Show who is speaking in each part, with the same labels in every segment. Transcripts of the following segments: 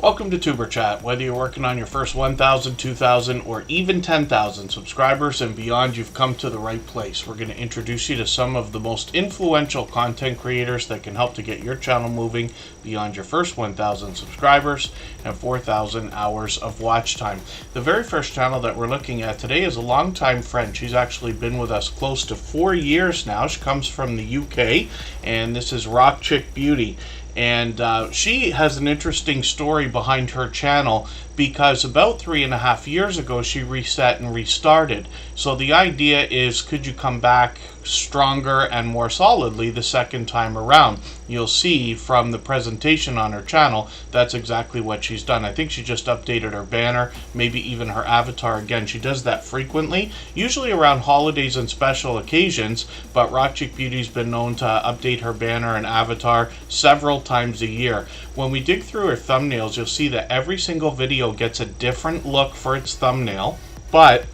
Speaker 1: Welcome to Superchat. Whether you're working on your first 1,000, 2,000, or even 10,000 subscribers and beyond, you've come to the right place. We're going to introduce you to some of the most influential content creators that can help to get your channel moving beyond your first 1,000 subscribers and 4,000 hours of watch time. The very first channel that we're looking at today is a longtime friend. She's actually been with us close to 4 years now. She comes from the UK, and this is Rock Chick Beauty. And she has an interesting story behind her channel because about 3.5 years ago she reset and restarted. So the idea is, could you come back stronger and more solidly the second time around? You'll see from the presentation on her channel that's exactly what she's done. I think she just updated her banner, maybe even her avatar again. She does that frequently, usually around holidays and special occasions, but Rock Chick Beauty's been known to update her banner and avatar several times a year. When we dig through her thumbnails, you'll see that every single video gets a different look for its thumbnail, but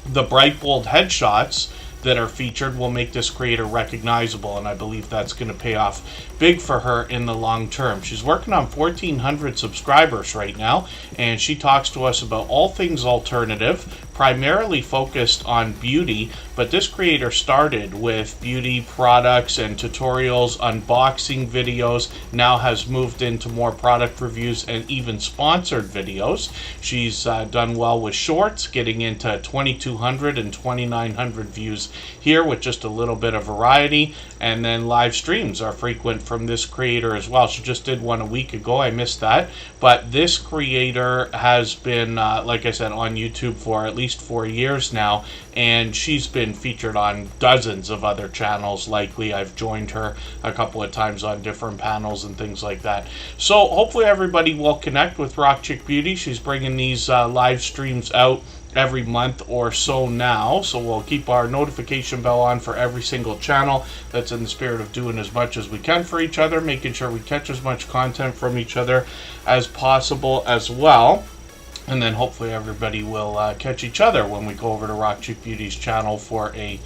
Speaker 1: the bright bold headshots that are featured will make this creator recognizable, and I believe that's going to pay off big for her in the long term. She's working on 1,400 subscribers right now, and she talks to us about all things alternative, primarily focused on beauty, but this creator started with beauty products and tutorials, unboxing videos, now has moved into more product reviews and even sponsored videos. She's done well with shorts, getting into 2,200 and 2,900 views here with just a little bit of variety, and then live streams are frequent from this creator as well. She just did one a week ago. I missed that, but this creator has been like I said, on YouTube for at least 4 years now, and she's been featured on dozens of other channels. Likely I've joined her a couple of times on different panels and things like that. So hopefully everybody will connect with Rock Chick Beauty. She's bringing these live streams out every month or so now, so we'll keep our notification bell on for every single channel. That's in the spirit of doing as much as we can for each other, making sure we catch as much content from each other as possible as well. And then hopefully everybody will catch each other when we go over to Rock Chick Beauty's channel for a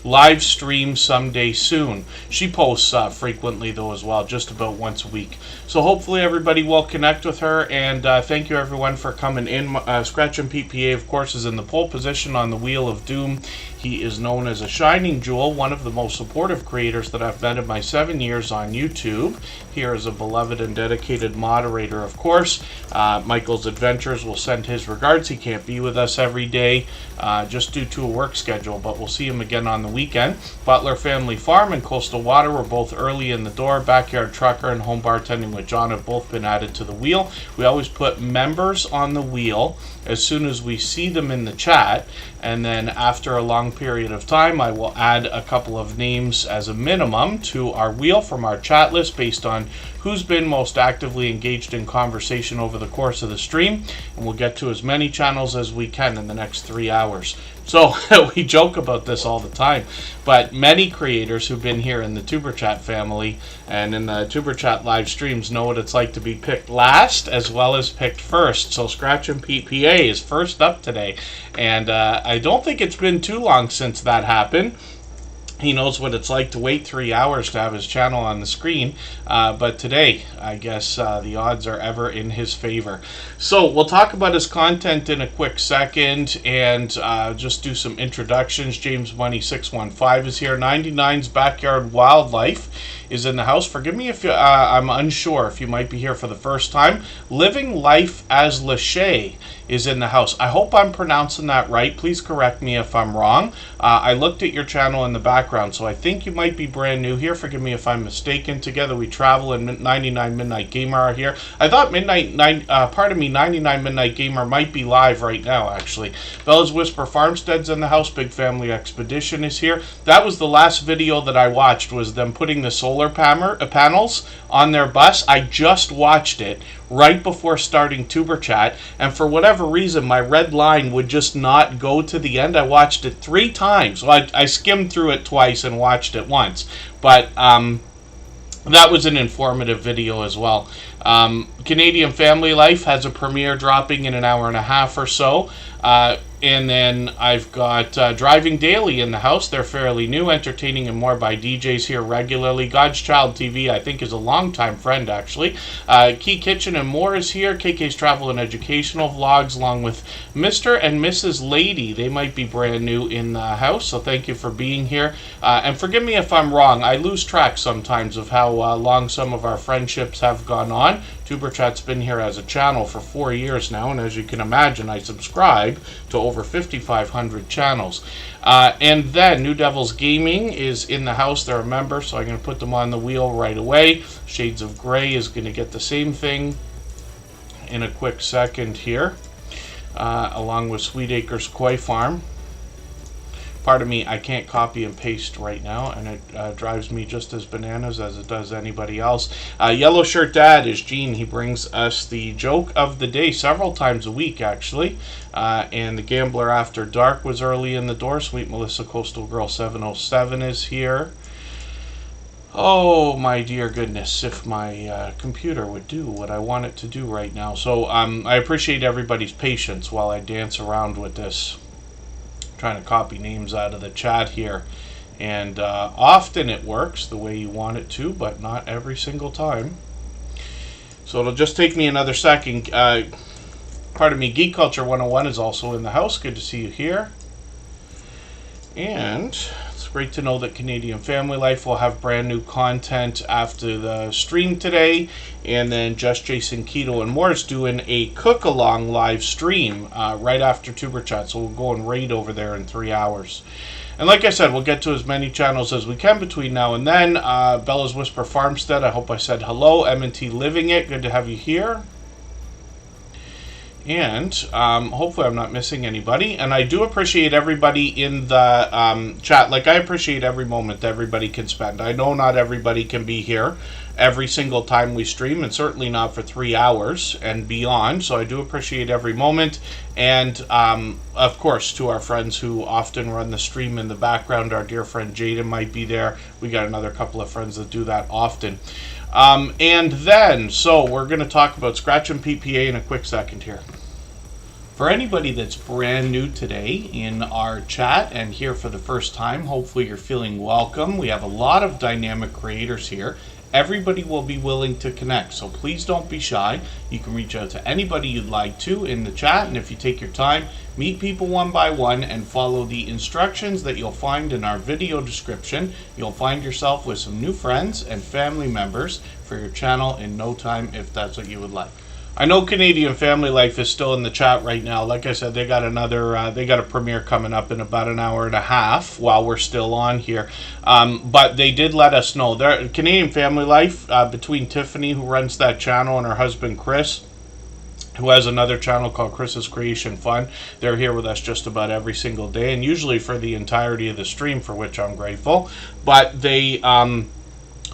Speaker 1: live stream someday soon. She posts frequently though as well, just about once a week. So hopefully everybody will connect with her, and thank you everyone for coming in. Scratchin' PPA, of course, is in the pole position on the Wheel of Doom. He is known as a shining jewel, one of the most supportive creators that I've met in my 7 years on YouTube. Here is a beloved and dedicated moderator, of course. Michael's Adventures will send his regards. He can't be with us every day just due to a work schedule, but we'll see him again on the weekend. Butler Family Farm and Coastal Water were both early in the door. Backyard Trucker and Home Bartending with John have both been added to the wheel. We always put members on the wheel as soon as we see them in the chat, and then after a long period of time I will add a couple of names as a minimum to our wheel from our chat list based on who's been most actively engaged in conversation over the course of the stream, and we'll get to as many channels as we can in the next 3 hours. So we joke about this all the time, but many creators who've been here in the Superchat family and in the Superchat live streams know what it's like to be picked last as well as picked first. So Scratchin' PPA is first up today, and I don't think it's been too long since that happened. He knows what it's like to wait 3 hours to have his channel on the screen, but today, I guess the odds are ever in his favor. So we'll talk about his content in a quick second, and just do some introductions. James Money 615 is here. 99's Backyard Wildlife is in the house. Forgive me if I'm unsure if you might be here for the first time. Living Life as Lachey is in the house. I hope I'm pronouncing that right. Please correct me if I'm wrong. I looked at your channel in the background, so I think you might be brand new here. Forgive me if I'm mistaken. Together We Travel and 99 Midnight Gamer are here. I thought 99 Midnight Gamer might be live right now, actually. Bella's Whisper Farmstead's in the house. Big Family Expedition is here. That was the last video that I watched, was them putting the solar panels on their bus. I just watched it right before starting Tuber Chat, and for whatever reason my red line would just not go to the end. I watched it 3 times. Well, I skimmed through it twice and watched it once, but that was an informative video as well. Canadian Family Life has a premiere dropping in an hour and a half or so. And then I've got Driving Daily in the house. They're fairly new, entertaining and more by DJs here regularly. God's Child TV, I think, is a longtime friend, actually. Key Kitchen and More is here. KK's Travel and Educational Vlogs, along with Mr. and Mrs. Lady. They might be brand new in the house, so thank you for being here. And forgive me if I'm wrong. I lose track sometimes of how long some of our friendships have gone on. Superchat's been here as a channel for 4 years now, and as you can imagine, I subscribe to over 5,500 channels. And then New Devils Gaming is in the house. They're a member, so I'm going to put them on the wheel right away. Shades of Grey is going to get the same thing in a quick second here, along with Sweet Acres Koi Farm. Pardon me, I can't copy and paste right now, and it drives me just as bananas as it does anybody else. Yellow Shirt Dad is Gene. He brings us the joke of the day several times a week, actually. And the Gambler After Dark was early in the door. Sweet Melissa Coastal Girl 707 is here. Oh, my dear goodness, if my computer would do what I want it to do right now. So I appreciate everybody's patience while I dance around with this. Trying to copy names out of the chat here, and often it works the way you want it to, but not every single time. So it'll just take me another second. Pardon me, Geek Culture 101 is also in the house. Good to see you here. And it's great to know that Canadian Family Life will have brand new content after the stream today. And then Just Jason Keto and More is doing a cook-along live stream right after Tuber Chat. So we'll go and raid over there in 3 hours. And like I said, we'll get to as many channels as we can between now and then. Bella's Whisper Farmstead, I hope I said hello. M&T Living It, good to have you here. And hopefully I'm not missing anybody. And I do appreciate everybody in the chat. Like, I appreciate every moment that everybody can spend. I know not everybody can be here every single time we stream, and certainly not for 3 hours and beyond. So I do appreciate every moment. And, of course, to our friends who often run the stream in the background, our dear friend Jaden might be there. We got another couple of friends that do that often. And then, so we're going to talk about Scratch and PPA in a quick second here. For anybody that's brand new today in our chat and here for the first time, hopefully you're feeling welcome. We have a lot of dynamic creators here. Everybody will be willing to connect, so please don't be shy. You can reach out to anybody you'd like to in the chat, and if you take your time, meet people one by one and follow the instructions that you'll find in our video description. You'll find yourself with some new friends and family members for your channel in no time, if that's what you would like. I know Canadian Family Life is still in the chat right now. Like I said, they got a premiere coming up in about an hour and a half while we're still on here. But they did let us know. Canadian Family Life, between Tiffany, who runs that channel, and her husband Chris, who has another channel called Chris's Creation Fun. They're here with us just about every single day, and usually for the entirety of the stream, for which I'm grateful. But they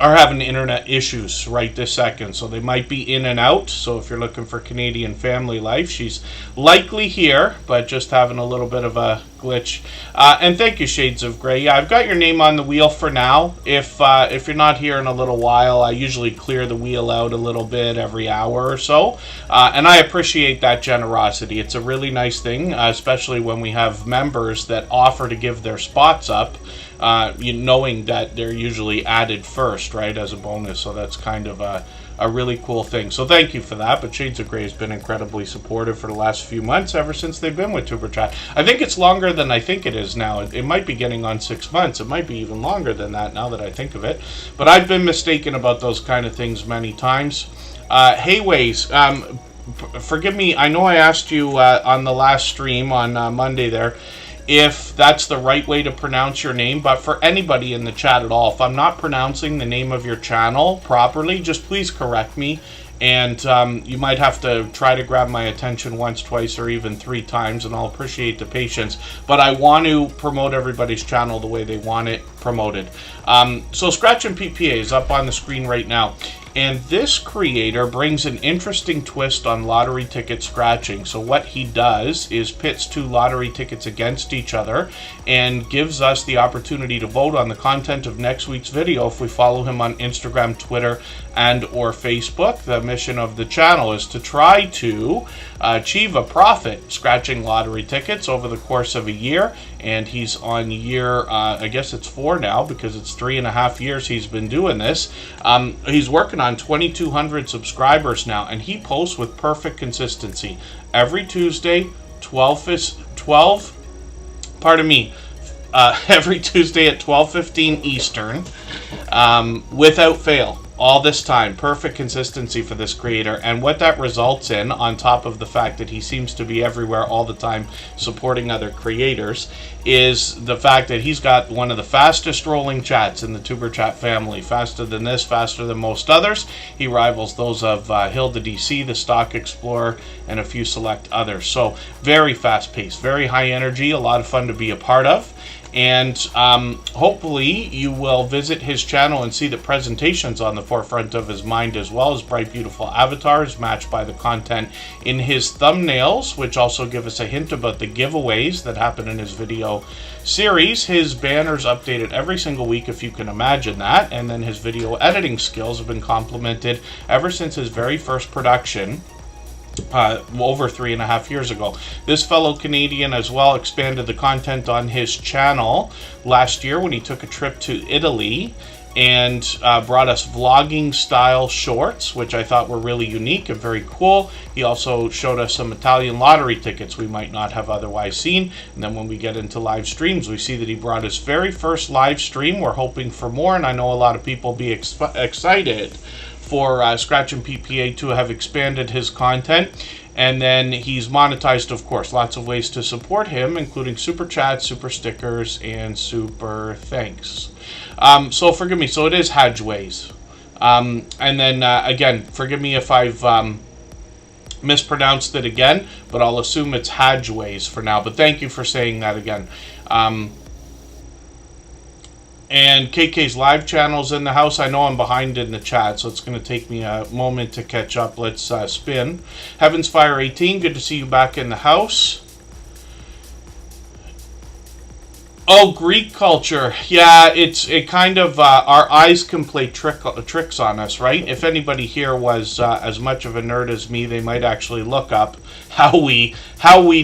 Speaker 1: are having internet issues right this second, so they might be in and out. So if you're looking for Canadian Family Life, she's likely here, but just having a little bit of a glitch. And thank you, Shades of Grey. Yeah, I've got your name on the wheel for now. If you're not here in a little while, I usually clear the wheel out a little bit every hour or so, and I appreciate that generosity. It's a really nice thing, especially when we have members that offer to give their spots up, knowing that they're usually added first, right, as a bonus. So that's kind of a really cool thing. So thank you for that. But Shades of Grey has been incredibly supportive for the last few months, ever since they've been with Tuber Chat. I think it's longer than I think it is now. It might be getting on 6 months. It might be even longer than that now that I think of it. But I've been mistaken about those kind of things many times. Hayways, forgive me. I know I asked you on the last stream on Monday there if that's the right way to pronounce your name, but for anybody in the chat at all, if I'm not pronouncing the name of your channel properly, just please correct me. And you might have to try to grab my attention once, twice, or even 3 times, and I'll appreciate the patience. But I want to promote everybody's channel the way they want it promoted. So Scratch and PPA is up on the screen right now. And this creator brings an interesting twist on lottery ticket scratching. So what he does is pits two lottery tickets against each other and gives us the opportunity to vote on the content of next week's video if we follow him on Instagram, Twitter, and or Facebook. The mission of the channel is to try to achieve a profit scratching lottery tickets over the course of a year. And he's on year, I guess it's 4 now, because it's 3.5 years he's been doing this. He's working on 2,200 subscribers now, and he posts with perfect consistency. Every Tuesday, every Tuesday at 12:15 Eastern, without fail. All this time, perfect consistency for this creator. And what that results in, on top of the fact that he seems to be everywhere all the time supporting other creators, is the fact that he's got one of the fastest rolling chats in the Superchat family. Faster than this, faster than most others. He rivals those of Hilda DC, the Stock Explorer, and a few select others. So very fast paced, very high energy, a lot of fun to be a part of. And hopefully you will visit his channel and see the presentations on the forefront of his mind, as well as bright, beautiful avatars matched by the content in his thumbnails, which also give us a hint about the giveaways that happen in his video series. His banners updated every single week, if you can imagine that. And then his video editing skills have been complemented ever since his very first production, over 3.5 years ago. This fellow Canadian as well expanded the content on his channel last year when he took a trip to Italy and brought us vlogging style shorts, which I thought were really unique and very cool. He also showed us some Italian lottery tickets we might not have otherwise seen. And then when we get into live streams, we see that he brought his very first live stream. We're hoping for more, and I know a lot of people will be excited for Scratch and PPA to have expanded his content. And then he's monetized, of course, lots of ways to support him, including super chats, super stickers, and super thanks. So forgive me. So it is Hadgeways. And then again, forgive me if I've mispronounced it again, but I'll assume it's Hadgeways for now. But thank you for saying that again. And KK's live channel's in the house. I know I'm behind in the chat, so it's going to take me a moment to catch up. Let's spin. Heavens Fire 18, good to see you back in the house. Oh, Greek culture. Yeah, it kind of, our eyes can play tricks on us, right? If anybody here was as much of a nerd as me, they might actually look up how we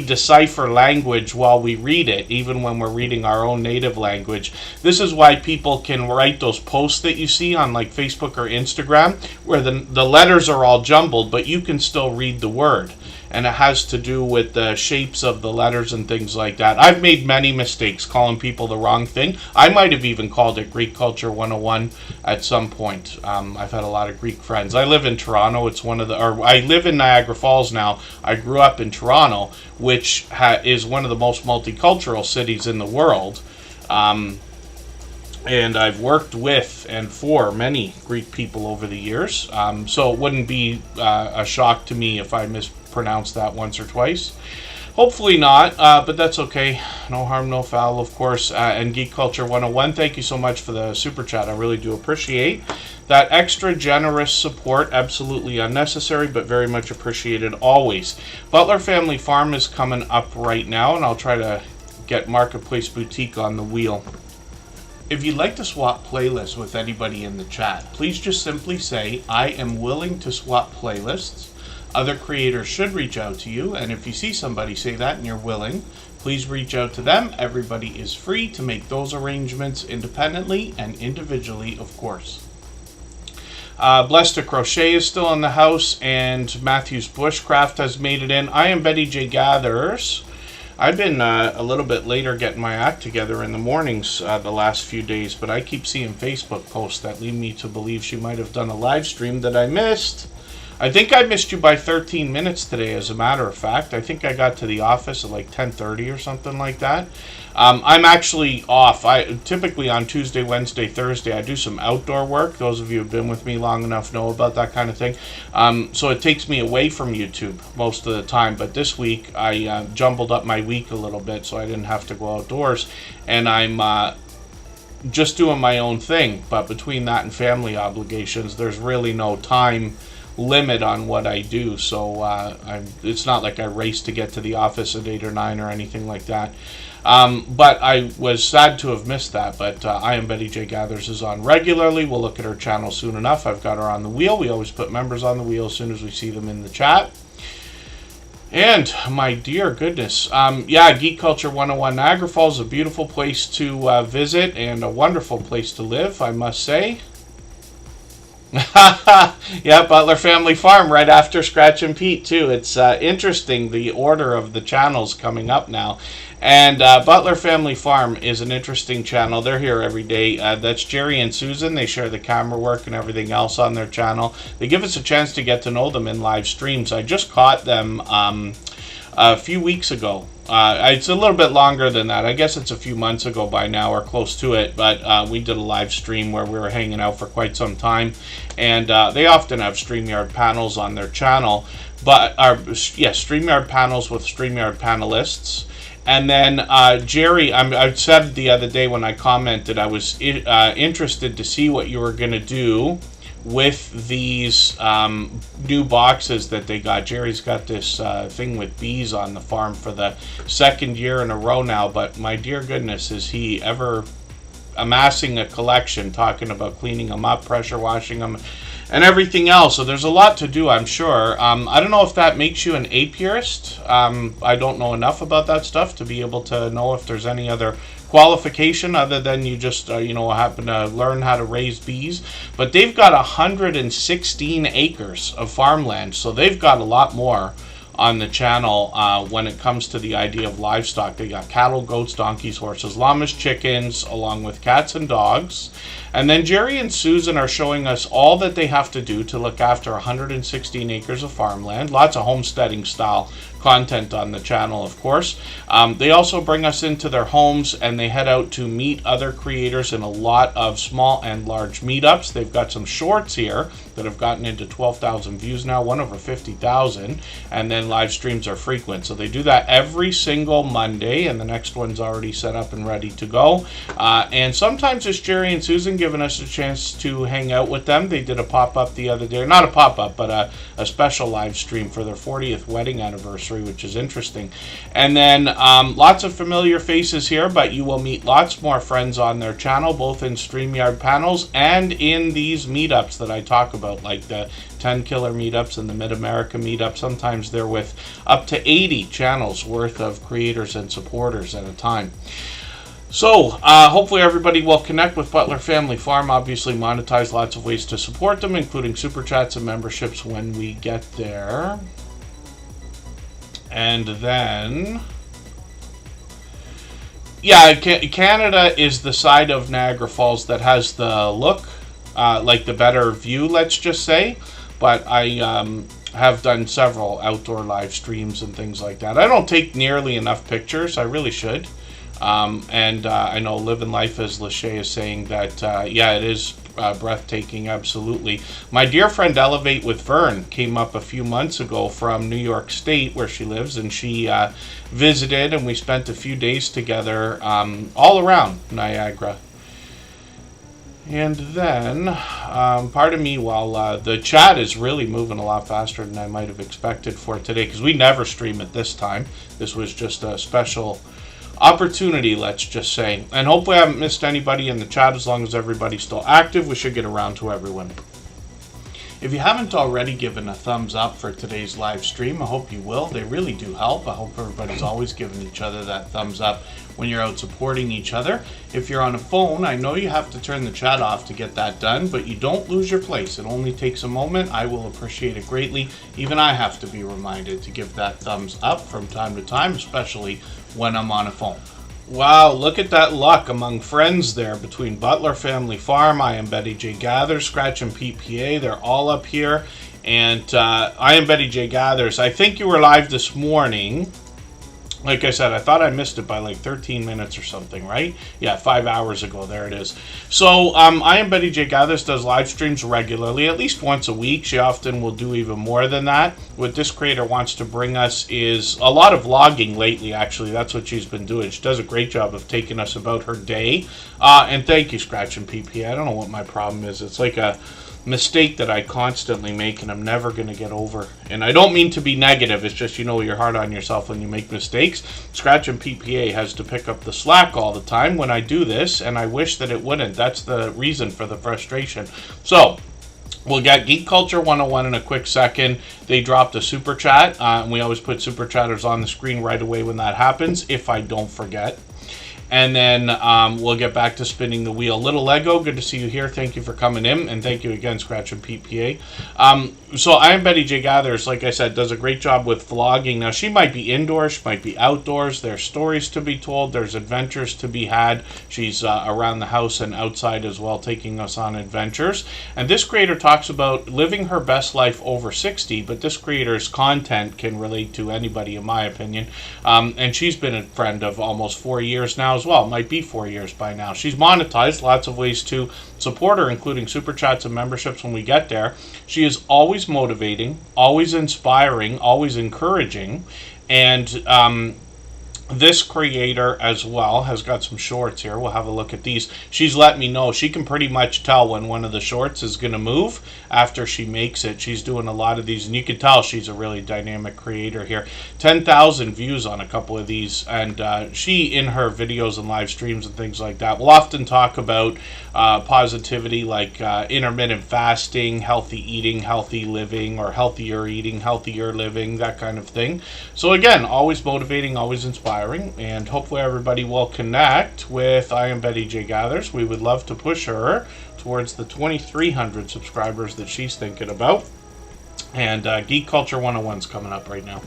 Speaker 1: decipher language while we read it, even when we're reading our own native language. This is why people can write those posts that you see on like Facebook or Instagram, where the letters are all jumbled, but you can still read the word. And it has to do with the shapes of the letters and things like that. I've made many mistakes calling people the wrong thing. I might have even called it Greek Culture 101 at some point. I've had a lot of Greek friends. I live in Toronto. I live in Niagara Falls now. I grew up in Toronto, which is one of the most multicultural cities in the world. And I've worked with and for many Greek people over the years. So it wouldn't be a shock to me if I mispronounced that once or twice. Hopefully not, but that's okay. No harm, no foul, of course. And Geek Culture 101, thank you so much for the super chat. I really do appreciate that extra generous support. Absolutely unnecessary, but very much appreciated always. Butler Family Farm is coming up right now, and I'll try to get Marketplace Boutique on the wheel. If you'd like to swap playlists with anybody in the chat, please just simply say, I am willing to swap playlists. Other creators should reach out to you, and if you see somebody say that and you're willing, please reach out to them. Everybody is free to make those arrangements independently and individually, of course. Blessed to Crochet is still in the house, and Matthew's Bushcraft has made it in. I am Betty J. Gathers. I've been a little bit later getting my act together in the mornings the last few days, but I keep seeing Facebook posts that lead me to believe she might have done a live stream that I missed. I think I missed you by 13 minutes today, as a matter of fact. I think I got to the office at like 10:30 or something like that. I'm actually off. Typically on Tuesday, Wednesday, Thursday, I do some outdoor work. Those of you who have been with me long enough know about that kind of thing. So it takes me away from YouTube most of the time. But this week, I jumbled up my week a little bit, so I didn't have to go outdoors. And I'm just doing my own thing. But between that and family obligations, there's really no time limit on what I do. So it's not like I race to get to the office at 8 or 9 or anything like that. But I was sad to have missed that. But I Am Betty J Gathers is on regularly. We'll look at her channel soon enough. I've got her on the wheel. We always put members on the wheel as soon as we see them in the chat. And my dear goodness, yeah, Geek Culture 101 Niagara Falls is a beautiful place to visit and a wonderful place to live, I must say. Yeah, Butler Family Farm right after Scratch and Pete too. It's interesting, the order of the channels coming up now. And Butler Family Farm is an interesting channel. They're here every day. That's Jerry and Susan. They share the camera work and everything else on their channel. They give us a chance to get to know them in live streams. I just caught them a few weeks ago. It's a little bit longer than that. I guess it's a few months ago by now or close to it. But we did a live stream where we were hanging out for quite some time. And they often have StreamYard panels on their channel. But StreamYard panels with StreamYard panelists. And then Jerry, I said the other day when I commented, I was interested to see what you were going to do with these new boxes that they got. Jerry's got this thing with bees on the farm for the second year in a row now. But my dear goodness, is he ever amassing a collection, talking about cleaning them up, pressure washing them, and everything else. So there's a lot to do, I'm sure. I don't know if that makes you an apiarist. I don't know enough about that stuff to be able to know if there's any other qualification other than you just happen to learn how to raise bees. But they've got 116 acres of farmland, so they've got a lot more on the channel when it comes to the idea of livestock. They got cattle, goats, donkeys, horses, llamas, chickens, along with cats and dogs. And then Jerry and Susan are showing us all that they have to do to look after 116 acres of farmland. Lots of homesteading style content on the channel, of course. They also bring us into their homes and they head out to meet other creators in a lot of small and large meetups. They've got some shorts here that have gotten into 12,000 views now, one over 50,000, and then live streams are frequent. So they do that every single Monday, and the next one's already set up and ready to go. And sometimes it's Jerry and Susan giving us a chance to hang out with them. They did a pop-up the other day, not a pop-up, but a special live stream for their 40th wedding anniversary, which is interesting. And then lots of familiar faces here, but you will meet lots more friends on their channel, both in StreamYard panels and in these meetups that I talk about, like the 10 Killer meetups and the Mid-America meetup. Sometimes they're with up to 80 channels worth of creators and supporters at a time. So, hopefully everybody will connect with Butler Family Farm. Obviously monetize, lots of ways to support them, including super chats and memberships when we get there. And then, yeah, Canada is the side of Niagara Falls that has the look, like the better view, let's just say. But I have done several outdoor live streams and things like that. I don't take nearly enough pictures. I really should. And I know Living Life as Lachey is saying that, yeah, it is breathtaking, absolutely. My dear friend Elevate with Vern came up a few months ago from New York State, where she lives, and she visited, and we spent a few days together all around Niagara. And then, pardon me while the chat is really moving a lot faster than I might have expected for today, because we never stream at this time. This was just a special opportunity, let's just say. And hopefully I haven't missed anybody in the chat. As long as everybody's still active, we should get around to everyone. If you haven't already given a thumbs up for today's live stream, I hope you will. They really do help. I hope everybody's always giving each other that thumbs up when you're out supporting each other. If you're on a phone, I know you have to turn the chat off to get that done, but you don't lose your place. It only takes a moment. I will appreciate it greatly. Even I have to be reminded to give that thumbs up from time to time, especially when I'm on a phone. Wow, look at that luck among friends there between Butler Family Farm, I Am Betty J Gathers, Scratch and PPA. They're all up here. And I Am Betty J Gathers, I think you were live this morning. Like I said, I thought I missed it by like 13 minutes or something, right? Yeah, 5 hours ago. There it is. So, I am Betty J. Gathers does live streams regularly, at least once a week. She often will do even more than that. What this creator wants to bring us is a lot of vlogging lately, actually. That's what she's been doing. She does a great job of taking us about her day. And thank you, Scratch and PP. I don't know what my problem is. It's like a mistake that I constantly make and I'm never going to get over. And I don't mean to be negative, it's just, you're hard on yourself when you make mistakes. Scratch and PPA has to pick up the slack all the time when I do this, and I wish that it wouldn't. That's the reason for the frustration. So, we'll get Geek Culture 101 in a quick second. They dropped a super chat, and we always put super chatters on the screen right away when that happens, if I don't forget. And then we'll get back to spinning the wheel. Little Lego, good to see you here. Thank you for coming in. And thank you again, Scratch and PPA. So I am Betty J. Gathers, like I said, does a great job with vlogging. Now, she might be indoors, she might be outdoors. There's stories to be told. There's adventures to be had. She's around the house and outside as well, taking us on adventures. And this creator talks about living her best life over 60, but this creator's content can relate to anybody, in my opinion. And she's been a friend of almost 4 years now as well. Might be 4 years by now. She's monetized, lots of ways to support her, including super chats and memberships when we get there. She is always motivating, always inspiring, always encouraging, and this creator as well has got some shorts here. We'll have a look at these. She's let me know she can pretty much tell when one of the shorts is going to move after she makes it. She's doing a lot of these, and you can tell she's a really dynamic creator here. 10,000 views on a couple of these, and she, in her videos and live streams and things like that, will often talk about positivity, like intermittent fasting, healthy eating, healthy living, or healthier eating, healthier living, that kind of thing. So again, always motivating, always inspiring. And hopefully everybody will connect with I Am Betty J. Gathers. We would love to push her towards the 2,300 subscribers that she's thinking about. And Geek Culture 101 is coming up right now.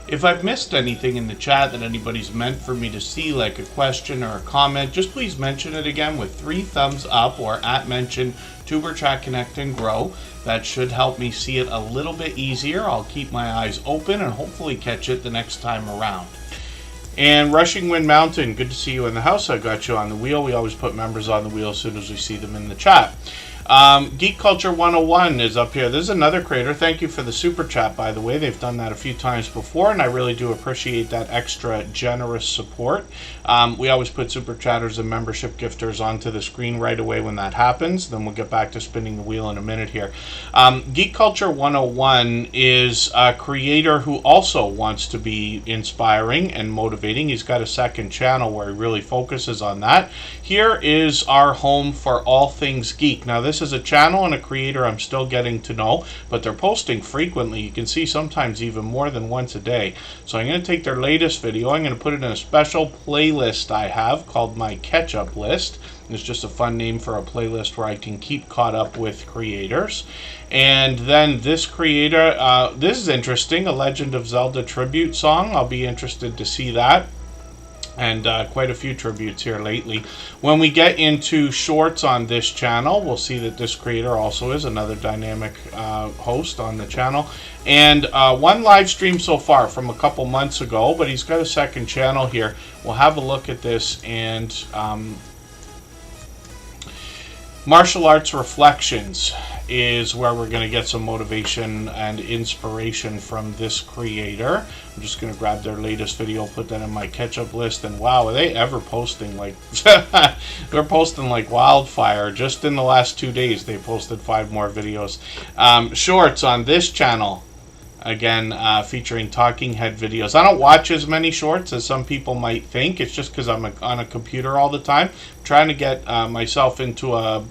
Speaker 1: If I've missed anything in the chat that anybody's meant for me to see, like a question or a comment, just please mention it again with 3 thumbs up or @mention Tuber Chat Connect and Grow. That should help me see it a little bit easier. I'll keep my eyes open and hopefully catch it the next time around. And Rushing Wind Mountain, good to see you in the house. I got you on the wheel. We always put members on the wheel as soon as we see them in the chat. Geek Culture 101 is up here. This is another creator. Thank you for the super chat, by the way. They've done that a few times before, and I really do appreciate that extra generous support. We always put super chatters and membership gifters onto the screen right away when that happens. Then we'll get back to spinning the wheel in a minute here. Geek Culture 101 is a creator who also wants to be inspiring and motivating. He's got a second channel where he really focuses on that. Here is our home for all things geek. Now, this is a channel and a creator I'm still getting to know, but they're posting frequently. You can see sometimes even more than once a day. So I'm going to take their latest video. I'm going to put it in a special playlist I have called my catch-up list. It's just a fun name for a playlist where I can keep caught up with creators. And then this creator, this is interesting, a Legend of Zelda tribute song. I'll be interested to see that. And quite a few tributes here lately. When we get into shorts on this channel, we'll see that this creator also is another dynamic host on the channel. And one live stream so far from a couple months ago, but he's got a second channel here. We'll have a look at this. And Martial Arts Reflections is where we're going to get some motivation and inspiration from this creator. I'm just going to grab their latest video, put that in my catch-up list, and wow, are they ever posting like they're posting like wildfire. Just in the last 2 days they posted 5 more videos. Shorts on this channel, again, featuring talking head videos. I don't watch as many shorts as some people might think. It's just because I'm on a computer all the time. I'm trying to get myself into a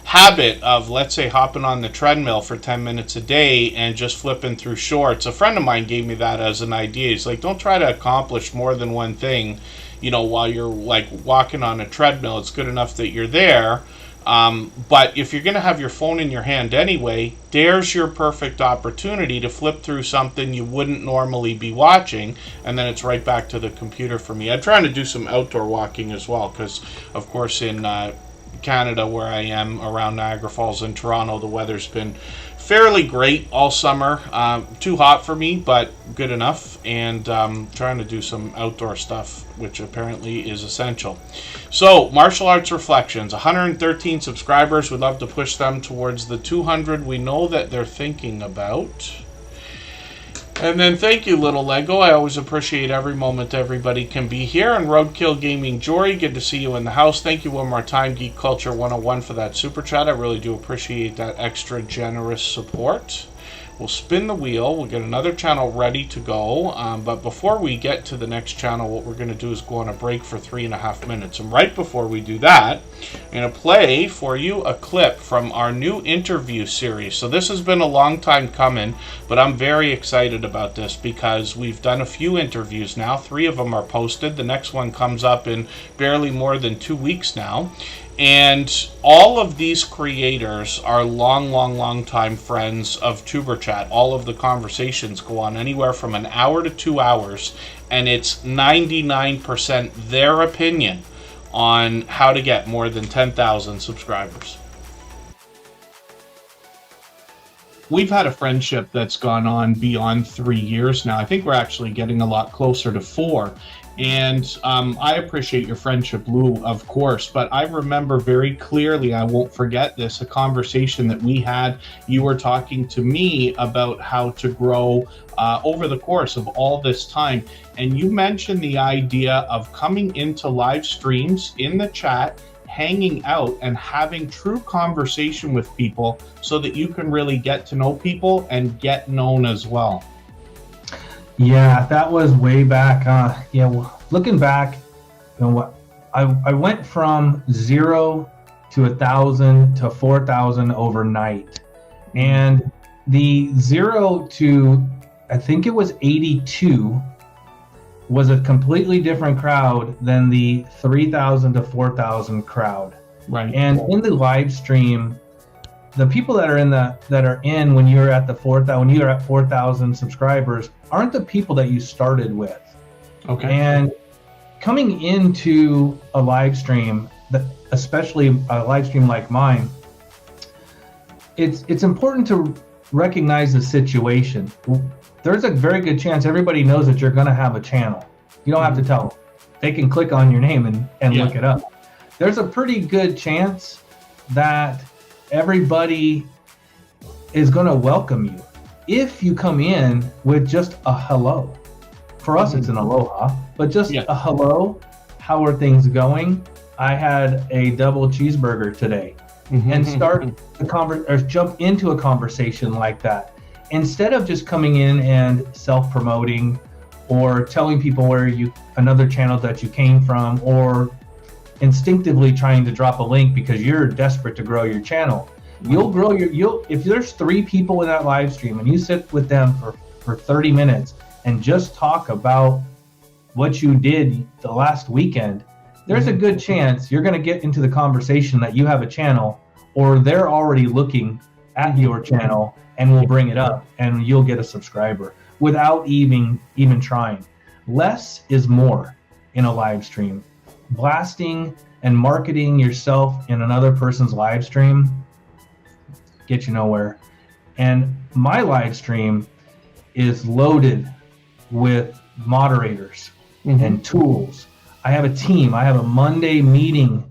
Speaker 1: habit of, let's say, hopping on the treadmill for 10 minutes a day and just flipping through shorts. A friend of mine gave me that as an idea. He's like, don't try to accomplish more than one thing, while you're like walking on a treadmill. It's good enough that you're there. But if you're going to have your phone in your hand anyway, there's your perfect opportunity to flip through something you wouldn't normally be watching, and then it's right back to the computer for me. I'm trying to do some outdoor walking as well, because, of course, in Canada, where I am around Niagara Falls and Toronto, the weather's been fairly great all summer. Too hot for me, but good enough. And trying to do some outdoor stuff, which apparently is essential. So, Martial Arts Reflections, 113 subscribers. We'd love to push them towards the 200 we know that they're thinking about. And then thank you, Little Lego. I always appreciate every moment everybody can be here. And Roadkill Gaming Jory, good to see you in the house. Thank you one more time, Geek Culture 101, for that super chat. I really do appreciate that extra generous support. We'll spin the wheel. We'll get another channel ready to go. But before we get to the next channel, what we're going to do is go on a break for 3.5 minutes. And right before we do that, I'm going to play for you a clip from our new interview series. So this has been a long time coming, but I'm very excited about this because we've done a few interviews now. 3 of them are posted. The next one comes up in barely more than 2 weeks now. And all of these creators are long time friends of TuberChat. All of the conversations go on anywhere from an hour to 2 hours, and it's 99% their opinion on how to get more than 10,000 subscribers. We've had a friendship that's gone on beyond 3 years now. I think we're actually getting a lot closer to 4. And I appreciate your friendship, Lou, of course, but I remember very clearly, I won't forget this, a conversation that we had. You were talking to me about how to grow over the course of all this time. And you mentioned the idea of coming into live streams in the chat, hanging out and having true conversation with people so that you can really get to know people and get known as well.
Speaker 2: Yeah, that was way back. Looking back, what I went from 0 to 1,000 to 4,000 overnight, and the 0 to I think it was 82 was a completely different crowd than the 3,000 to 4,000 crowd.
Speaker 1: Right.
Speaker 2: And in the live stream, the people that are in when you're at 4,000 subscribers aren't the people that you started with.
Speaker 1: Okay.
Speaker 2: And coming into a live stream, especially a live stream like mine, it's important to recognize the situation. There's a very good chance everybody knows that you're going to have a channel. You don't have to tell them. They can click on your name and look it up. There's a pretty good chance that everybody is going to welcome you if you come in with just a hello. For us, it's an aloha, but just a hello. How are things going? I had a double cheeseburger today, and start or jump into a conversation like that instead of just coming in and self-promoting or telling people another channel that you came from, or instinctively trying to drop a link because you're desperate to grow your channel. You'll grow if there's 3 people in that live stream and you sit with them for 30 minutes and just talk about what you did the last weekend, there's a good chance you're going to get into the conversation that you have a channel, or they're already looking at your channel and will bring it up and you'll get a subscriber without even trying. Less is more in a live stream. Blasting and marketing yourself in another person's live stream get you nowhere. And my live stream is loaded with moderators and tools. I have a team. I have a Monday meeting.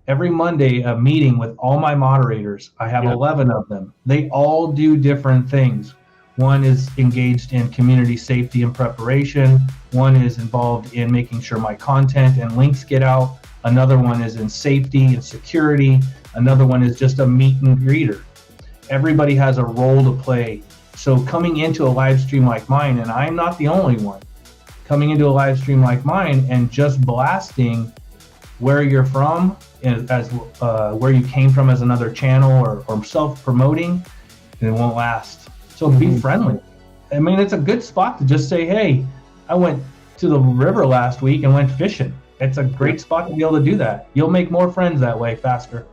Speaker 2: Every Monday, a meeting with all my moderators. I have 11 of them. They all do different things. One is engaged in community safety and preparation. One is involved in making sure my content and links get out. Another one is in safety and security. Another one is just a meet and greeter. Everybody has a role to play. So coming into a live stream like mine, and I'm not the only one, coming into a live stream like mine and just blasting where you're from, as where you came from as another channel, or self-promoting, it won't last. So be friendly. I mean, it's a good spot to just say, hey, I went to the river last week and went fishing. It's a great spot to be able to do that. You'll make more friends that way faster.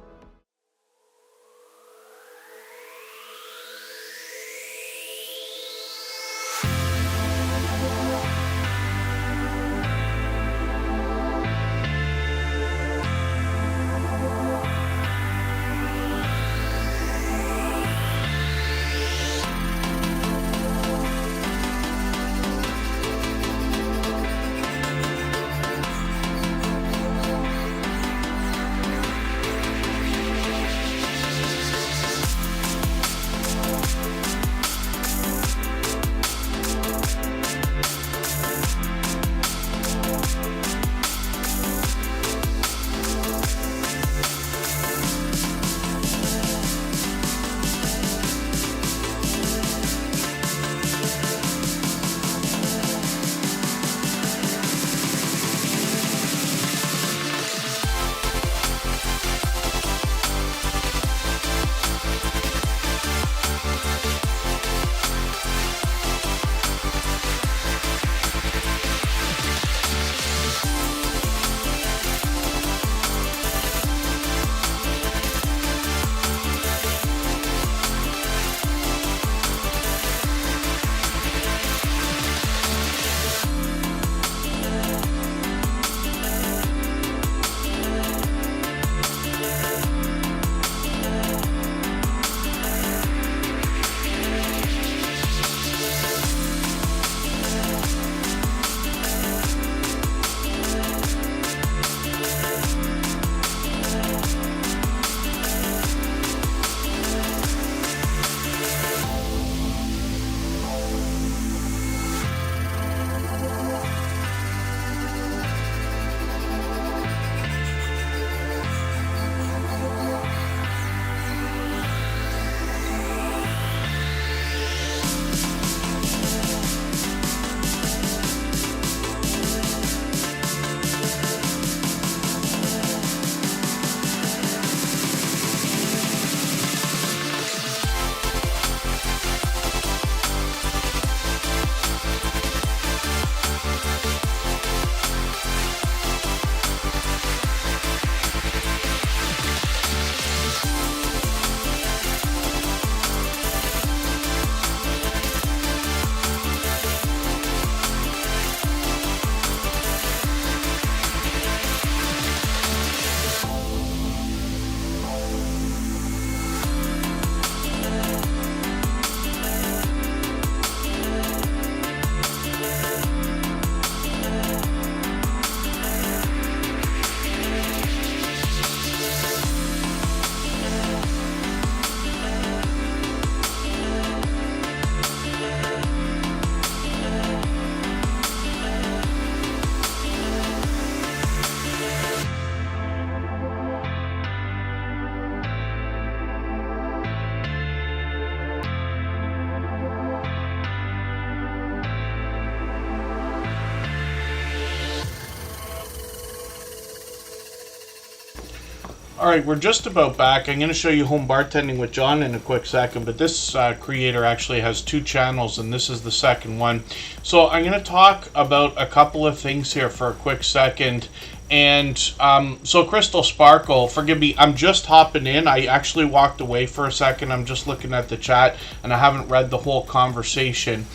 Speaker 1: All right, we're just about back. I'm going to show you home bartending with John in a quick second, but this creator actually has 2 channels, and this is the second one. So I'm going to talk about a couple of things here for a quick second. And so Crystal Sparkle, forgive me, I'm just hopping in. I actually walked away for a second. I'm just looking at the chat, and I haven't read the whole conversation.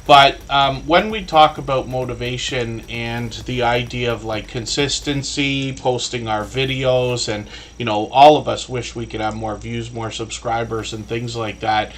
Speaker 1: But when we talk about motivation and the idea of like consistency, posting our videos, and you know, all of us wish we could have more views, more subscribers, and things like that.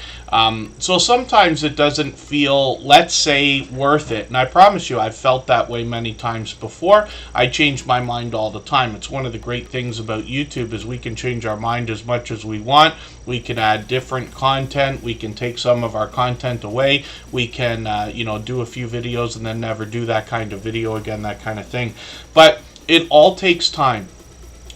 Speaker 1: So sometimes it doesn't feel, let's say, worth it. And I promise you, I've felt that way many times before. I change my mind all the time. It's one of the great things about YouTube is we can change our mind as much as we want. We can add different content. We can take some of our content away. We can, you know, do a few videos and then never do that kind of video again, that kind of thing. But it all takes time.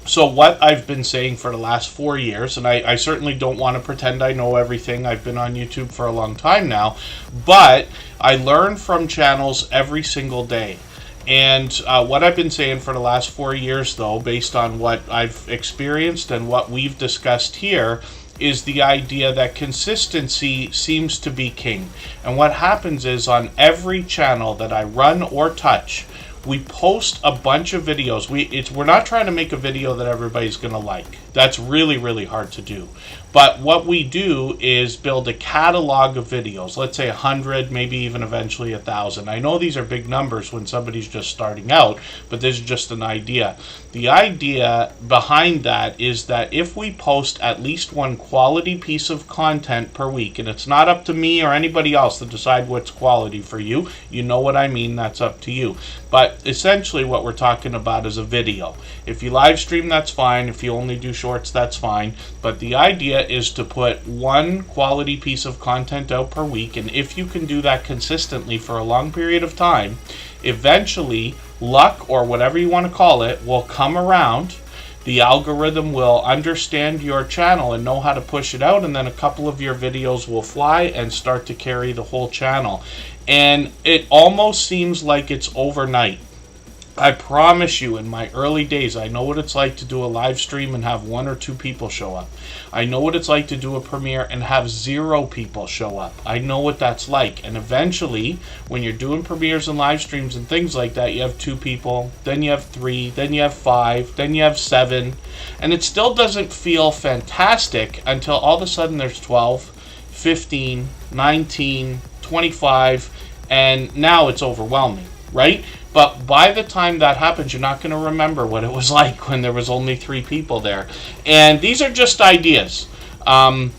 Speaker 1: So what I've been saying for the last 4 years, and I certainly don't want to pretend I know everything. I've been on YouTube for a long time now, but I learn from channels every single day. And what I've been saying for the last 4 years, though, based on what I've experienced and what we've discussed here, is the idea that consistency seems to be king. And what happens is on every channel that I run or touch, we post a bunch of videos. We're not trying to make a video that everybody's going to like. That's really, really hard to do. But what we do is build a catalog of videos. Let's say 100, maybe even eventually 1,000. I know these are big numbers when somebody's just starting out, but this is just an idea. The idea behind that is that if we post at least one quality piece of content per week, and it's not up to me or anybody else to decide what's quality for you. You know what I mean, that's up to you. But essentially what we're talking about is a video. If you live stream, that's fine. If you only do shorts, that's fine. But the idea is to put one quality piece of content out per week, and if you can do that consistently for a long period of time, eventually luck, or whatever you want to call it, will come around. The algorithm will understand your channel and know how to push it out, and then a couple of your videos will fly and start to carry the whole channel. And it almost seems like it's overnight. I promise you, in my early days, I know what it's like to do a live stream and have 1 or 2 people show up. I know what it's like to do a premiere and have 0 people show up. I know what that's like. And eventually, when you're doing premieres and live streams and things like that, you have 2 people, then you have 3, then you have 5, then you have 7. And it still doesn't feel fantastic until all of a sudden there's 12, 15, 19, 25, and now it's overwhelming, right? But by the time that happens, you're not going to remember what it was like when there was only 3 people there. And these are just ideas. And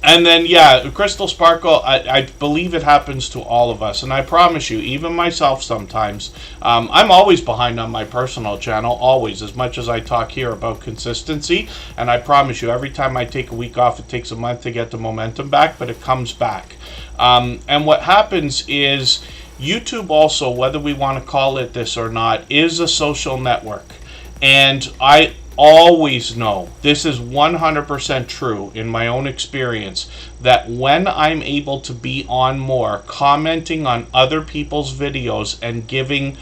Speaker 1: then, yeah, Crystal Sparkle, I believe it happens to all of us. And I promise you, even myself sometimes, I'm always behind on my personal channel, always, as much as I talk here about consistency. And I promise you, every time I take a week off, it takes a month to get the momentum back, but it comes back. And what happens is, YouTube also, whether we want to call it this or not, is a social network. And I always know, this is 100% true in my own experience, that when I'm able to be on more, commenting on other people's videos and giving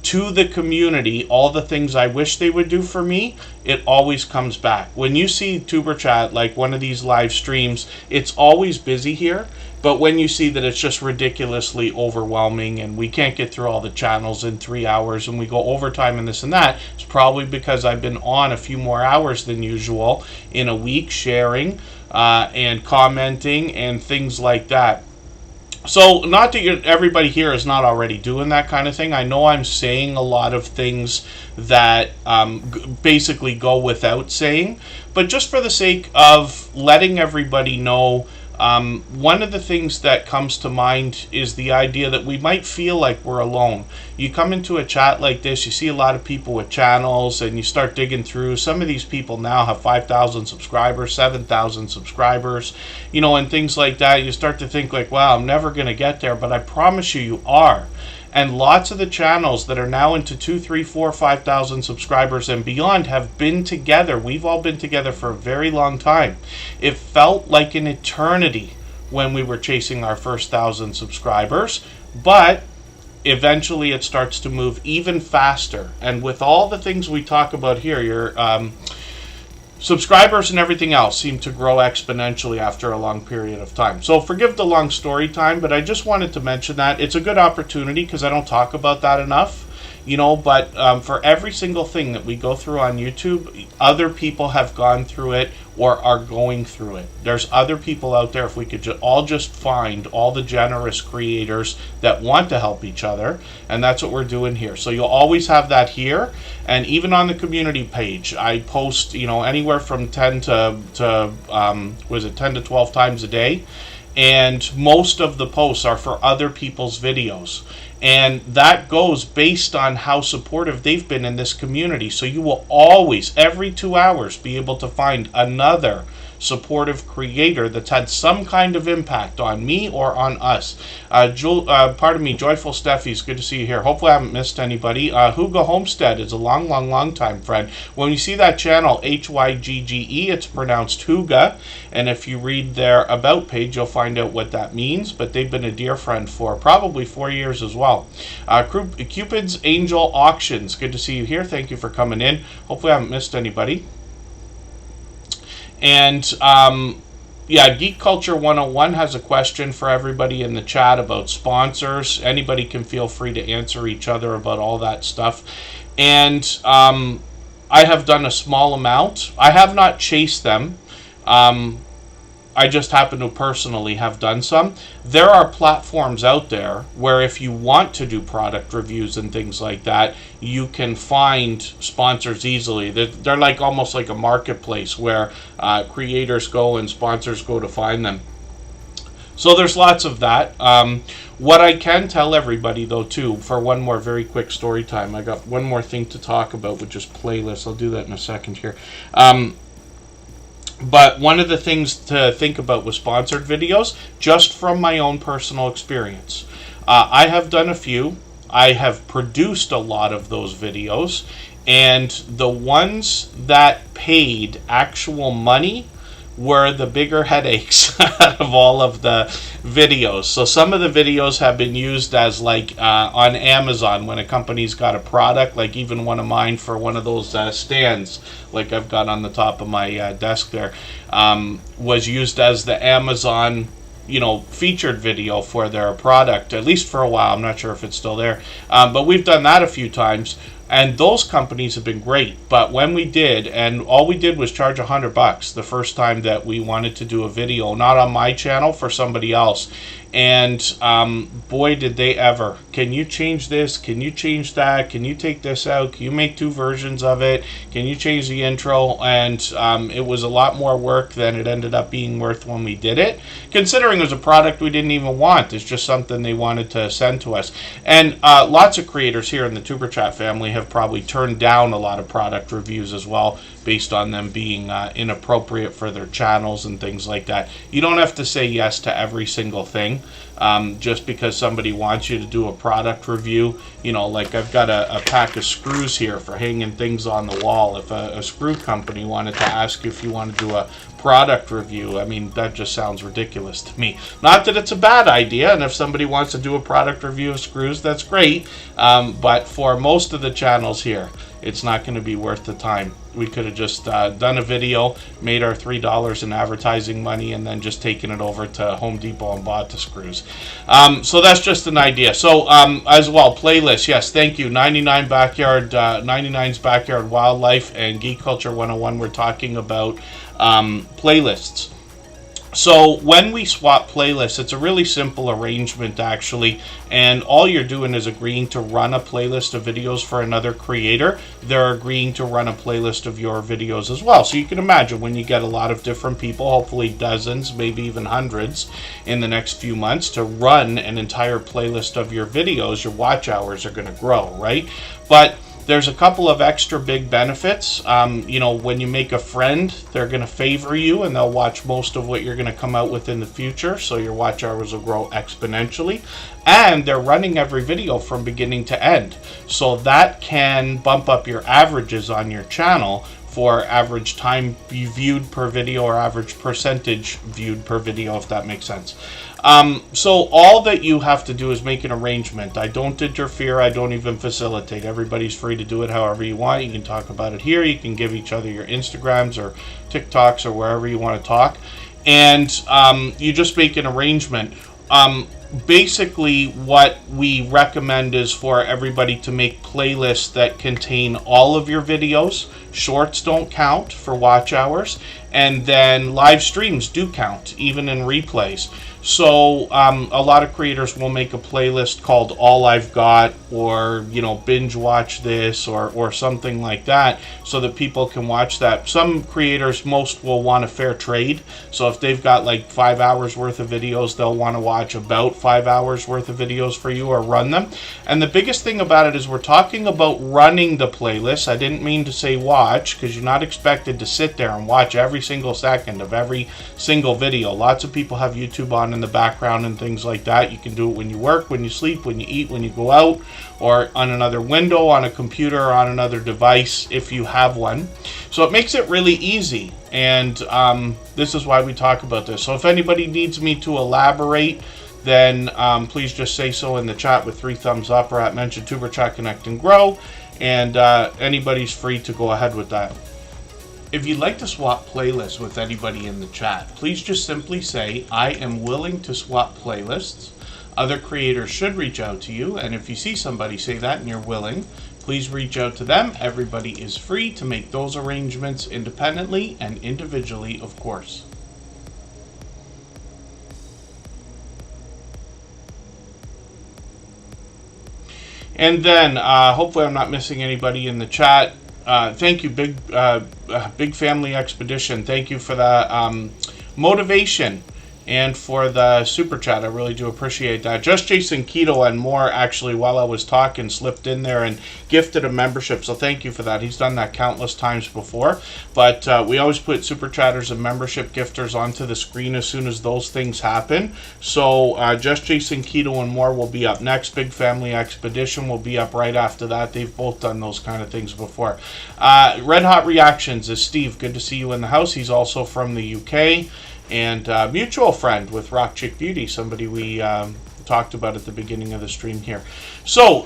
Speaker 1: to the community all the things I wish they would do for me, it always comes back. When you see Superchat, like one of these live streams, it's always busy here. But when you see that it's just ridiculously overwhelming and we can't get through all the channels in 3 hours and we go overtime and this and that, it's probably because I've been on a few more hours than usual in a week, sharing and commenting and things like that. So not that everybody here is not already doing that kind of thing. I know I'm saying a lot of things that basically go without saying, but just for the sake of letting everybody know, one of the things that comes to mind is the idea that we might feel like we're alone. You come into a chat like this, you see a lot of people with channels, and you start digging through. Some of these people now have 5,000 subscribers, 7,000 subscribers, you know, and things like that. You start to think like, wow, I'm never going to get there, but I promise you, you are. And lots of the channels that are now into 2, 3, 4, 5,000 subscribers and beyond have been together. We've all been together for a very long time. It felt like an eternity when we were chasing our first 1,000 subscribers, but eventually it starts to move even faster. And with all the things we talk about here, subscribers and everything else seem to grow exponentially after a long period of time. So forgive the long story time, but I just wanted to mention that. It's a good opportunity because I don't talk about that enough. But for every single thing that we go through on YouTube, other people have gone through it or are going through it. There's other people out there. If we could all just find all the generous creators that want to help each other, and that's what we're doing here. So you'll always have that here, and even on the community page, I post anywhere from 10 to 10 to 12 times a day, and most of the posts are for other people's videos. And that goes based on how supportive they've been in this community. So you will always, every 2 hours, be able to find another supportive creator that's had some kind of impact on me or on us. Joyful Steffi's good to see you here. Hopefully I haven't missed anybody. Hugo Homestead is a long time friend. When you see that channel, Hygge, it's pronounced Huga, and if you read their about page, you'll find out what that means, but they've been a dear friend for probably 4 years as well. Cupid's Angel Auctions, good to see you here. Thank you for coming in. Hopefully I haven't missed anybody. And Geek Culture 101 has a question for everybody in the chat about sponsors. Anybody can feel free to answer each other about all that stuff. And I have done a small amount. I have not chased them. I just happen to personally have done some. There are platforms out there where if you want to do product reviews and things like that, you can find sponsors easily. They're like almost like a marketplace where creators go and sponsors go to find them. So there's lots of that. What I can tell everybody though too, for one more very quick story time, I got one more thing to talk about, which is playlists. I'll do that in a second here. But one of the things to think about with sponsored videos, just from my own personal experience, I have done a few. I have produced a lot of those videos, and the ones that paid actual money were the bigger headaches out of all of the videos. So some of the videos have been used as like on Amazon when a company's got a product, like even one of mine for one of those stands like I've got on the top of my desk there, was used as the Amazon featured video for their product, at least for a while. I'm not sure if it's still there, but we've done that a few times. And those companies have been great. But when we did, and all we did was charge $100 the first time that we wanted to do a video, not on my channel, for somebody else. And boy, did they ever. Can you change this? Can you change that? Can you take this out? Can you make 2 versions of it? Can you change the intro? And it was a lot more work than it ended up being worth when we did it, considering it was a product we didn't even want. It's just something they wanted to send to us. And lots of creators here in the Superchat family have probably turned down a lot of product reviews as well, based on them being inappropriate for their channels and things like that. You don't have to say yes to every single thing just because somebody wants you to do a product review. Like I've got a pack of screws here for hanging things on the wall. If a screw company wanted to ask you if you want to do a product review, I mean, that just sounds ridiculous to me. Not that it's a bad idea, and if somebody wants to do a product review of screws, that's great. But for most of the channels here, it's not going to be worth the time. We could have just done a video, made our $3 in advertising money, and then just taken it over to Home Depot and bought the screws. So that's just an idea. So as well, playlists. Yes, thank you. 99's Backyard Wildlife and Geek Culture 101. We're talking about playlists. So when we swap playlists, it's a really simple arrangement actually, and all you're doing is agreeing to run a playlist of videos for another creator. They're agreeing to run a playlist of your videos as well. So you can imagine when you get a lot of different people, hopefully dozens, maybe even hundreds in the next few months, to run an entire playlist of your videos, your watch hours are going to grow, right? But there's a couple of extra big benefits. When you make a friend, they're going to favor you and they'll watch most of what you're going to come out with in the future. So your watch hours will grow exponentially. And they're running every video from beginning to end. So that can bump up your averages on your channel for average time viewed per video or average percentage viewed per video, if that makes sense. So all that you have to do is make an arrangement. I don't interfere. I don't even facilitate. Everybody's free to do it however you want. You can talk about it here. You can give each other your Instagrams or TikToks or wherever you want to talk. And you just make an arrangement. Basically, what we recommend is for everybody to make playlists that contain all of your videos. Shorts don't count for watch hours, and then live streams do count, even in replays. So a lot of creators will make a playlist called All I've Got, or binge watch this, or something like that, so that people can watch that. Some creators, most will want a fair trade. So if they've got like 5 hours worth of videos, they'll want to watch about 5 hours worth of videos for you, or run them. And the biggest thing about it is we're talking about running the playlist. I didn't mean to say watch, because you're not expected to sit there and watch every single second of every single video. Lots of people have YouTube on in the background and things like that. You can do it when you work, when you sleep, when you eat, when you go out, or on another window, on a computer, or on another device if you have one. So it makes it really easy, and this is why we talk about this. So if anybody needs me to elaborate, then please just say so in the chat with 3 thumbs up, or at mention Tuber Chat Connect and Grow, and anybody's free to go ahead with that. If you'd like to swap playlists with anybody in the chat, please just simply say, I am willing to swap playlists. Other creators should reach out to you, and if you see somebody say that and you're willing, please reach out to them. Everybody is free to make those arrangements independently and individually, of course. And then, hopefully I'm not missing anybody in the chat. Thank you, Big Family Expedition. Thank you for the motivation and for the super chat. I really do appreciate that. Just Jason Keto and more, actually, while I was talking, slipped in there and gifted a membership. So thank you for that. He's done that countless times before. But we always put super chatters and membership gifters onto the screen as soon as those things happen. So Just Jason Keto and more will be up next. Big Family Expedition will be up right after that. They've both done those kind of things before. Red Hot Reactions is Steve. Good to see you in the house. He's also from the UK. And mutual friend with Rock Chick Beauty, somebody we talked about at the beginning of the stream here. So,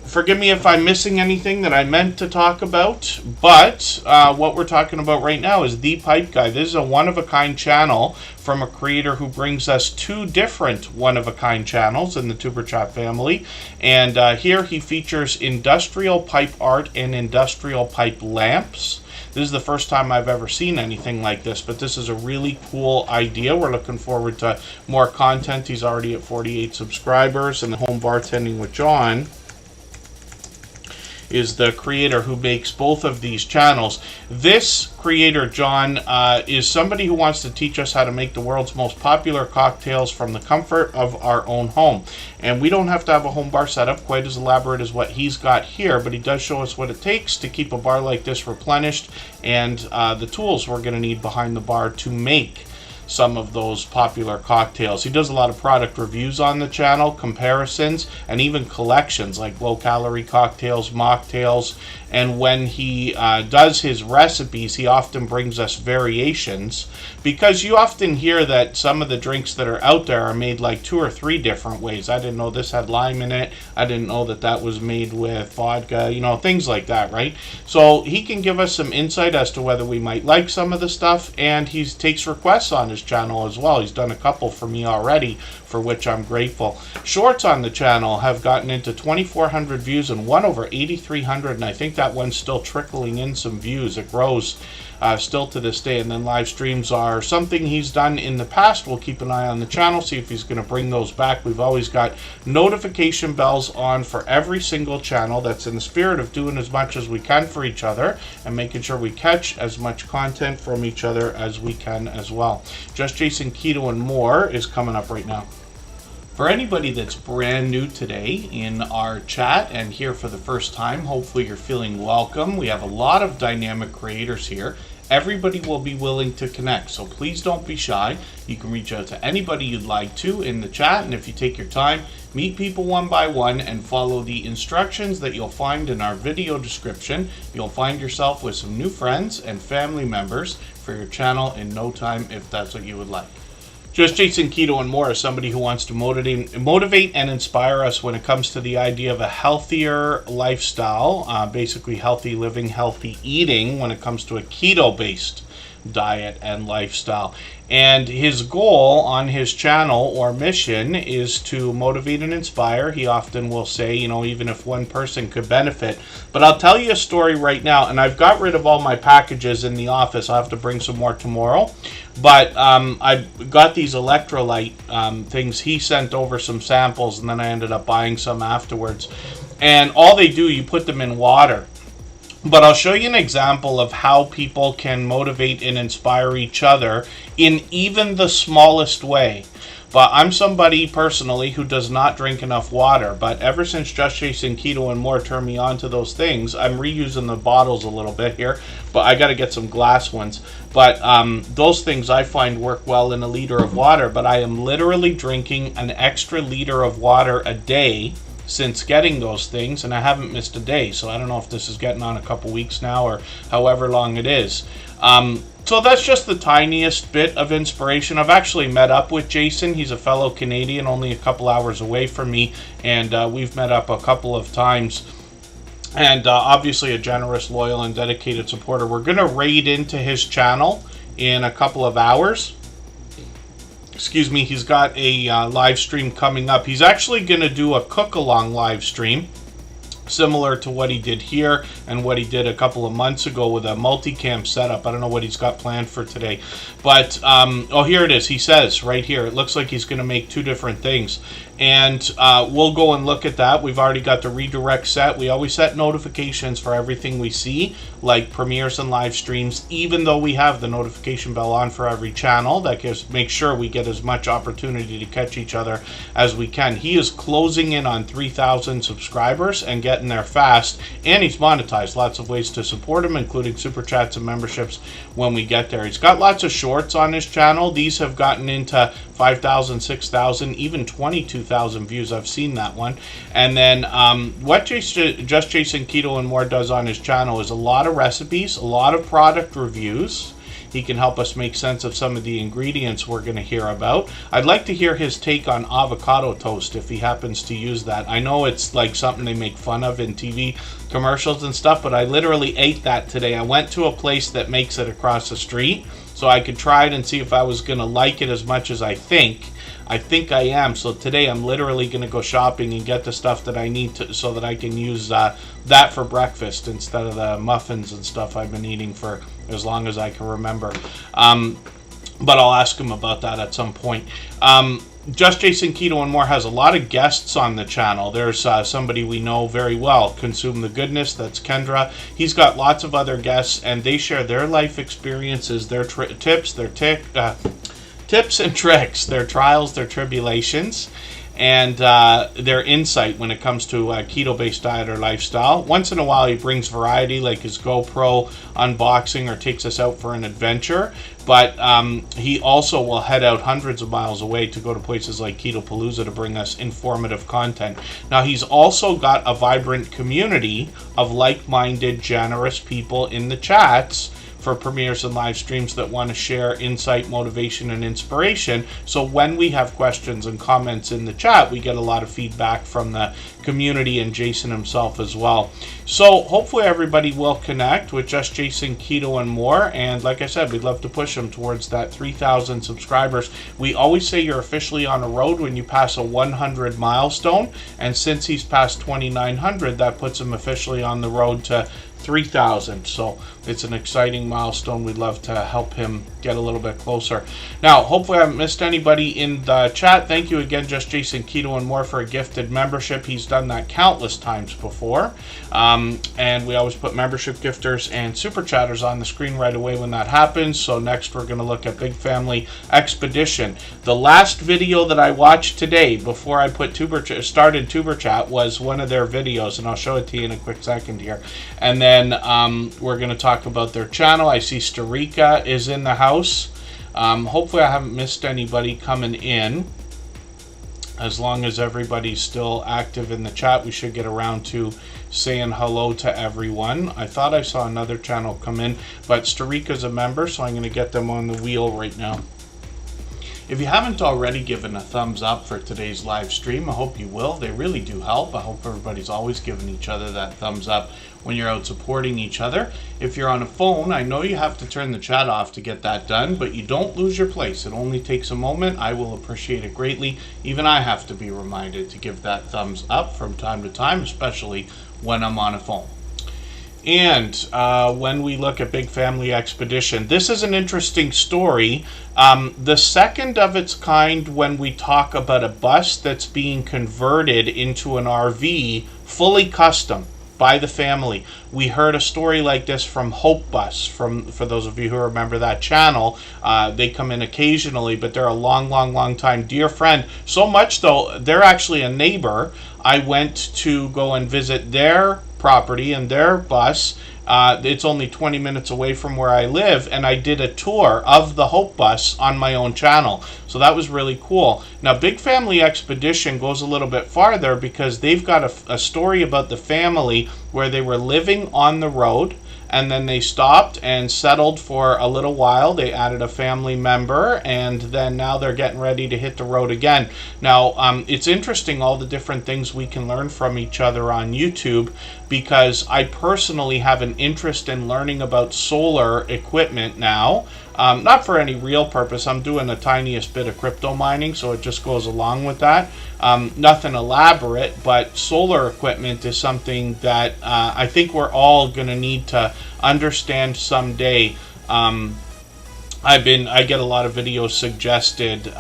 Speaker 1: forgive me if I'm missing anything that I meant to talk about, but what we're talking about right now is The Pipe Guy. This is a one-of-a-kind channel from a creator who brings us 2 different one-of-a-kind channels in the Tuber Chat family. And here he features industrial pipe art and industrial pipe lamps. This is the first time I've ever seen anything like this, but this is a really cool idea. We're looking forward to more content. He's already at 48 subscribers, and the Home Bartending with John is the creator who makes both of these channels. This creator, John, is somebody who wants to teach us how to make the world's most popular cocktails from the comfort of our own home. And we don't have to have a home bar setup quite as elaborate as what he's got here, but he does show us what it takes to keep a bar like this replenished, and the tools we're going to need behind the bar to make some of those popular cocktails. He does a lot of product reviews on the channel, comparisons, and even collections like low-calorie cocktails, mocktails, and when he does his recipes, he often brings us variations, because you often hear that some of the drinks that are out there are made like 2 or 3 different ways. I didn't know this had lime in it. I didn't know that that was made with vodka, things like that, right? So he can give us some insight as to whether we might like some of the stuff, and he takes requests on his channel as well. He's done a couple for me already, for which I'm grateful. Shorts on the channel have gotten into 2,400 views and one over 8,300, and I think that one's still trickling in some views. It grows still to this day. And then live streams are something he's done in the past. We'll keep an eye on the channel, see if he's going to bring those back. We've always got notification bells on for every single channel. That's in the spirit of doing as much as we can for each other and making sure we catch as much content from each other as we can as well. Just Jason Keto and more is coming up right now. For anybody that's brand new today in our chat and here for the first time, hopefully you're feeling welcome. We have a lot of dynamic creators here. everybody will be willing to connect. So please don't be shy. You can reach out to anybody you'd like to in the chat, and if you take your time, meet people one by one and follow the instructions that you'll find in our video description, you'll find yourself with some new friends and family members for your channel in no time, if that's what you would like. Just Jason Keto and More is somebody who wants to motivate and inspire us when it comes to the idea of a healthier lifestyle, basically healthy living, healthy eating when it comes to a keto-based diet and lifestyle. And his goal on his channel or mission is to motivate and inspire. He often will say, you know, even if one person could benefit. But I'll tell you a story right now, and I've got rid of all my packages in the office. I'll have to bring some more tomorrow. But I got these electrolyte things. He sent over some samples, and then I ended up buying some afterwards. And all they do, you put them in water. But I'll show you an example of how people can motivate and inspire each other in even the smallest way. But I'm somebody personally who does not drink enough water. But ever since Just Jason Keto and More turned me on to those things, I'm reusing the bottles a little bit here. But I got to get some glass ones. But those things I find work well in a liter of water. But I am literally drinking an extra liter of water a day since getting those things, and I haven't missed a day. So I don't know if this is getting on a couple weeks now or however long it is. So that's just the tiniest bit of inspiration. I've actually met up with Jason. He's a fellow Canadian, only a couple hours away from me, and we've met up a couple of times. And obviously a generous, loyal, and dedicated supporter. We're going to raid into his channel in a couple of hours. Excuse me, he's got a live stream coming up. He's actually going to do a cook-along live stream, similar to what he did here and what he did a couple of months ago with a multicam setup. I don't know what he's got planned for today. But, oh, here it is. He says right here, it looks like he's going to make two different things. And we'll go and look at that. We've already got the redirect set. We always set notifications for everything we see, like premieres and live streams, even though we have the notification bell on for every channel. That makes sure we get as much opportunity to catch each other as we can. He is closing in on 3,000 subscribers and getting there fast, and he's monetized. Lots of ways to support him, including super chats and memberships when we get there. He's got lots of shorts on his channel. These have gotten into 5,000, 6,000, even 22,000 views. I've seen that one. And then what Just Jason Keto and More does on his channel is a lot of recipes, a lot of product reviews. He can help us make sense of some of the ingredients we're going to hear about. I'd like to hear his take on avocado toast if he happens to use that. I know it's like something they make fun of in TV commercials and stuff, but I literally ate that today. I went to a place that makes it across the street so I could try it and see if I was going to like it as much as I think. I think I am. So today I'm literally going to go shopping and get the stuff that I need to, so that I can use that for breakfast instead of the muffins and stuff I've been eating for as long as I can remember. But I'll ask him about that at some point. Just Jason Keto and More has a lot of guests on the channel. There's somebody we know very well, Consume the Goodness, that's Kendra. He's got lots of other guests, and they share their life experiences, their tips, tips and tricks, their trials, their tribulations, and their insight when it comes to keto-based diet or lifestyle. Once in a while he brings variety, like his GoPro unboxing, or takes us out for an adventure. But he also will head out hundreds of miles away to go to places like Ketopalooza to bring us informative content. Now, he's also got a vibrant community of like-minded, generous people in the chats for premieres and live streams that want to share insight, motivation, and inspiration. So when we have questions and comments in the chat, we get a lot of feedback from the community and Jason himself as well. So hopefully everybody will connect with Just Jason Keto and More. And like I said, we'd love to push him towards that 3,000 subscribers. We always say you're officially on a road when you pass a 100 milestone. And since he's passed 2,900, that puts him officially on the road to 3,000. So it's an exciting milestone. We'd love to help him get a little bit closer. Now, hopefully I haven't missed anybody in the chat. Thank you again, Just Jason Keto and More, for a gifted membership. He's done that countless times before. And we always put membership gifters and super chatters on the screen right away when that happens. So next we're going to look at Big Family Expedition. The last video that I watched today before I started Tuber Chat was one of their videos, and I'll show it to you in a quick second here. And then then we're going to talk about their channel. I see Starika is in the house. Hopefully I haven't missed anybody coming in. As long as everybody's still active in the chat, we should get around to saying hello to everyone. I thought I saw another channel come in, but Starika's a member, so I'm going to get them on the wheel right now. If you haven't already given a thumbs up for today's live stream, I hope you will. They really do help. I hope everybody's always giving each other that thumbs up when you're out supporting each other. If you're on a phone, I know you have to turn the chat off to get that done, but you don't lose your place. It only takes a moment. I will appreciate it greatly. Even I have to be reminded to give that thumbs up from time to time, especially when I'm on a phone. And when we look at Big Family Expedition, this is an interesting story. The second of its kind when we talk about a bus that's being converted into an RV, fully custom by the family. We heard a story like this from Hope Bus, for those of you who remember that channel. They come in occasionally, but they're a long time dear friend. So much though, they're actually a neighbor. I went to go and visit their property and their bus. It's only 20 minutes away from where I live, and I did a tour of the Hope Bus on my own channel. So that was really cool. Now, Big Family Expedition goes a little bit farther because they've got a story about the family where they were living on the road, and then they stopped and settled for a little while. They added a family member, and then now they're getting ready to hit the road again. Now, it's interesting all the different things we can learn from each other on YouTube, because I personally have an interest in learning about solar equipment now. Not for any real purpose. I'm doing the tiniest bit of crypto mining, so it just goes along with that. Nothing elaborate, but solar equipment is something that I think we're all going to need to understand someday. I get a lot of videos suggested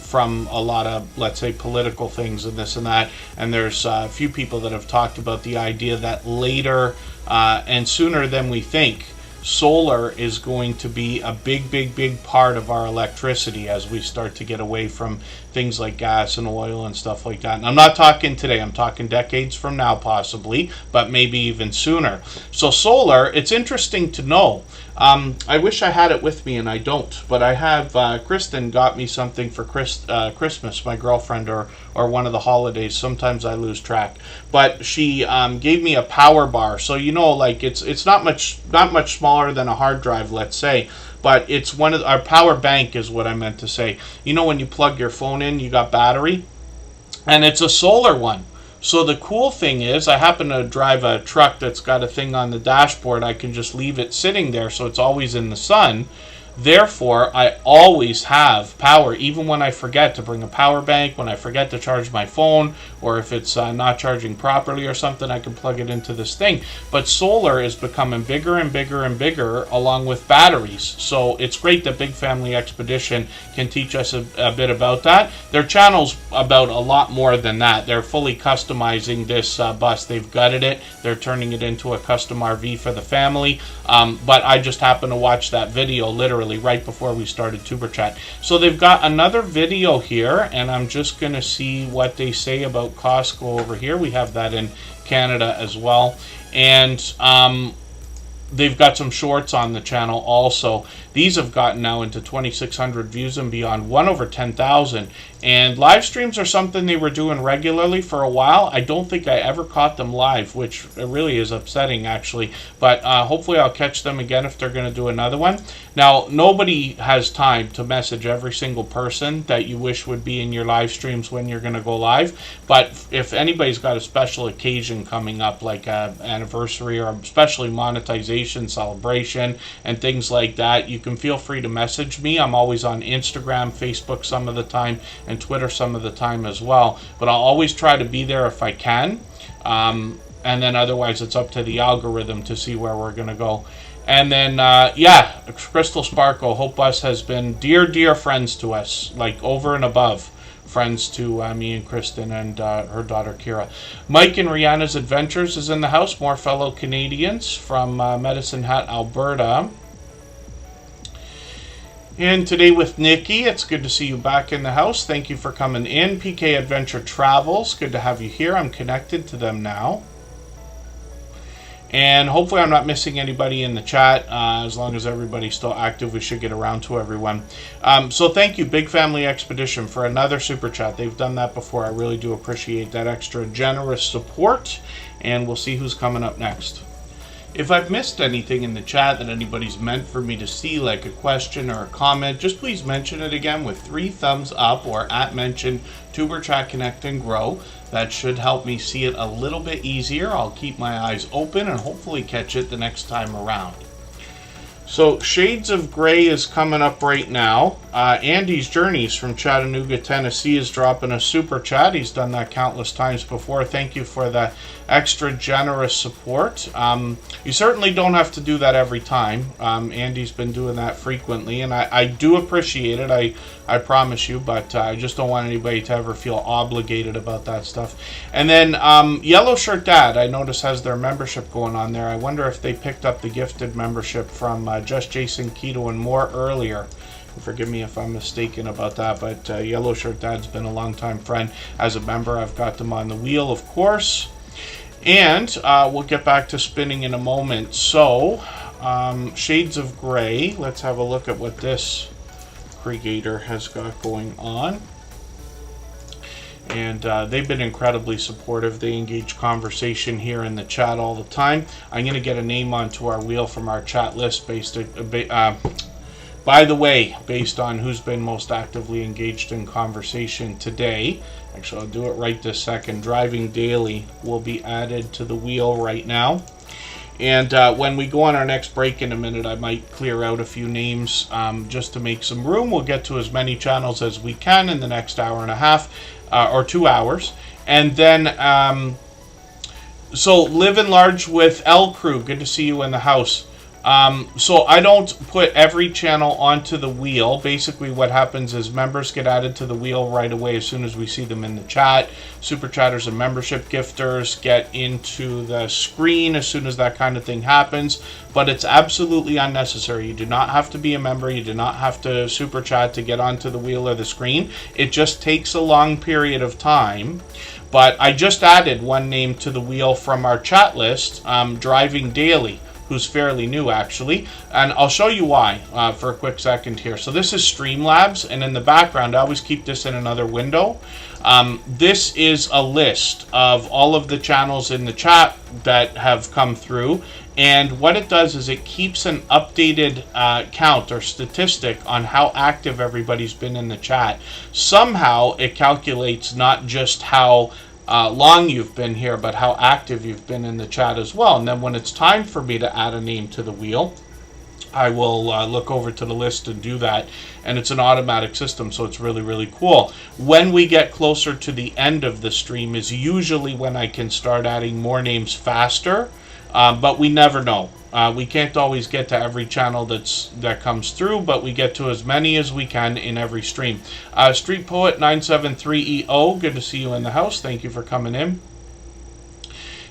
Speaker 1: from a lot of, let's say, political things and this and that, and there's a few people that have talked about the idea that later and sooner than we think, solar is going to be a big part of our electricity as we start to get away from things like gas and oil and stuff like that. And I'm not talking today, I'm talking decades from now possibly, but maybe even sooner. So solar, it's interesting to know. I wish I had it with me, and I don't, but I have, Kristen got me something for Christmas, my girlfriend, or one of the holidays. Sometimes I lose track, but she gave me a power bar. So, you know, like it's not much smaller than a hard drive, let's say, but it's one of our power bank is what I meant to say. You know, when you plug your phone in, you got battery, and it's a solar one. So the cool thing is, I happen to drive a truck that's got a thing on the dashboard. I can just leave it sitting there, so it's always in the sun. Therefore, I always have power, even when I forget to bring a power bank, when I forget to charge my phone, or if it's not charging properly or something, I can plug it into this thing. But solar is becoming bigger and bigger along with batteries. So it's great that Big Family Expedition can teach us a bit about that. Their channel's about a lot more than that. They're fully customizing this bus. They've gutted it. They're turning it into a custom RV for the family. But I just happened to watch that video literally right before we started Tuber Chat. So they've got another video here, and I'm just going to see what they say about Costco over here. We have that in Canada as well. And they've got some shorts on the channel also. These have gotten now into 2,600 views and beyond, one over 10,000. And live streams are something they were doing regularly for a while. I don't think I ever caught them live, which really is upsetting, actually. But hopefully I'll catch them again if they're going to do another one. Now, nobody has time to message every single person that you wish would be in your live streams when you're going to go live. But if anybody's got a special occasion coming up, like an anniversary or especially monetization celebration and things like that, you can feel free to message me. I'm always on Instagram, Facebook some of the time, and Twitter some of the time as well. But I'll always try to be there if I can. And then otherwise it's up to the algorithm to see where we're going to go. And then, yeah, Crystal Sparkle, Hope Bus has been dear friends to us, like over and above friends to me and Kristen and her daughter Kira. Mike and Rihanna's Adventures is in the house. More fellow Canadians from Medicine Hat, Alberta. And today with Nikki, it's good to see you back in the house. Thank you for coming in. PK Adventure Travels, good to have you here. I'm connected to them now. And hopefully I'm not missing anybody in the chat. As long as everybody's still active, we should get around to everyone. So thank you, Big Family Expedition, for another super chat. They've done that before. I really do appreciate that extra generous support. And we'll see who's coming up next. If I've missed anything in the chat that anybody's meant for me to see, like a question or a comment, just please mention it again with 3 thumbs up or @mention TuberChat Connect and Grow. That should help me see it a little bit easier. I'll keep my eyes open and hopefully catch it the next time around. So Shades of Grey is coming up right now. Andy's Journeys from Chattanooga, Tennessee is dropping a super chat. He's done that countless times before. Thank you for the extra generous support. You certainly don't have to do that every time. Andy's been doing that frequently, and I do appreciate it. I promise you, but I just don't want anybody to ever feel obligated about that stuff. And then Yellow Shirt Dad, I notice, has their membership going on there. I wonder if they picked up the gifted membership from Just Jason Keto and More earlier. Forgive me if I'm mistaken about that, but Yellow Shirt Dad's been a long-time friend. As a member, I've got them on the wheel, of course. And we'll get back to spinning in a moment. So, Shades of Grey, let's have a look at what this creator has got going on. And they've been incredibly supportive. They engage conversation here in the chat all the time. I'm going to get a name onto our wheel from our chat list by the way, based on who's been most actively engaged in conversation today. Actually, I'll do it right this second. Driving Daily will be added to the wheel right now. And when we go on our next break in a minute, I might clear out a few names just to make some room. We'll get to as many channels as we can in the next hour and a half or 2 hours. And then, so Live Large with L Crew. Good to see you in the house. So I don't put every channel onto the wheel. Basically what happens is members get added to the wheel right away as soon as we see them in the chat. Super chatters and membership gifters get into the screen as soon as that kind of thing happens, but it's absolutely unnecessary. You do not have to be a member. You do not have to super chat to get onto the wheel or the screen. It just takes a long period of time. But I just added one name to the wheel from our chat list, Driving Daily, who's fairly new actually, and I'll show you why for a quick second here. So this is Streamlabs, and in the background, I always keep this in another window. This is a list of all of the channels in the chat that have come through, and what it does is it keeps an updated count or statistic on how active everybody's been in the chat. Somehow it calculates not just how long you've been here, but how active you've been in the chat as well. And then when it's time for me to add a name to the wheel, I will look over to the list and do that. And it's an automatic system, so it's really, really cool. When we get closer to the end of the stream is usually when I can start adding more names faster, but we never know. We can't always get to every channel that comes through, but we get to as many as we can in every stream. Street Poet 973EO, good to see you in the house. Thank you for coming in.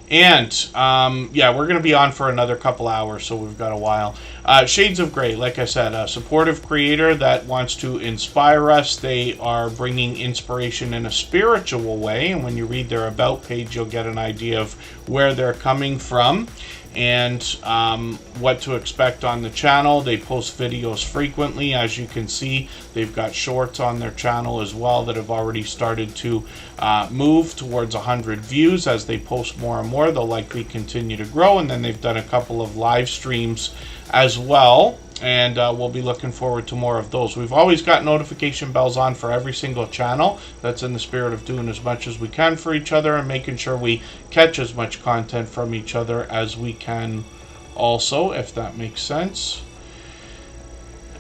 Speaker 1: And yeah, we're going to be on for another couple hours, so we've got a while. Shades of Grey, like I said, a supportive creator that wants to inspire us. They are bringing inspiration in a spiritual way, and when you read their About page, you'll get an idea of where they're coming from and what to expect on the channel. They post videos frequently. As you can see, they've got shorts on their channel as well that have already started to move towards 100 views. As they post more and more, they'll likely continue to grow. And then they've done a couple of live streams as well, and we'll be looking forward to more of those. We've always got notification bells on for every single channel. That's in the spirit of doing as much as we can for each other and making sure we catch as much content from each other as we can also, if that makes sense.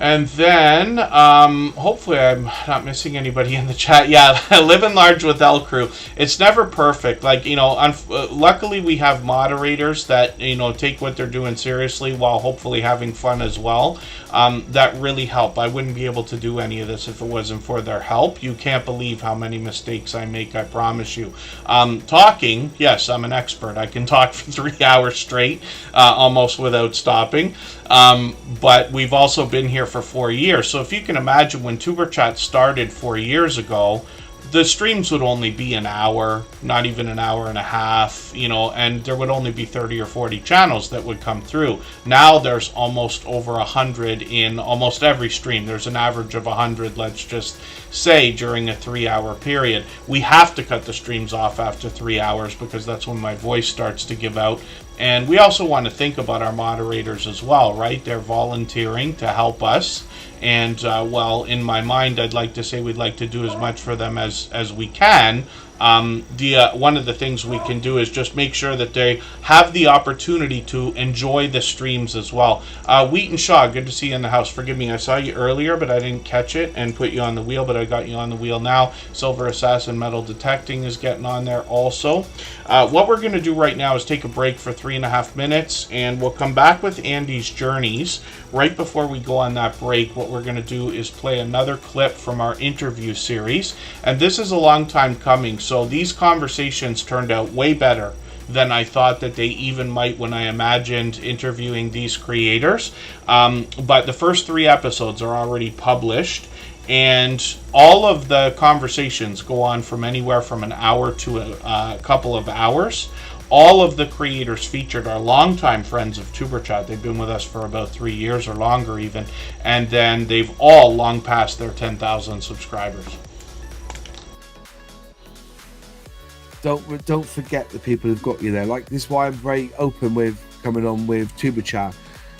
Speaker 1: And then, hopefully I'm not missing anybody in the chat. Yeah, Live Large with L Crew. It's never perfect. Like, you know, luckily we have moderators that, you know, take what they're doing seriously while hopefully having fun as well. That really help. I wouldn't be able to do any of this if it wasn't for their help. You can't believe how many mistakes I make, I promise you. Talking, yes, I'm an expert. I can talk for 3 hours straight, almost without stopping. But we've also been here for 4 years. So if you can imagine when TuberChat started 4 years ago, the streams would only be an hour, not even an hour and a half, and there would only be 30 or 40 channels that would come through. Now there's almost over 100 in almost every stream. There's an average of 100, let's just say, during a 3-hour period. We have to cut the streams off after 3 hours because that's when my voice starts to give out. And we also want to think about our moderators as well, right? They're volunteering to help us. And well, in my mind, I'd like to say we'd like to do as much for them as we can. One of the things we can do is just make sure that they have the opportunity to enjoy the streams as well. Wheaton Shaw, good to see you in the house. Forgive me, I saw you earlier, but I didn't catch it and put you on the wheel, but I got you on the wheel now. Silver Assassin Metal Detecting is getting on there also. What we're going to do right now is take a break for 3.5 minutes, and we'll come back with Andy's journeys. Right before we go on that break, what we're going to do is play another clip from our interview series, and this is a long time coming, so these conversations turned out way better than I thought that they even might when I imagined interviewing these creators. But the first 3 episodes are already published, and all of the conversations go on from anywhere from an hour to a couple of hours. All of the creators featured are longtime friends of Superchat. They've been with us for about 3 years or longer even, and then they've all long passed their 10,000 subscribers.
Speaker 3: Don't forget the people who've got you there. Like, this is why I'm very open with coming on with Superchat,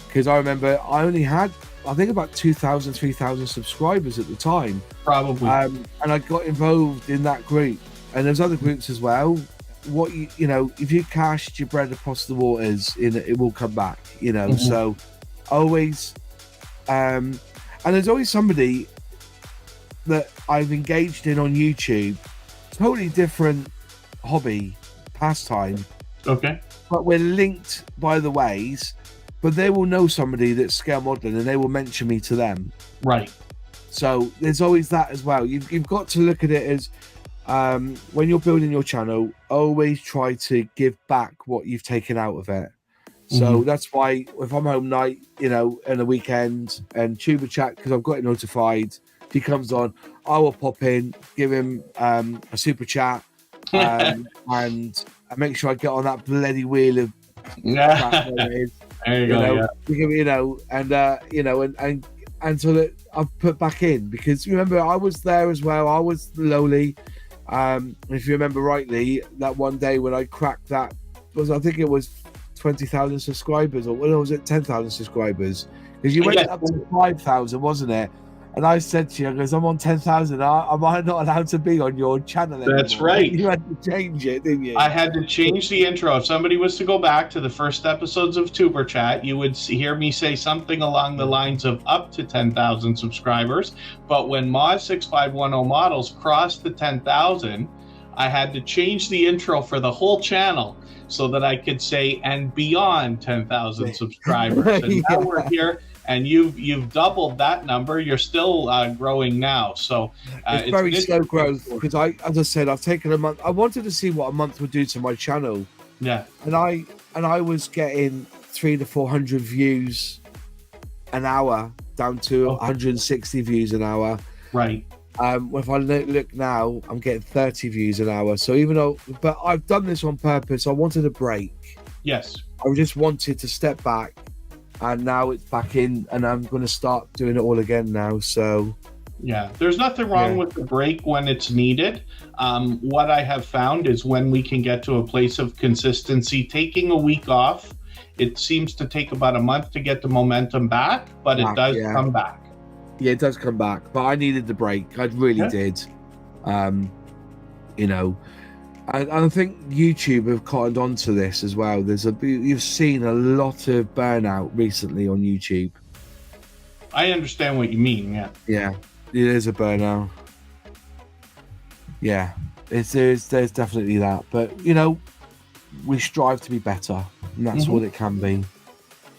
Speaker 3: because I remember I only had, I think, about 2,000, 3,000 subscribers at the time.
Speaker 1: Probably.
Speaker 3: And I got involved in that group, and there's other groups as well. What you know, if you cast your bread across the waters, it will come back. So always, and there's always somebody that I've engaged in on YouTube, totally different hobby, pastime.
Speaker 1: Okay.
Speaker 3: But we're linked by the ways. But they will know somebody that's scale modeling, and they will mention me to them.
Speaker 1: Right. So
Speaker 3: there's always that as well. You've got to look at it as, when you're building your channel, always try to give back what you've taken out of it. So that's why if I'm home night, in a weekend, and Superchat, because I've got it notified, if he comes on, I will pop in, give him a super chat, and I make sure I get on that bloody wheel of crap that it is.
Speaker 1: There you go.
Speaker 3: And so that I've put back in, because remember, I was there as well. I was lowly. If you remember rightly, that one day when I cracked that, I think it was 20,000 subscribers, or was it 10,000 subscribers? Because you went up to 5,000, wasn't it? And I said to you, because I'm on 10,000, am I not allowed to be on your channel anymore?
Speaker 1: That's right.
Speaker 3: You had to change it, didn't you?
Speaker 1: I had to change the intro. If somebody was to go back to the first episodes of Superchat, you would hear me say something along the lines of up to 10,000 subscribers. But when Moz6510 Models crossed the 10,000, I had to change the intro for the whole channel so that I could say, and beyond 10,000 subscribers. And now we're here. And you've doubled that number. You're still growing now, so
Speaker 3: it's very slow growth. Because as I said, I've taken a month. I wanted to see what a month would do to my channel.
Speaker 1: Yeah.
Speaker 3: And I was getting 300 to 400 views an hour, down to 160 views an hour.
Speaker 1: Right.
Speaker 3: If I look now, I'm getting 30 views an hour. So but I've done this on purpose. I wanted a break.
Speaker 1: Yes.
Speaker 3: I just wanted to step back. And now it's back in, and I'm going to start doing it all again now. So,
Speaker 1: yeah, there's nothing wrong with the break when it's needed. What I have found is when we can get to a place of consistency, taking a week off, it seems to take about a month to get the momentum back, but it does come back.
Speaker 3: Yeah, it does come back. But I needed the break. I really did. And I think YouTube have cottoned on to this as well. You've seen a lot of burnout recently on YouTube.
Speaker 1: I understand what you mean, yeah.
Speaker 3: Yeah, it is a burnout. Yeah, there's definitely that. But, we strive to be better, and that's what it can be.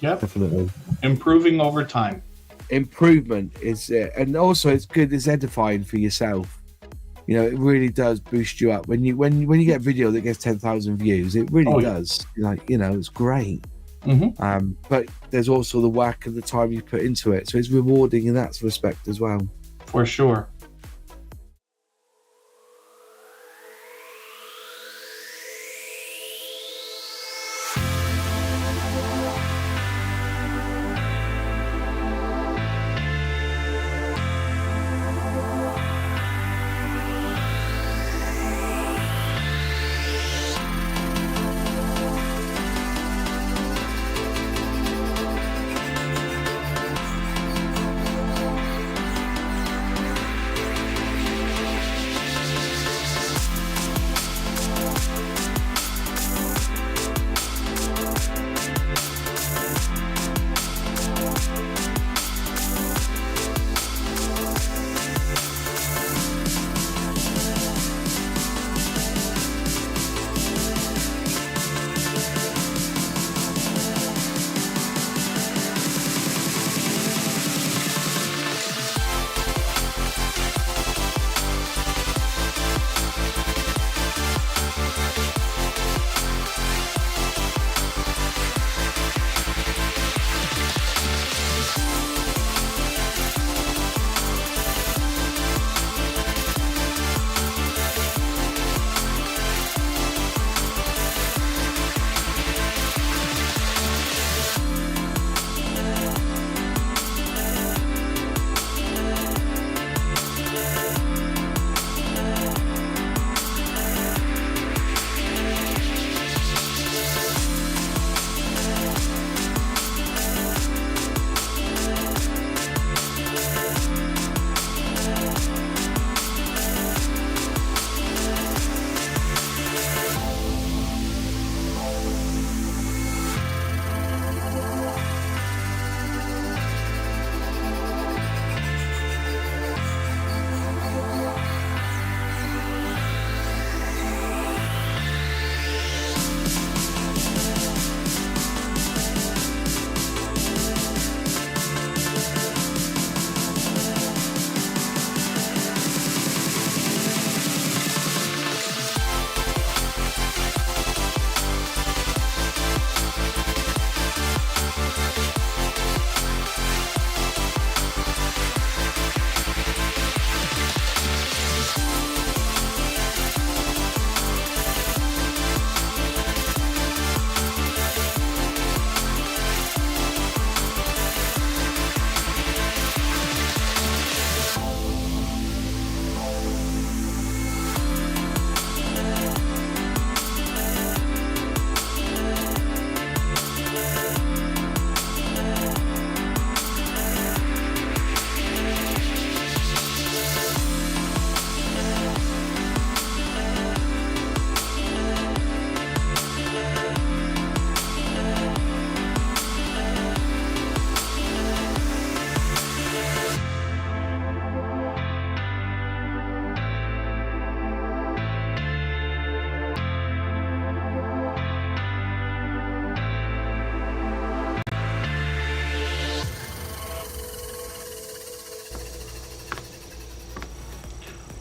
Speaker 1: Yeah,
Speaker 3: definitely.
Speaker 1: Improving over time.
Speaker 3: Improvement is it. And also it's good, it's edifying for yourself. It really does boost you up when you get a video that gets 10,000 views. It really does. It's great. But there's also the work and the time you put into it, so it's rewarding in that respect as well.
Speaker 1: For sure.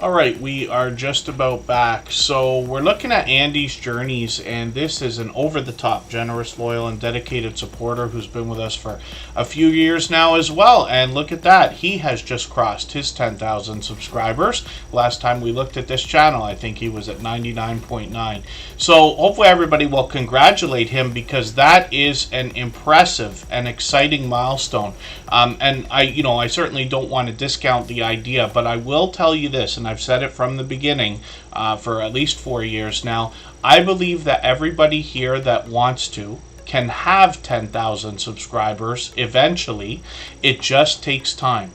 Speaker 1: All right, we are just about back. So we're looking at Andy's journeys, and this is an over-the-top, generous, loyal, and dedicated supporter who's been with us for a few years now as well. And look at that, he has just crossed his 10,000 subscribers. Last time we looked at this channel, I think he was at 99.9. So hopefully everybody will congratulate him, because that is an impressive and exciting milestone. And I certainly don't want to discount the idea, but I will tell you this, and I've said it from the beginning for at least 4 years now. I believe that everybody here that wants to can have 10,000 subscribers eventually. It just takes time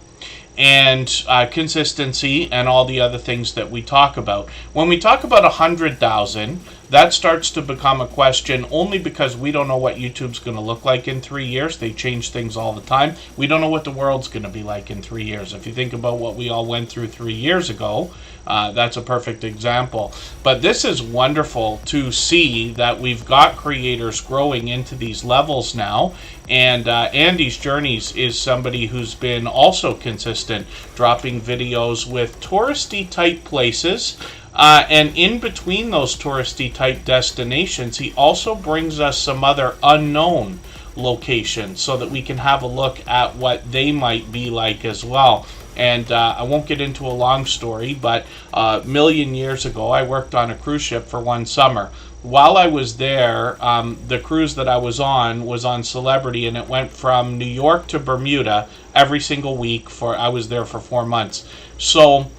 Speaker 1: and consistency and all the other things that we talk about. When we talk about 100,000, that starts to become a question, only because we don't know what YouTube's going to look like in 3 years. They change things all the time. We don't know what the world's going to be like in 3 years. If you think about what we all went through 3 years ago, that's a perfect example. But this is wonderful to see that we've got creators growing into these levels now. And Andy's Journeys is somebody who's been also consistent, dropping videos with touristy type places. And in between those touristy type destinations, he also brings us some other unknown locations so that we can have a look at what they might be like as well. And I won't get into a long story, but a million years ago, I worked on a cruise ship for one summer. While I was there, the cruise that I was on Celebrity, and it went from New York to Bermuda every single week. I was there for 4 months. So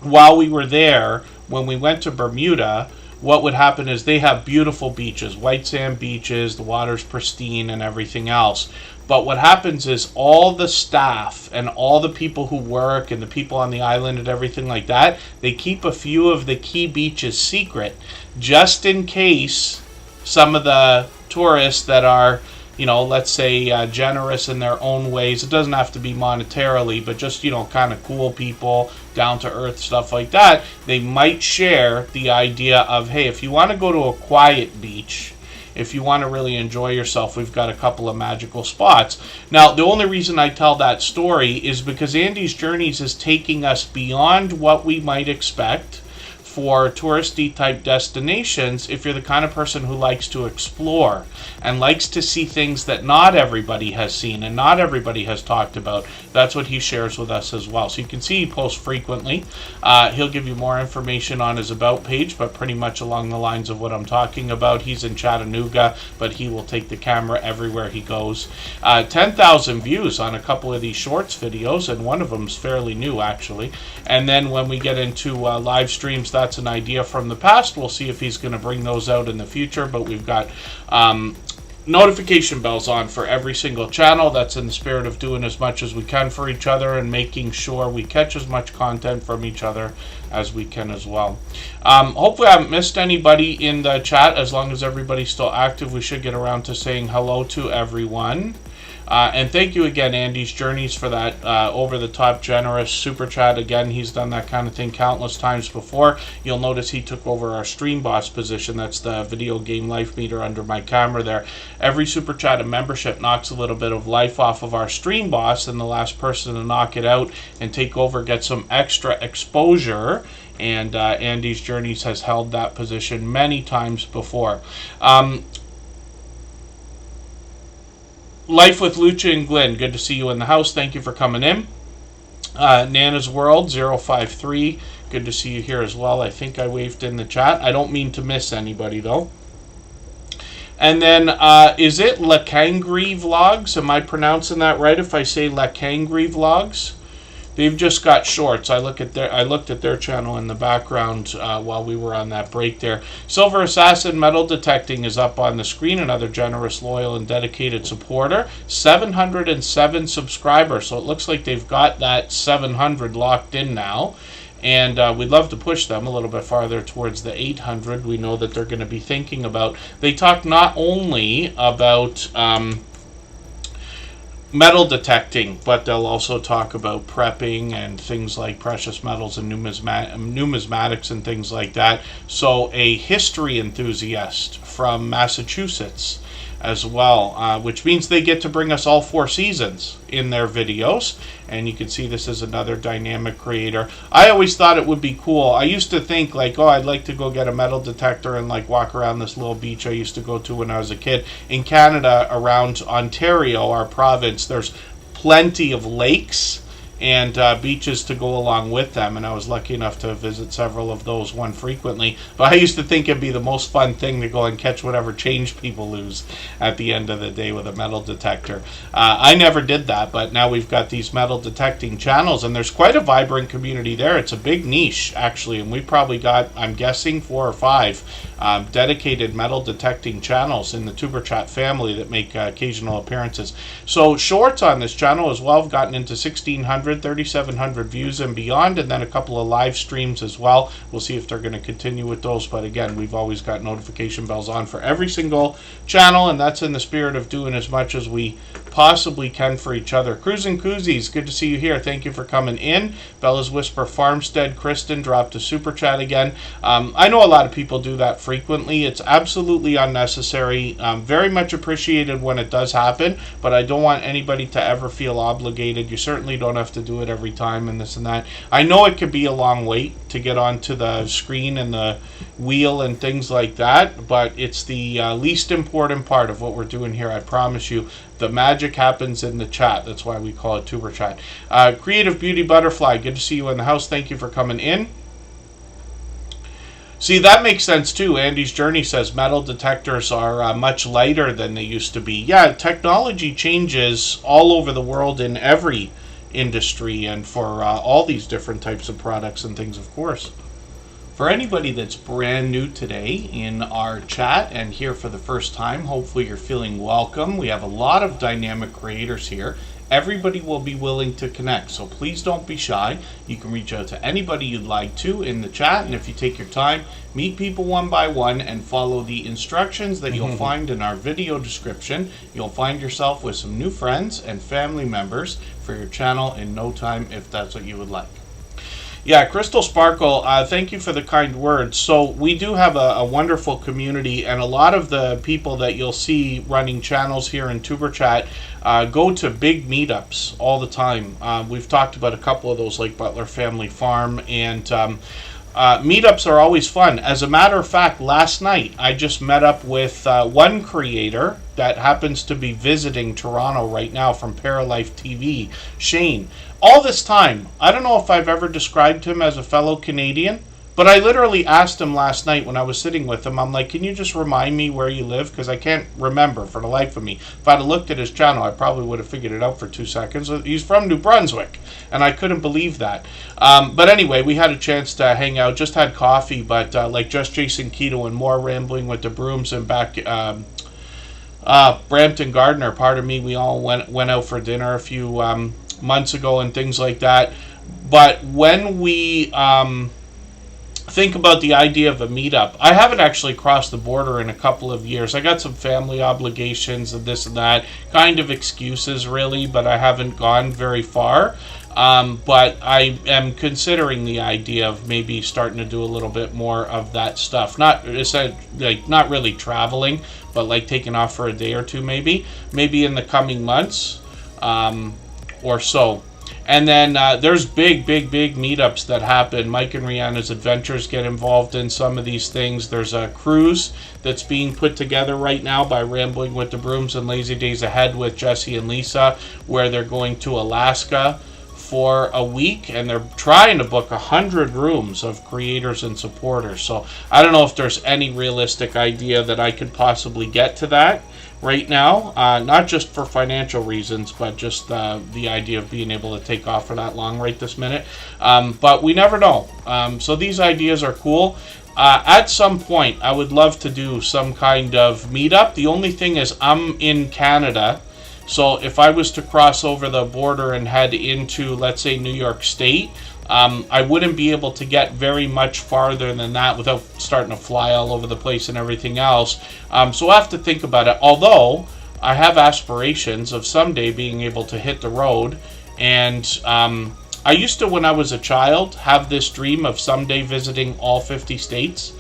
Speaker 1: while we were there, when we went to Bermuda, what would happen is they have beautiful beaches, white sand beaches, the water's pristine and everything else. But what happens is all the staff and all the people who work and the people on the island and everything like that, they keep a few of the key beaches secret, just in case some of the tourists that are, let's say generous in their own ways. It doesn't have to be monetarily, but just, kind of cool people, down to earth, stuff like that. They might share the idea of, hey, if you want to go to a quiet beach, if you want to really enjoy yourself, we've got a couple of magical spots. Now, the only reason I tell that story is because Andy's Journeys is taking us beyond what we might expect for touristy type destinations. If you're the kind of person who likes to explore and likes to see things that not everybody has seen and not everybody has talked about, that's what he shares with us as well. So you can see he posts frequently. He'll give you more information on his about page, but pretty much along the lines of what I'm talking about. He's in Chattanooga, but he will take the camera everywhere he goes. 10,000 views on a couple of these shorts videos, and one of them's fairly new actually. And then when we get into live streams, that's an idea from the past. We'll see if he's going to bring those out in the future, but we've got notification bells on for every single channel. That's in the spirit of doing as much as we can for each other and making sure we catch as much content from each other as we can as well. Hopefully I haven't missed anybody in the chat. As long as everybody's still active, we should get around to saying hello to everyone. And thank you again, Andy's Journeys, for that over-the-top generous super chat. Again, he's done that kind of thing countless times before. You'll notice he took over our stream boss position. That's the video game life meter under my camera there. Every super chat and membership knocks a little bit of life off of our stream boss, and the last person to knock it out and take over gets some extra exposure. And Andy's Journeys has held that position many times before. Life with Lucha and Glenn, good to see you in the house. Thank you for coming in. Nana's World 053, good to see you here as well. I think I waved in the chat. I don't mean to miss anybody though. And then is it Lakangri Vlogs? Am I pronouncing that right if I say Lakangri Vlogs? They've just got shorts. I looked at their channel in the background while we were on that break there. Silver Assassin Metal Detecting is up on the screen. Another generous, loyal, and dedicated supporter. 707 subscribers. So it looks like they've got that 700 locked in now. And we'd love to push them a little bit farther towards the 800. We know that they're going to be thinking about. They talk not only about metal detecting, but they'll also talk about prepping and things like precious metals and numismatics and things like that. So a history enthusiast from Massachusetts as well, which means they get to bring us all 4 seasons in their videos. And you can see this is another dynamic creator. I always thought it would be cool. I used to think like, oh, I'd like to go get a metal detector and like walk around this little beach I used to go to when I was a kid. In Canada, around Ontario, our province, there's plenty of lakes and beaches to go along with them, and I was lucky enough to visit several of those, one frequently. But I used to think it'd be the most fun thing to go and catch whatever change people lose at the end of the day with a metal detector. I never did that, but now we've got these metal detecting channels, and there's quite a vibrant community there. It's a big niche, actually, and we probably got, I'm guessing, 4 or 5 dedicated metal detecting channels in the Superchat family that make occasional appearances. So shorts on this channel as well have gotten into 1,600, 3,700 views and beyond, and then a couple of live streams as well. We'll see if they're going to continue with those, but again, we've always got notification bells on for every single channel, and that's in the spirit of doing as much as we possibly can for each other. Cruising Koozies, good to see you here. Thank you for coming in. Bella's Whisper Farmstead, Kristen dropped a super chat again. I know a lot of people do that frequently. It's absolutely unnecessary. Very much appreciated when it does happen, but I don't want anybody to ever feel obligated. You certainly don't have to do it every time and this and that. I know it could be a long wait to get onto the screen and the wheel and things like that, but it's the least important part of what we're doing here. I promise you. The magic happens in the chat. That's why we call it Tuber Chat. Creative Beauty Butterfly, good to see you in the house. Thank you for coming in. See, that makes sense too. Andy's Journey says metal detectors are much lighter than they used to be. Yeah, technology changes all over the world in every industry and for all these different types of products and things, of course. For anybody that's brand new today in our chat and here for the first time, hopefully you're feeling welcome. We have a lot of dynamic creators here. Everybody will be willing to connect, so please don't be shy. You can reach out to anybody you'd like to in the chat, and if you take your time, meet people one by one and follow the instructions that you'll find in our video description. You'll find yourself with some new friends and family members for your channel in no time if that's what you would like. Yeah, Crystal Sparkle, thank you for the kind words. So we do have a wonderful community, and a lot of the people that you'll see running channels here in Tuber Chat go to big meetups all the time. We've talked about a couple of those, like Butler Family Farm, and meetups are always fun. As a matter of fact, last night I just met up with one creator that happens to be visiting Toronto right now from Paralife TV, Shane. All this time, I don't know if I've ever described him as a fellow Canadian, but I literally asked him last night when I was sitting with him, I'm like, can you just remind me where you live? Because I can't remember for the life of me. If I'd have looked at his channel, I probably would have figured it out for 2 seconds. He's from New Brunswick, and I couldn't believe that. But anyway, we had a chance to hang out, just had coffee, but like Just Jason Keto and more Rambling with the Brooms and back... Brampton Gardner, pardon me, we all went out for dinner a few months ago and things like that. But when we think about the idea of a meetup, I haven't actually crossed the border in a couple of years. I got some family obligations and this and that, kind of excuses really, but I haven't gone very far. But I am considering the idea of maybe starting to do a little bit more of that stuff. Not really traveling, but like taking off for a day or two maybe in the coming months or so. And then there's big meetups that happen. Mike and Rihanna's Adventures get involved in some of these things. There's a cruise that's being put together right now by Rambling with the Brooms and Lazy Days Ahead with Jesse and Lisa, where they're going to Alaska for a week, and they're trying to book 100 rooms of creators and supporters. So I don't know if there's any realistic idea that I could possibly get to that right now, not just for financial reasons, but just the idea of being able to take off for that long right this minute. But we never know. So these ideas are cool. At some point, I would love to do some kind of meetup. The only thing is I'm in Canada. So if I was to cross over the border and head into, let's say, New York State, I wouldn't be able to get very much farther than that without starting to fly all over the place and everything else. So I have to think about it. Although I have aspirations of someday being able to hit the road. And I used to, when I was a child, have this dream of someday visiting all 50 states.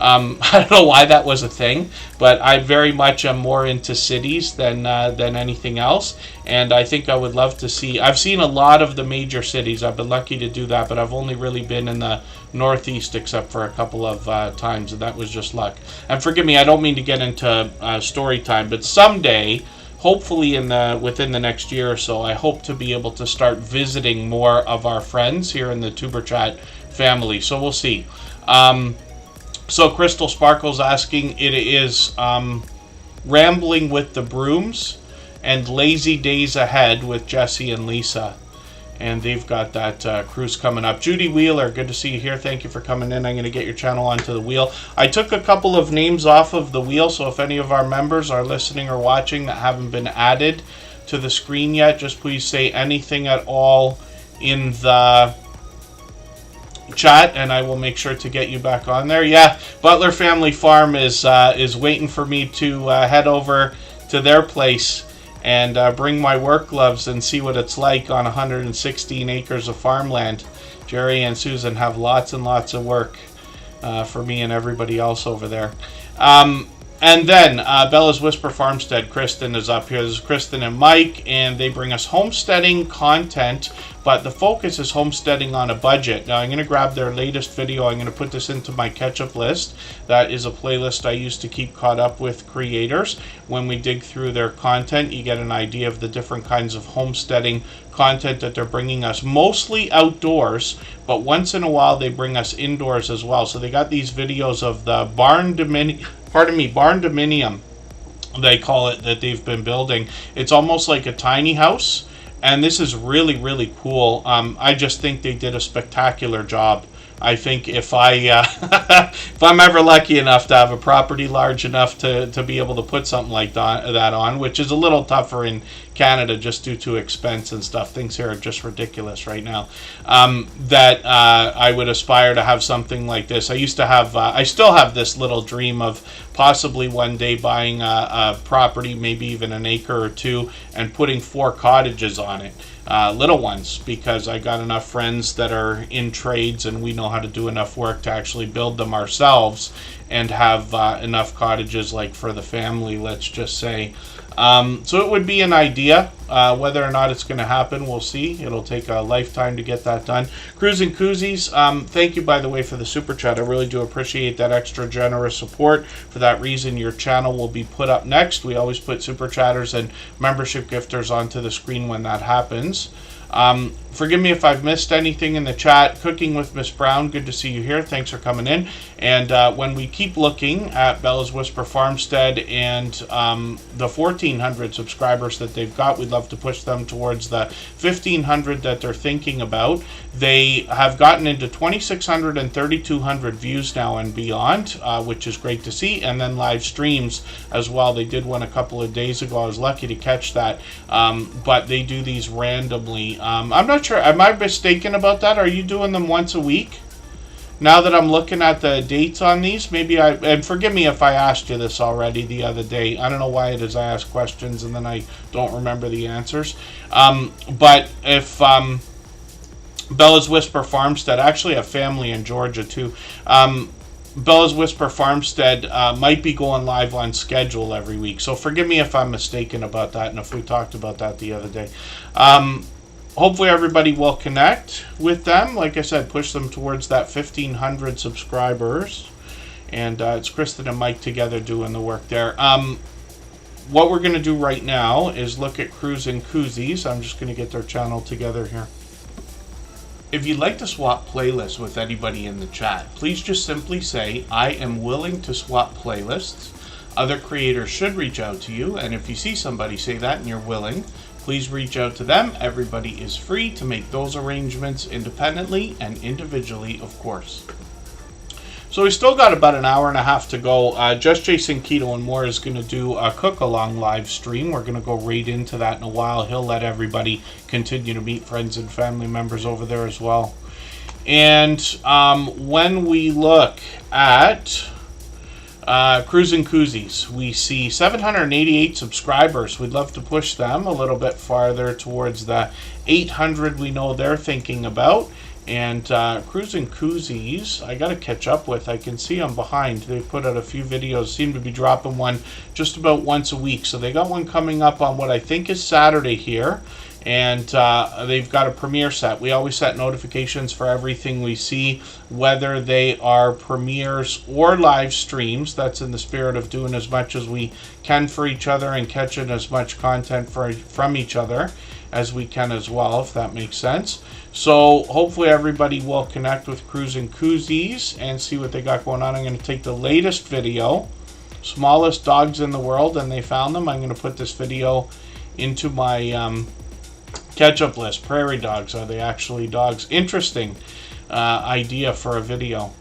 Speaker 1: I don't know why that was a thing, but I very much am more into cities than anything else. And I think I would love to see. I've seen a lot of the major cities. I've been lucky to do that, but I've only really been in the Northeast except for a couple of times, and that was just luck. And forgive me, I don't mean to get into story time, but someday, hopefully within the next year or so, I hope to be able to start visiting more of our friends here in the Superchat family. So we'll see. So Crystal Sparkle's asking, it is Rambling with the Brooms and Lazy Days Ahead with Jesse and Lisa. And they've got that cruise coming up. Judy Wheeler, good to see you here. Thank you for coming in. I'm going to get your channel onto the wheel. I took a couple of names off of the wheel, so if any of our members are listening or watching that haven't been added to the screen yet, just please say anything at all in the chat, and I will make sure to get you back on there. Yeah, Butler Family Farm is waiting for me to head over to their place and bring my work gloves and see what it's like on 116 acres of farmland. Jerry and Susan have lots and lots of work for me and everybody else over there. And then Bella's Whisper Farmstead, Kristen is up here. This is Kristen and Mike, and they bring us homesteading content, but the focus is homesteading on a budget. Now I'm going to grab their latest video. I'm going to put this into my catch-up list. That is a playlist I use to keep caught up with creators. When we dig through their content, you get an idea of the different kinds of homesteading content that they're bringing us, mostly outdoors, but once in a while they bring us indoors as well. So they got these videos of the barn dominium, they call it, that they've been building. It's almost like a tiny house, and this is really, really cool. I just think they did a spectacular job. I think if if I'm ever lucky enough to have a property large enough to be able to put something like that on, which is a little tougher in Canada just due to expense and stuff. Things here are just ridiculous right now. That I would aspire to have something like this. I used to have, I still have this little dream of possibly one day buying a property, maybe even an acre or two, and putting 4 cottages on it. Little ones, because I got enough friends that are in trades and we know how to do enough work to actually build them ourselves and have enough cottages like for the family, let's just say. So it would be an idea. Whether or not it's going to happen, we'll see. It'll take a lifetime to get that done. Cruising Koozies, thank you, by the way, for the super chat. I really do appreciate that extra generous support. For that reason, your channel will be put up next. We always put super chatters and membership gifters onto the screen when that happens. Forgive me if I've missed anything in the chat. Cooking with Miss Brown, good to see you here. Thanks for coming in. And when we keep looking at Bella's Whisper Farmstead and the 1,400 subscribers that they've got, we'd love to push them towards the 1,500 that they're thinking about. They have gotten into 2,600 and 3,200 views now and beyond, which is great to see. And then live streams as well. They did one a couple of days ago. I was lucky to catch that. But they do these randomly. I'm not sure. Am I mistaken about that? Are you doing them once a week? Now that I'm looking at the dates on these, maybe and forgive me if I asked you this already the other day. I don't know why it is I ask questions and then I don't remember the answers. But if Bella's Whisper Farmstead, I actually have family in Georgia too. Bella's Whisper Farmstead might be going live on schedule every week. So forgive me if I'm mistaken about that and if we talked about that the other day. Hopefully everybody will connect with them. Like I said, push them towards that 1,500 subscribers. And it's Kristen and Mike together doing the work there. What we're going to do right now is look at Cruising Koozies. I'm just going to get their channel together here. If you'd like to swap playlists with anybody in the chat, please just simply say, I am willing to swap playlists. Other creators should reach out to you. And if you see somebody say that and you're willing, please reach out to them. Everybody is free to make those arrangements independently and individually, of course. So we still got about an hour and a half to go. Just Jason Keto and More is going to do a cook-along live stream. We're going to go right into that in a while. He'll let everybody continue to meet friends and family members over there as well. And when we look at Cruising Koozies, we see 788 subscribers. We'd love to push them a little bit farther towards the 800 we know they're thinking about. And Cruising Koozies, I got to catch up with. I can see I'm behind. They put out a few videos, seem to be dropping one just about once a week. So they got one coming up on what I think is Saturday here. And they've got a premiere set. We always set notifications for everything we see, whether they are premieres or live streams. That's in the spirit of doing as much as we can for each other and catching as much content from each other as we can as well, if that makes sense. So hopefully everybody will connect with Cruising Koozies and see what they got going on. I'm going to take the latest video, smallest dogs in the world, and they found them. I'm going to put this video into my catch-up list. Prairie dogs, are they actually dogs? Interesting idea for a video.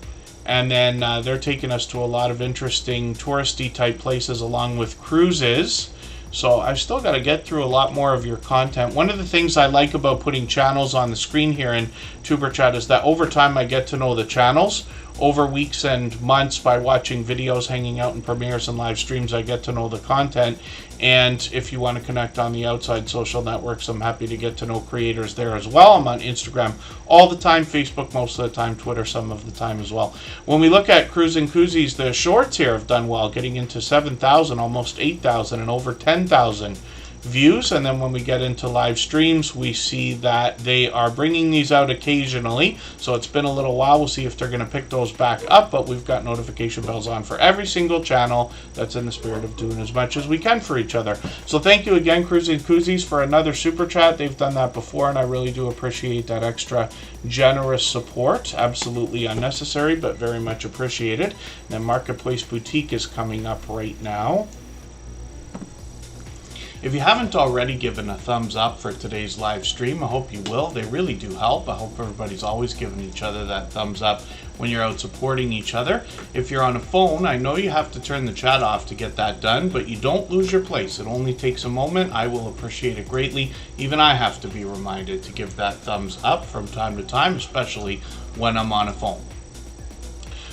Speaker 1: And then they're taking us to a lot of interesting touristy type places along with cruises. So I've still got to get through a lot more of your content. One of the things I like about putting channels on the screen here in Tuber Chat is that over time I get to know the channels. Over weeks and months, by watching videos, hanging out in premieres and live streams, I get to know the content. And if you want to connect on the outside social networks, I'm happy to get to know creators there as well. I'm on Instagram all the time, Facebook most of the time, Twitter some of the time as well. When we look at Cruising Koozies, the shorts here have done well, getting into 7,000, almost 8,000, and over 10,000 views. And then when we get into live streams, we see that they are bringing these out occasionally. So it's been a little while. We'll see if they're going to pick those back up, but we've got notification bells on for every single channel. That's in the spirit of doing as much as we can for each other. So thank you again, Cruising Koozies, for another super chat. They've done that before, and I really do appreciate that extra generous support. Absolutely unnecessary, but very much appreciated. And then Marketplace Boutique is coming up right now. If you haven't already given a thumbs up for today's live stream, I hope you will. They really do help. I hope everybody's always giving each other that thumbs up when you're out supporting each other. If you're on a phone, I know you have to turn the chat off to get that done, but you don't lose your place. It only takes a moment. I will appreciate it greatly. Even I have to be reminded to give that thumbs up from time to time, especially when I'm on a phone.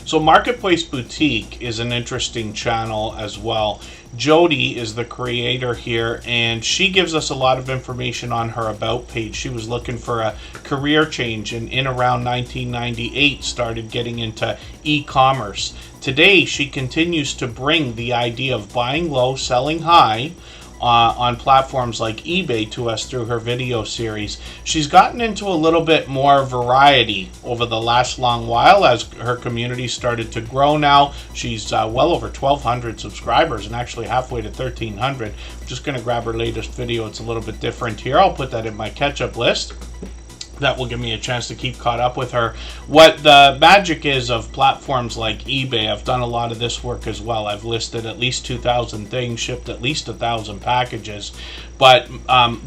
Speaker 1: So Marketplace Boutique is an interesting channel as well. Jody is the creator here, and she gives us a lot of information on her about page. She was looking for a career change, and in around 1998 started getting into e-commerce. Today she continues to bring the idea of buying low, selling high on platforms like eBay to us through her video series. She's gotten into a little bit more variety over the last long while as her community started to grow now. She's well over 1,200 subscribers and actually halfway to 1,300. I'm just going to grab her latest video. It's a little bit different here. I'll put that in my catch-up list. That will give me a chance to keep caught up with her. What the magic is of platforms like eBay, I've done a lot of this work as well. I've listed at least 2,000 things, shipped at least 1,000 packages. But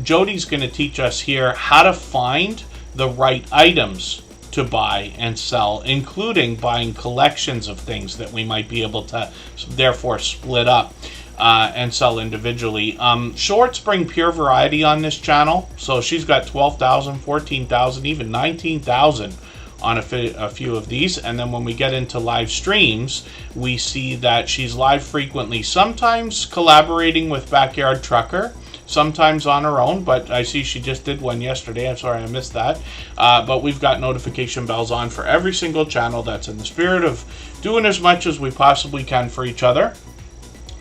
Speaker 1: Jody's going to teach us here how to find the right items to buy and sell, including buying collections of things that we might be able to therefore split up and sell individually. Shorts bring pure variety on this channel. So she's got 12,000, 14,000, even 19,000 on a few of these. And then when we get into live streams, we see that she's live frequently, sometimes collaborating with Backyard Trucker, sometimes on her own, but I see she just did one yesterday. I'm sorry I missed that. But we've got notification bells on for every single channel. That's in the spirit of doing as much as we possibly can for each other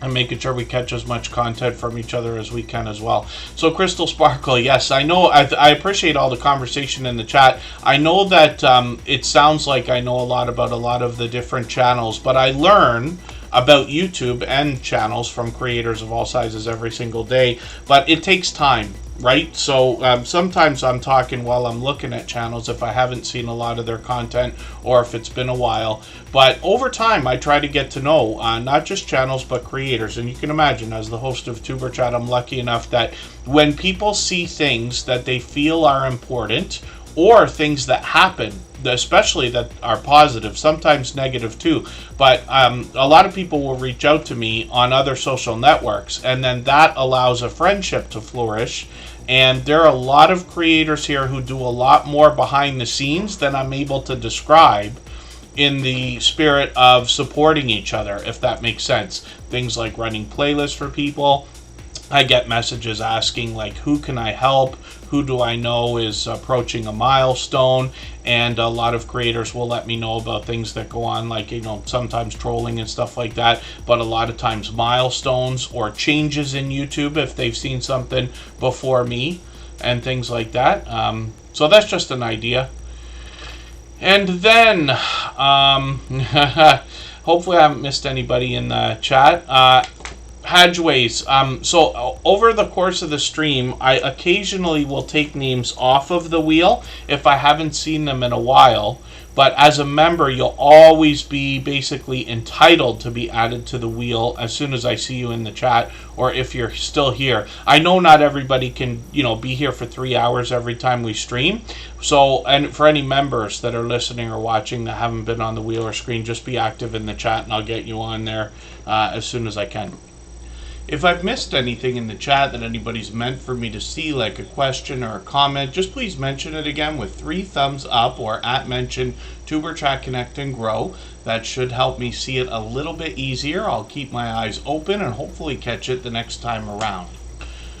Speaker 1: and making sure we catch as much content from each other as we can as well. So Crystal Sparkle, yes, I know, I appreciate all the conversation in the chat. I know that it sounds like I know a lot about a lot of the different channels, but I learn about YouTube and channels from creators of all sizes every single day, but it takes time, right? So sometimes I'm talking while I'm looking at channels if I haven't seen a lot of their content or if it's been a while. But over time, I try to get to know not just channels, but creators. And you can imagine, as the host of Tuber Chat, I'm lucky enough that when people see things that they feel are important or things that happen, especially that are positive, sometimes negative too, but a lot of people will reach out to me on other social networks, and then that allows a friendship to flourish. And there are a lot of creators here who do a lot more behind the scenes than I'm able to describe, in the spirit of supporting each other, if that makes sense. Things like running playlists for people, I get messages asking, like, who can I help? Who do I know is approaching a milestone? And a lot of creators will let me know about things that go on, like, you know, sometimes trolling and stuff like that, but a lot of times milestones or changes in YouTube if they've seen something before me and things like that. So that's just an idea. And then, hopefully I haven't missed anybody in the chat. Hadgeways. So over the course of the stream, I occasionally will take names off of the wheel if I haven't seen them in a while. But as a member, you'll always be basically entitled to be added to the wheel as soon as I see you in the chat, or if you're still here. I know not everybody can, you know, be here for 3 hours every time we stream. So, and for any members that are listening or watching that haven't been on the wheel or screen, just be active in the chat and I'll get you on there as soon as I can. If I've missed anything in the chat that anybody's meant for me to see, like a question or a comment, just please mention it again with 3 thumbs up or @mention Tuberchat Connect and Grow. That should help me see it a little bit easier. I'll keep my eyes open and hopefully catch it the next time around.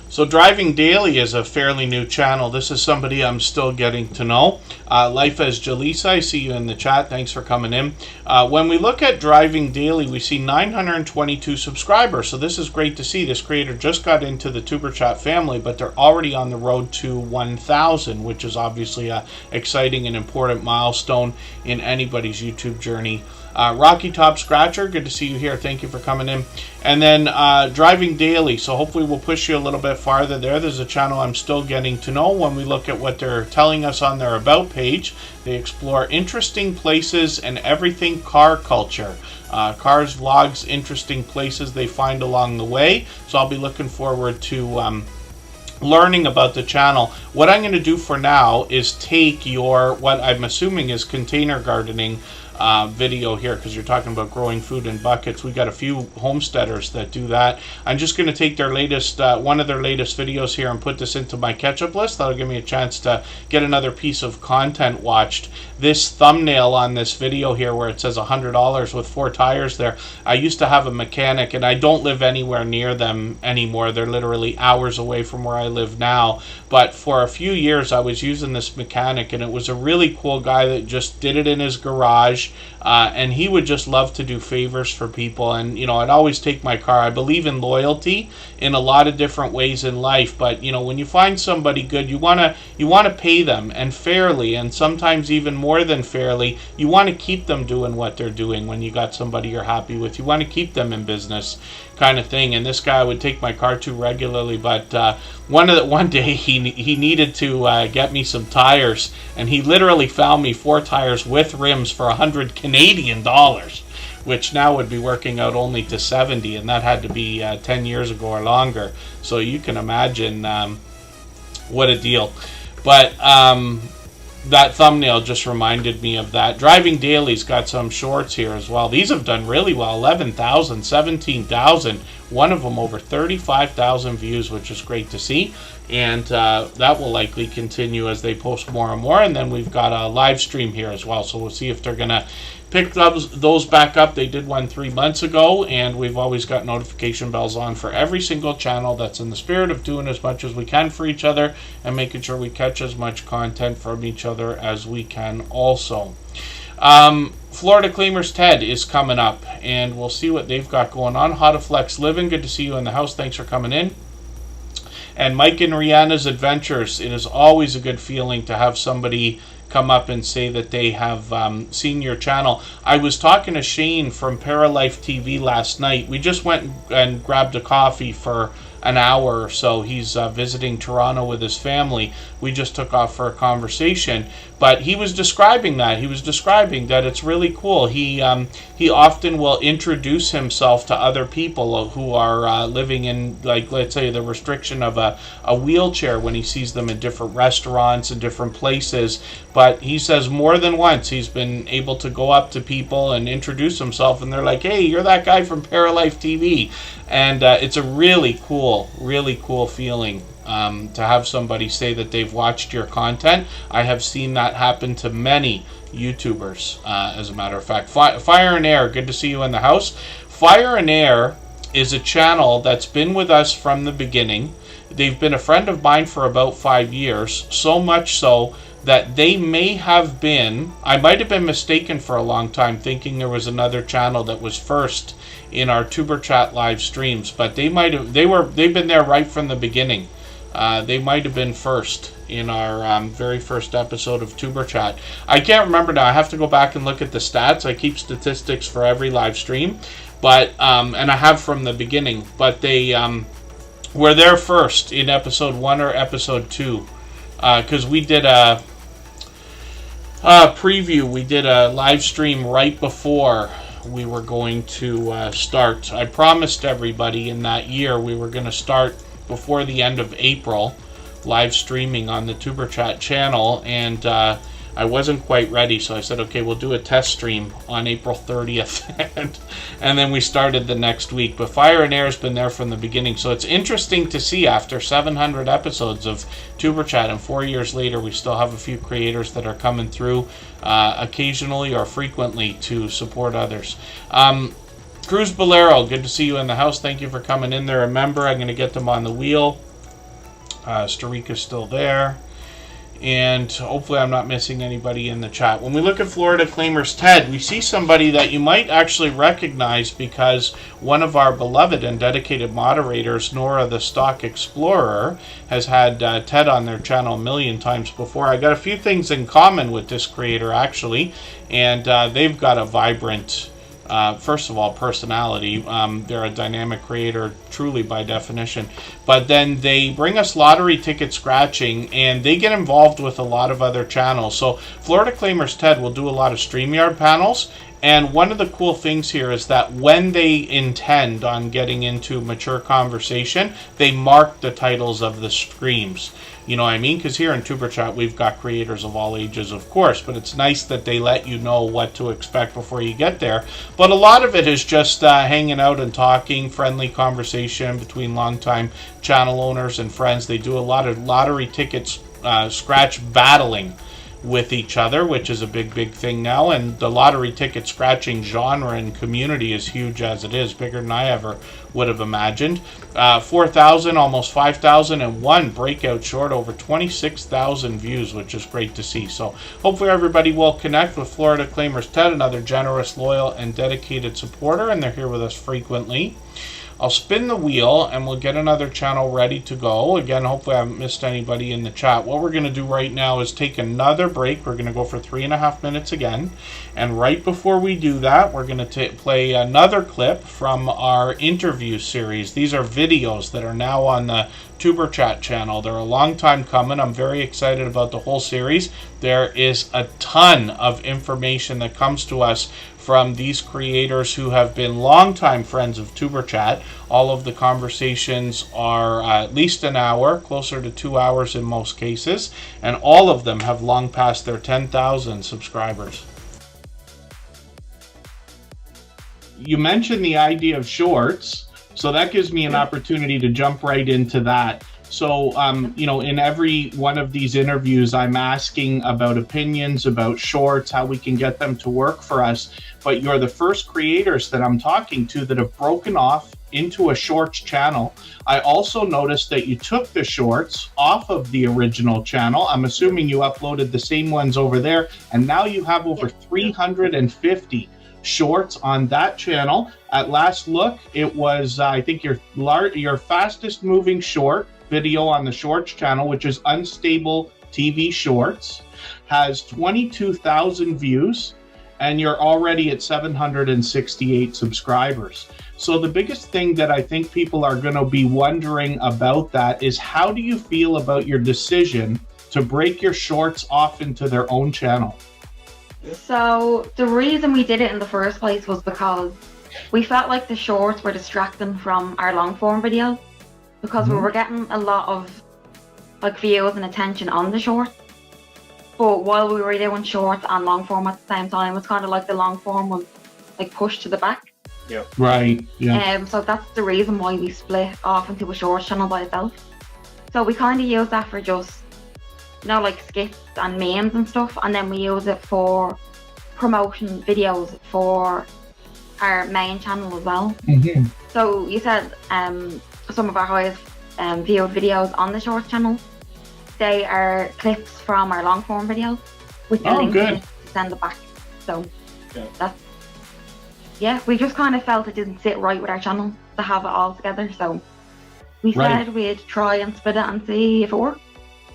Speaker 1: So Driving Daily is a fairly new channel. This is somebody I'm still getting to know. Life as Jalisa, I see you in the chat. Thanks for coming in. When we look at Driving Daily, we see 922 subscribers. So this is great to see. This creator just got into the Tuberchat family, but they're already on the road to 1,000, which is obviously an exciting and important milestone in anybody's YouTube journey. Rocky Top Scratcher, good to see you here. Thank you for coming in. And then Driving Daily, so hopefully we'll push you a little bit farther there. There's a channel I'm still getting to know. When we look at what they're telling us on their About page, they explore interesting places and everything car culture. Cars, vlogs, interesting places they find along the way. So I'll be looking forward to learning about the channel. What I'm going to do for now is take your, what I'm assuming is container gardening video here, because you're talking about growing food in buckets. We got a few homesteaders that do that. I'm just going to take their latest, one of their latest videos here and put this into my catch-up list. That'll give me a chance to get another piece of content watched. This thumbnail on this video here where it says $100 with 4 tires there, I used to have a mechanic and I don't live anywhere near them anymore. They're literally hours away from where I live now. But for a few years I was using this mechanic, and it was a really cool guy that just did it in his garage. And he would just love to do favors for people, and you know, I'd always take my car. I believe in loyalty in a lot of different ways in life, but you know, when you find somebody good, you want to pay them, and fairly, and sometimes even more than fairly. You want to keep them doing what they're doing. When you got somebody you're happy with, you want to keep them in business, kind of thing. And this guy would take my car to regularly, but one day he needed to get me some tires, and he literally found me 4 tires with rims for 100 Canadian dollars, which now would be working out only to 70, and that had to be 10 years ago or longer. So you can imagine what a deal. But that thumbnail just reminded me of that. Driving Daily's got some shorts here as well. These have done really well. 11,000, 17,000. One of them over 35,000 views, which is great to see. And that will likely continue as they post more and more. And then we've got a live stream here as well. So we'll see if they're going to pick those back up. They did one 3 months ago, and we've always got notification bells on for every single channel. That's in the spirit of doing as much as we can for each other and making sure we catch as much content from each other as we can also. Florida Claimers Ted is coming up, and we'll see what they've got going on. How to Flex Living, good to see you in the house. Thanks for coming in. And Mike and Rihanna's Adventures. It is always a good feeling to have somebody come up and say that they have seen your channel. I was talking to Shane from Paralife TV last night. We just went and grabbed a coffee for an hour or so. He's visiting Toronto with his family. We just took off for a conversation, but he was describing that. He was describing that it's really cool. He often will introduce himself to other people who are living in, like, let's say, the restriction of a wheelchair when he sees them in different restaurants and different places. But he says more than once he's been able to go up to people and introduce himself, and they're like, "Hey, you're that guy from Paralife TV." And it's a really cool feeling to have somebody say that they've watched your content. I have seen that happen to many YouTubers, as a matter of fact. Fire and Air, good to see you in the house. Fire and Air is a channel that's been with us from the beginning. They've been a friend of mine for about 5 years, so much so that they may have been, I might have been mistaken for a long time thinking there was another channel that was first in our Tuber Chat live streams, but they've been there right from the beginning. They might have been first in our very first episode of Tuber Chat. I can't remember now. I have to go back and look at the stats. I keep statistics for every live stream, but and I have from the beginning. But they were there first in episode 1 or episode 2, because we did a preview. We did a live stream right before we were going to start. I promised everybody in that year we were going to start before the end of April, live streaming on the Tuber Chat channel, and I wasn't quite ready, so I said, okay, we'll do a test stream on April 30th, and then we started the next week. But Fire and Air's been there from the beginning, so it's interesting to see after 700 episodes of Tuber Chat, and 4 years later, we still have a few creators that are coming through occasionally or frequently to support others. Cruz Bolero, good to see you in the house. Thank you for coming in there. Remember, I'm going to get them on the wheel. Starika's still there. And hopefully I'm not missing anybody in the chat. When we look at Florida Claimers Ted, we see somebody that you might actually recognize because one of our beloved and dedicated moderators, Nora the Stock Explorer, has had Ted on their channel a million times before. I got a few things in common with this creator, actually. And they've got a vibrant... first of all, personality. They're a dynamic creator, truly by definition. But then they bring us lottery ticket scratching, and they get involved with a lot of other channels. So Florida Claimers Ted will do a lot of StreamYard panels. And one of the cool things here is that when they intend on getting into mature conversation, they mark the titles of the streams. You know what I mean? Because here in Tuber Chat, we've got creators of all ages, of course, but it's nice that they let you know what to expect before you get there. But a lot of it is just hanging out and talking, friendly conversation between longtime channel owners and friends. They do a lot of lottery tickets scratch battling with each other, which is a big thing now, and the lottery ticket scratching genre and community is huge as it is, bigger than I ever would have imagined. 4,000, almost 5,000, and one breakout short, over 26,000 views, which is great to see. So hopefully everybody will connect with Florida Claimers Ted, another generous, loyal, and dedicated supporter, and they're here with us frequently. I'll spin the wheel and we'll get another channel ready to go. Again, hopefully I haven't missed anybody in the chat. What we're going to do right now is take another break. We're going to go for 3.5 minutes again. And right before we do that, we're going to play another clip from our interview series. These are videos that are now on the Tuber Chat channel. They're a long time coming. I'm very excited about the whole series. There is a ton of information that comes to us from these creators who have been longtime friends of Tuber Chat. All of the conversations are at least an hour, closer to 2 hours in most cases, and all of them have long passed their 10,000 subscribers. You mentioned the idea of shorts, so that gives me an opportunity to jump right into that. So, you know, in every one of these interviews, I'm asking about opinions, about shorts, how we can get them to work for us. But you're the first creators that I'm talking to that have broken off into a shorts channel. I also noticed that you took the shorts off of the original channel. I'm assuming you uploaded the same ones over there, and now you have over 350 shorts on that channel. At last look, it was, I think, your fastest moving short video on the shorts channel, which is Unstable TV Shorts, has 22,000 views, and you're already at 768 subscribers. So the biggest thing that I think people are going to be wondering about that is, how do you feel about your decision to break your shorts off into their own channel?
Speaker 4: So the reason we did it in the first place was because we felt like the shorts were distracting from our long form videos, because we were getting a lot of like views and attention on the shorts. But while we were doing shorts and long form at the same time, it's kind of like the long form was like pushed to the back.
Speaker 1: Yeah. Right. Yeah.
Speaker 4: So that's the reason why we split off into a shorts channel by itself. So we kind of use that for just, you know, like skits and memes and stuff, and then we use it for promotion videos for our main channel as well. So you said some of our highest viewed videos on the Shorts channel, they are clips from our long form videos with the link
Speaker 1: good.
Speaker 4: to send it back. So
Speaker 5: Yeah.
Speaker 4: we just kind of felt it didn't sit right with our channel to have it all together. So we
Speaker 1: Right.
Speaker 4: said we'd try and split it and see if it worked.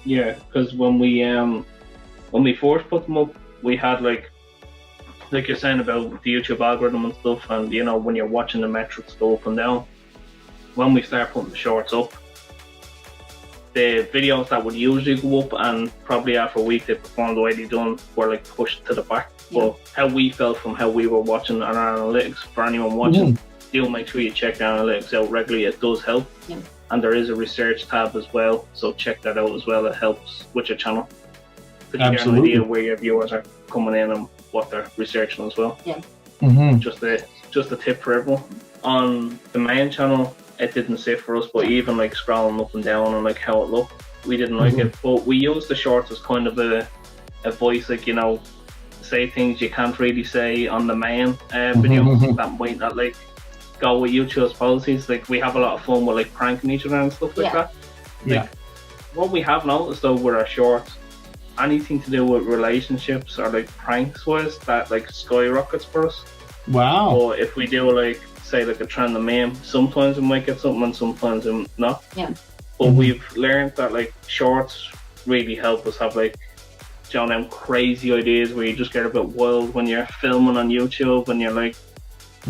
Speaker 5: Yeah, because when we first put them up, we had like you're saying about the YouTube algorithm and stuff, and you know when you're watching the metrics go up and down. When we start putting the shorts up, the videos that would usually go up and probably after a week they performed the way they done were like pushed to the back.
Speaker 4: Yeah.
Speaker 5: But how we felt from how we were watching our analytics, for anyone watching, do make sure you check the analytics out regularly. It does help.
Speaker 4: Yeah.
Speaker 5: And there is a research tab as well, so check that out as well. It helps with your channel. So you get an
Speaker 1: Absolutely.
Speaker 5: idea where your viewers are coming in and what they're researching as well.
Speaker 2: Mm-hmm.
Speaker 5: Just a tip for everyone. On the main channel, it didn't sit for us, but even like scrolling up and down and like how it looked, we didn't like it. But we used the shorts as kind of a voice, like, you know, say things you can't really say on the main videos that might not like go with YouTube's policies. Like we have a lot of fun with like pranking each other and stuff like that. Like, what we have noticed though with our shorts, anything to do with relationships or like pranks wise, that like skyrockets for us.
Speaker 1: Wow.
Speaker 5: Or if we do like say like a trend meme, sometimes we might get something and sometimes not.
Speaker 4: Yeah.
Speaker 5: But we've learned that like shorts really help us have like, you know, them crazy ideas where you just get a bit wild when you're filming on YouTube and you're like,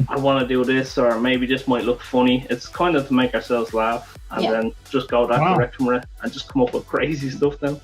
Speaker 5: I want to do this, or maybe this might look funny. It's kind of to make ourselves laugh and then just go that direction with it and just come up with crazy stuff then.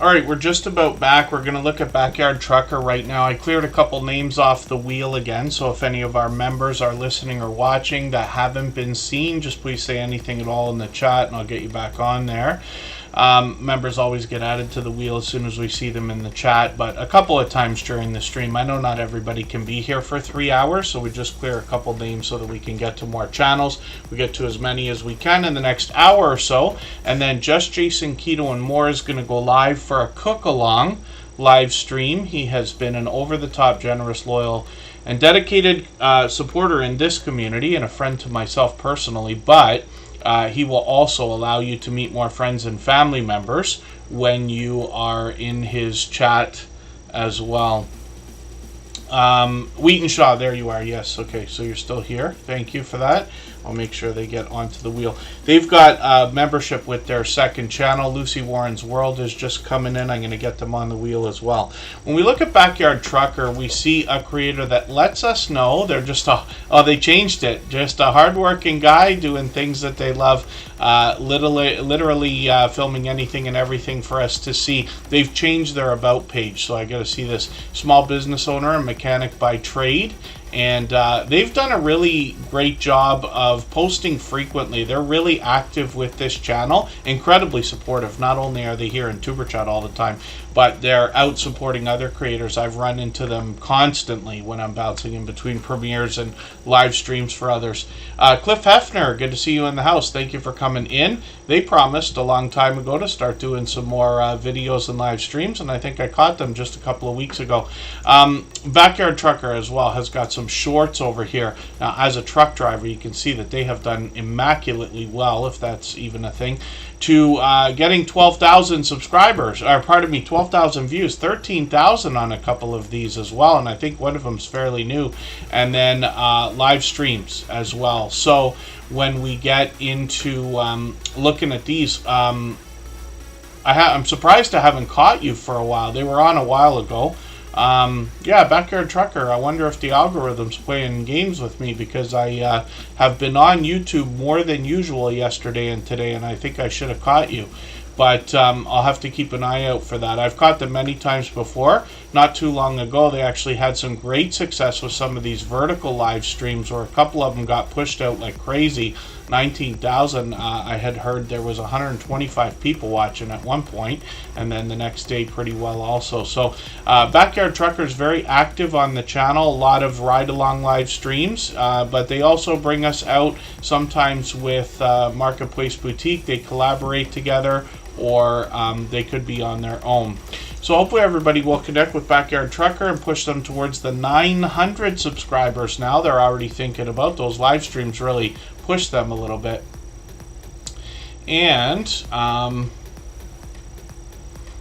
Speaker 1: All right, we're just about back. We're going to look at Backyard Trucker right now. I cleared a couple names off the wheel again, so if any of our members are listening or watching that haven't been seen, just please say anything at all in the chat and I'll get you back on there. Members always get added to the wheel as soon as we see them in the chat, but a couple of times during the stream. I know not everybody can be here for 3 hours, so we just clear a couple names so that we can get to more channels. We get to as many as we can in the next hour or so, and then Just Jason Keto and More is going to go live for a cook-along live stream. He has been an over-the-top, generous, loyal, and dedicated supporter in this community and a friend to myself personally, but he will also allow you to meet more friends and family members when you are in his chat as well. Wheaton Shaw, there you are. Yes, okay, so you're still here. Thank you for that. I'll make sure they get onto the wheel. They've got membership with their second channel. Lucy Warren's World is just coming in. I'm going to get them on the wheel as well. When we look at Backyard Trucker, we see a creator that lets us know they're just a, oh, they changed it. Just a hardworking guy doing things that they love, literally filming anything and everything for us to see. They've changed their about page, so I got to see this. Small business owner and mechanic by trade. And they've done a really great job of posting frequently. They're really active with this channel, incredibly supportive. Not only are they here in Superchat all the time, but they're out supporting other creators. I've run into them constantly when I'm bouncing in between premieres and live streams for others. Cliff Hefner, good to see you in the house. Thank you for coming in. They promised a long time ago to start doing some more videos and live streams, and I think I caught them just a couple of weeks ago. Backyard Trucker as well has got some shorts over here. Now, as a truck driver, you can see that they have done immaculately well, if that's even a thing, to getting 12,000 subscribers, or pardon me, 12,000 views, 13,000 on a couple of these as well, and I think one of them's fairly new, and then live streams as well. So when we get into looking at these, I'm surprised I haven't caught you for a while. They were on a while ago. Yeah, Backyard Trucker, I wonder if the algorithm's playing games with me, because I have been on YouTube more than usual yesterday and today, and I think I should have caught you. But I'll have to keep an eye out for that. I've caught them many times before. Not too long ago, they actually had some great success with some of these vertical live streams, where a couple of them got pushed out like crazy. 19,000, I had heard there was 125 people watching at one point, and then the next day pretty well also. So Backyard Trucker is very active on the channel, a lot of ride-along live streams, but they also bring us out sometimes with Marketplace Boutique. They collaborate together, or they could be on their own. So hopefully everybody will connect with Backyard Trucker and push them towards the 900 subscribers now. They're already thinking about those live streams, really push them a little bit. And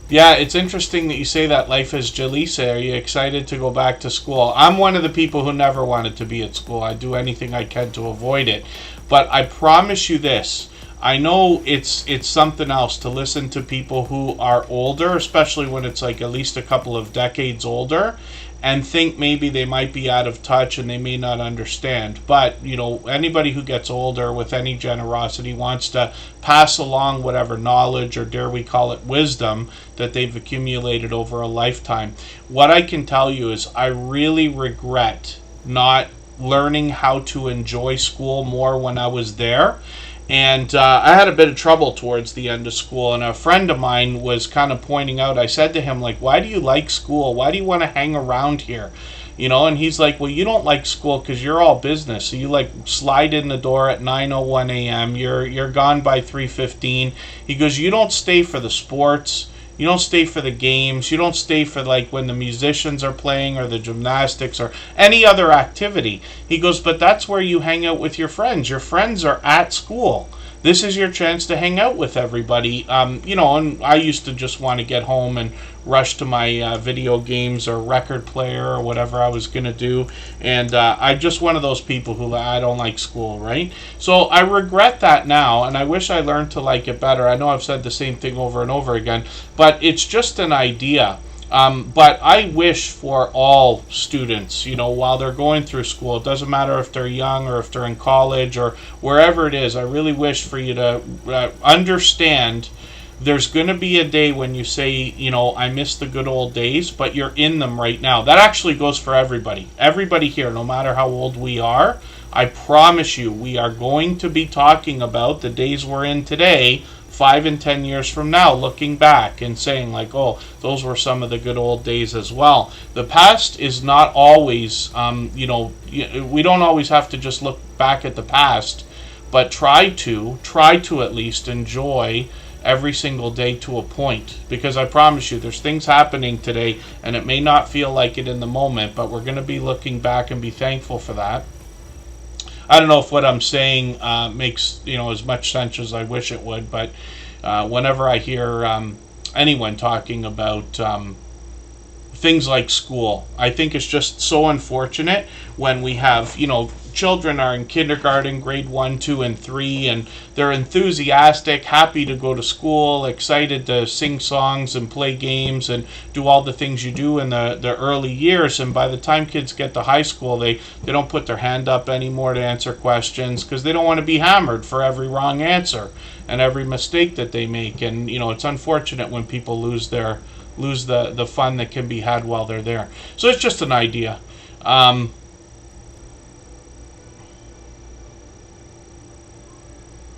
Speaker 1: yeah, it's interesting that you say that life is Jalisa. Are you excited to go back to school? I'm one of the people who never wanted to be at school. I do anything I can to avoid it. But I promise you this, I know it's something else to listen to people who are older, especially when it's like at least a couple of decades older, and think maybe they might be out of touch and they may not understand. But, you know, anybody who gets older with any generosity wants to pass along whatever knowledge, or dare we call it wisdom, that they've accumulated over a lifetime. What I can tell you is I really regret not learning how to enjoy school more when I was there. And I had a bit of trouble towards the end of school, and a friend of mine was kind of pointing out, I said to him, like, why do you like school? Why do you want to hang around here? You know, and he's like, well, you don't like school because you're all business. So you like slide in the door at 9:01 a.m. You're gone by 3:15. He goes, you don't stay for the sports. You don't stay for the games. You don't stay for like when the musicians are playing or the gymnastics or any other activity. He goes, but that's where you hang out with your friends. Your friends are at school. This is your chance to hang out with everybody. You know, and I used to just want to get home and rush to my video games or record player or whatever I was going to do. And I'm just one of those people who, I don't like school, right? So I regret that now, and I wish I learned to like it better. I know I've said the same thing over and over again, but it's just an idea. But I wish for all students, you know, while they're going through school, it doesn't matter if they're young or if they're in college or wherever it is, I really wish for you to understand There's going to be a day when you say, you know, I miss the good old days, but you're in them right now. That actually goes for everybody. Everybody here, no matter how old we are, I promise you, we are going to be talking about the days we're in today, 5 and 10 years from now, looking back and saying like, oh, those were some of the good old days as well. The past is not always, you know, we don't always have to just look back at the past, but try to at least enjoy every single day to a point, because I promise you there's things happening today and it may not feel like it in the moment, but we're going to be looking back and be thankful for that. I don't know if what I'm saying makes, you know, as much sense as I wish it would, but whenever I hear anyone talking about things like school, I think it's just so unfortunate when we have, you know, children are in kindergarten, grade 1, 2, and 3, and they're enthusiastic, happy to go to school, excited to sing songs and play games and do all the things you do in the early years. And by the time kids get to high school, they don't put their hand up anymore to answer questions because they don't want to be hammered for every wrong answer and every mistake that they make. And, you know, it's unfortunate when people lose the fun that can be had while they're there. So it's just an idea.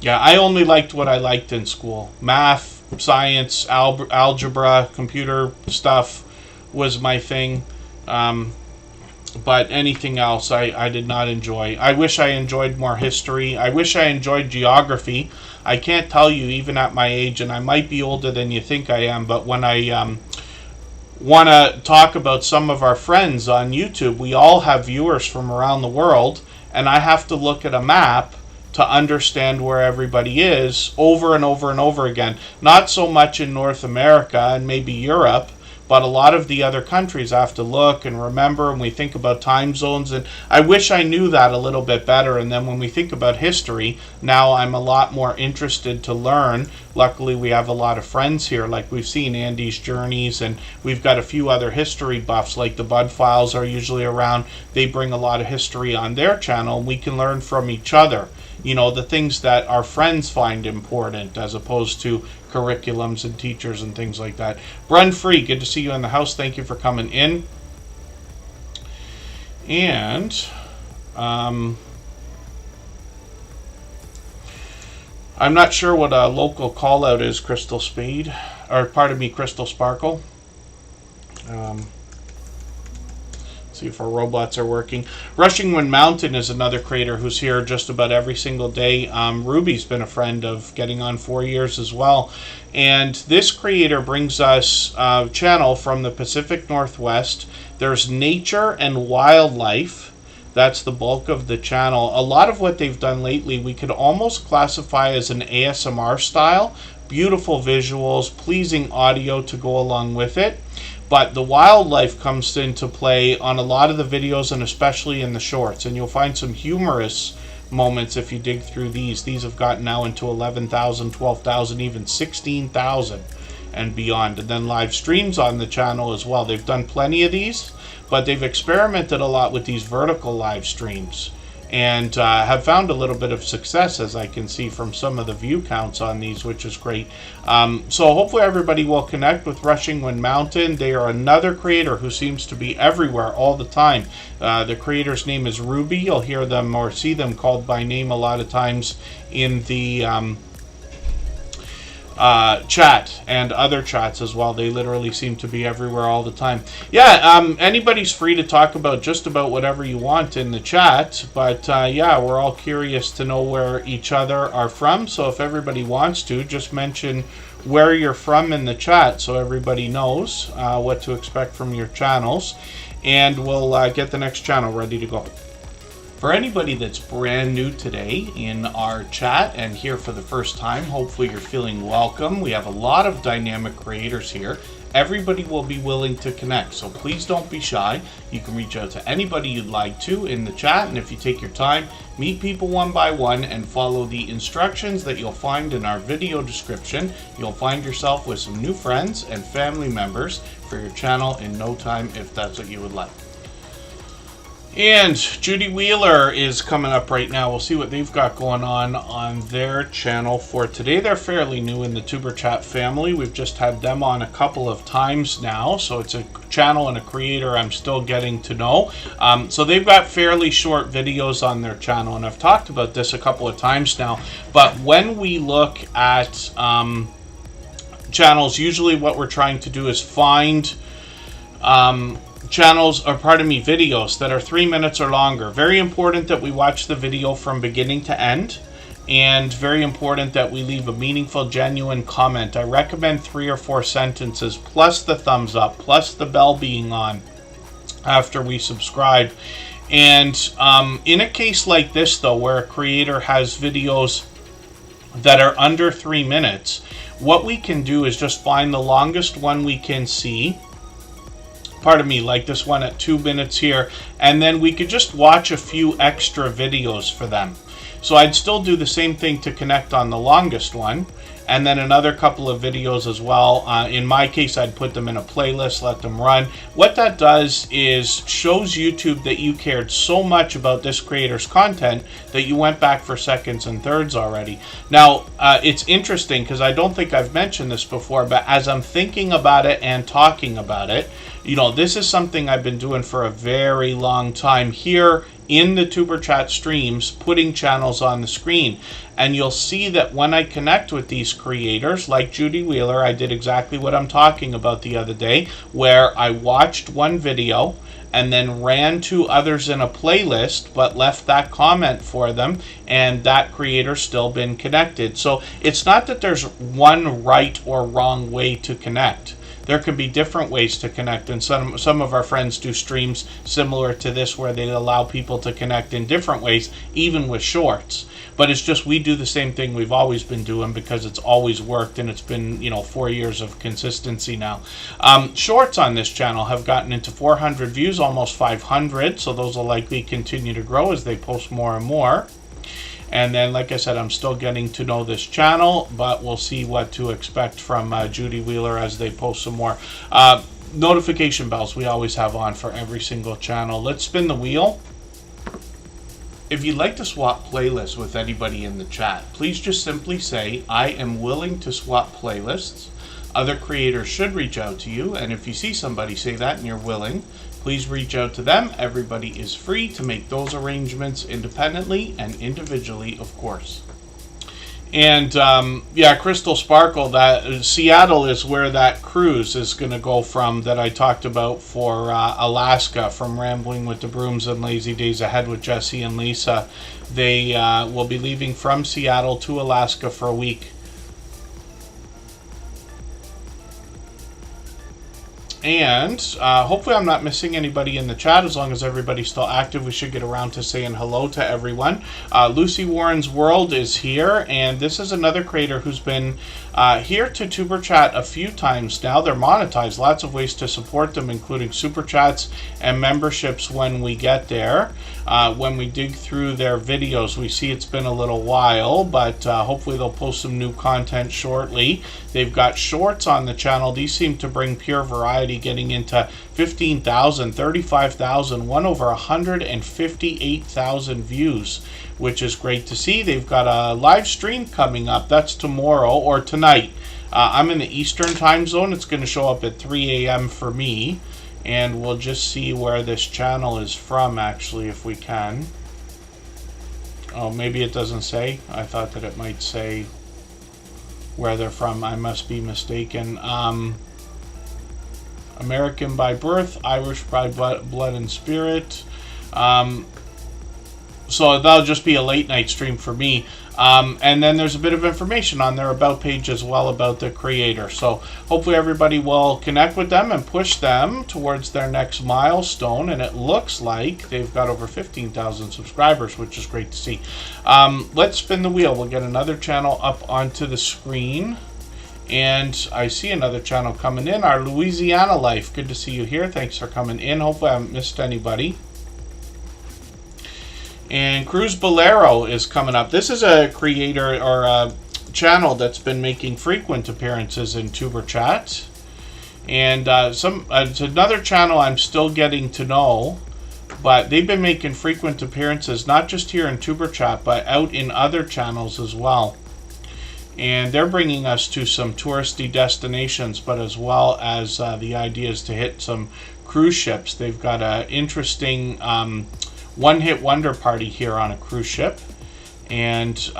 Speaker 1: Yeah, I only liked what I liked in school. Math, science, algebra, computer stuff was my thing. But anything else I did not enjoy. I wish I enjoyed more history. I wish I enjoyed geography. I can't tell you, even at my age, and I might be older than you think I am, but when I want to talk about some of our friends on YouTube, we all have viewers from around the world, and I have to look at a map to understand where everybody is over and over and over again. Not so much in North America and maybe Europe, but a lot of the other countries I have to look and remember, and we think about time zones, and I wish I knew that a little bit better. And then when we think about history, now I'm a lot more interested to learn. Luckily, we have a lot of friends here, like we've seen Andy's Journeys, and we've got a few other history buffs, like the Bud Files are usually around. They bring a lot of history on their channel, and we can learn from each other. You know, the things that our friends find important as opposed to curriculums and teachers and things like that. Brun Free, good to see you in the house. Thank you for coming in. And I'm not sure what a local call out is, Crystal Spade, or pardon me, Crystal Sparkle. See if our robots are working. Rushing Wind Mountain is another creator who's here just about every single day. Ruby's been a friend of getting on 4 years as well. And this creator brings us a channel from the Pacific Northwest. There's nature and wildlife. That's the bulk of the channel. A lot of what they've done lately we could almost classify as an ASMR style. Beautiful visuals, pleasing audio to go along with it. But the wildlife comes into play on a lot of the videos and especially in the shorts. And you'll find some humorous moments if you dig through these. These have gotten now into 11,000, 12,000, even 16,000 and beyond. And then live streams on the channel as well. They've done plenty of these, but they've experimented a lot with these vertical live streams. And have found a little bit of success, as I can see from some of the view counts on these, which is great. So hopefully everybody will connect with Rushing Wind Mountain. They are another creator who seems to be everywhere all the time. The creator's name is Ruby. You'll hear them or see them called by name a lot of times in the chat and other chats as well. They literally seem to be everywhere all the time. Yeah, anybody's free to talk about just about whatever you want in the chat, but yeah, we're all curious to know where each other are from. So if everybody wants to, just mention where you're from in the chat so everybody knows what to expect from your channels, and we'll get the next channel ready to go. For anybody that's brand new today in our chat and here for the first time, hopefully you're feeling welcome. We have a lot of dynamic creators here. Everybody will be willing to connect, so please don't be shy. You can reach out to anybody you'd like to in the chat, and if you take your time, meet people one by one and follow the instructions that you'll find in our video description. You'll find yourself with some new friends and family members for your channel in no time if that's what you would like. And Judy Wheeler is coming up right now. We'll see what they've got going on their channel for today. They're fairly new in the Tuber Chat family. We've just had them on a couple of times now, so it's a channel and a creator I'm still getting to know. So they've got fairly short videos on their channel, and I've talked about this a couple of times now. But when we look at channels, usually what we're trying to do is find videos that are 3 minutes or longer. Very important that we watch the video from beginning to end, and very important that we leave a meaningful, genuine comment. I recommend 3 or 4 sentences, plus the thumbs up, plus the bell being on after we subscribe. And in a case like this, though, where a creator has videos that are under 3 minutes, what we can do is just find the longest one we can see. Pardon me, like this one at 2 minutes here, and then we could just watch a few extra videos for them. So I'd still do the same thing to connect on the longest one, and then another couple of videos as well. In my case, I'd put them in a playlist, let them run. What that does is shows YouTube that you cared so much about this creator's content that you went back for seconds and thirds already. Now, it's interesting because I don't think I've mentioned this before, but as I'm thinking about it and talking about it, you know, this is something I've been doing for a very long time here in the Tuber Chat streams, putting channels on the screen. And you'll see that when I connect with these creators, like Judy Wheeler, I did exactly what I'm talking about the other day, where I watched one video and then ran 2 others in a playlist, but left that comment for them, and that creator's still been connected. So it's not that there's one right or wrong way to connect. There can be different ways to connect, and some of our friends do streams similar to this where they allow people to connect in different ways, even with shorts. But it's just we do the same thing we've always been doing because it's always worked, and it's been, you know, 4 years of consistency now. Shorts on this channel have gotten into 400 views, almost 500, so those will likely continue to grow as they post more and more. And then, like I said, I'm still getting to know this channel, but we'll see what to expect from Judy Wheeler as they post some more. Notification bells we always have on for every single channel. Let's spin the wheel. If you'd like to swap playlists with anybody in the chat, please just simply say, I am willing to swap playlists. Other creators should reach out to you, and if you see somebody say that and you're willing, please reach out to them. Everybody is free to make those arrangements independently and individually, of course. And yeah, Crystal Sparkle, that Seattle is where that cruise is going to go from that I talked about for Alaska, from Rambling with the Brooms and Lazy Days Ahead with Jesse and Lisa. They will be leaving from Seattle to Alaska for a week. And hopefully I'm not missing anybody in the chat. As long as everybody's still active, we should get around to saying hello to everyone. Lucy Warren's World is here, and this is another creator who's been here to Tuber Chat a few times now. They're monetized. Lots of ways to support them, including super chats and memberships when we get there. When we dig through their videos, we see it's been a little while, but hopefully they'll post some new content shortly. They've got shorts on the channel. These seem to bring pure variety, getting into 15,000, 35,000, one over 158,000 views, which is great to see. They've got a live stream coming up. That's tomorrow or tonight. I'm in the Eastern time zone. It's going to show up at 3 a.m. for me, and we'll just see where this channel is from, actually, if we can. Oh, maybe it doesn't say. I thought that it might say where they're from. I must be mistaken. American by birth, Irish by blood and spirit. So that'll just be a late night stream for me. And then there's a bit of information on their about page as well about the creator. So hopefully everybody will connect with them and push them towards their next milestone. And it looks like they've got over 15,000 subscribers, which is great to see. Let's spin the wheel. We'll get another channel up onto the screen. And I see another channel coming in, our Louisiana Life. Good to see you here. Thanks for coming in. Hopefully I haven't missed anybody. And Cruz Bolero is coming up. This is a creator or a channel that's been making frequent appearances in Tuber Chat. And it's another channel I'm still getting to know. but they've been making frequent appearances, not just here in Superchat, but out in other channels as well. And they're bringing us to some touristy destinations, but as well as the idea is to hit some cruise ships. They've got an interesting one-hit wonder party here on a cruise ship. And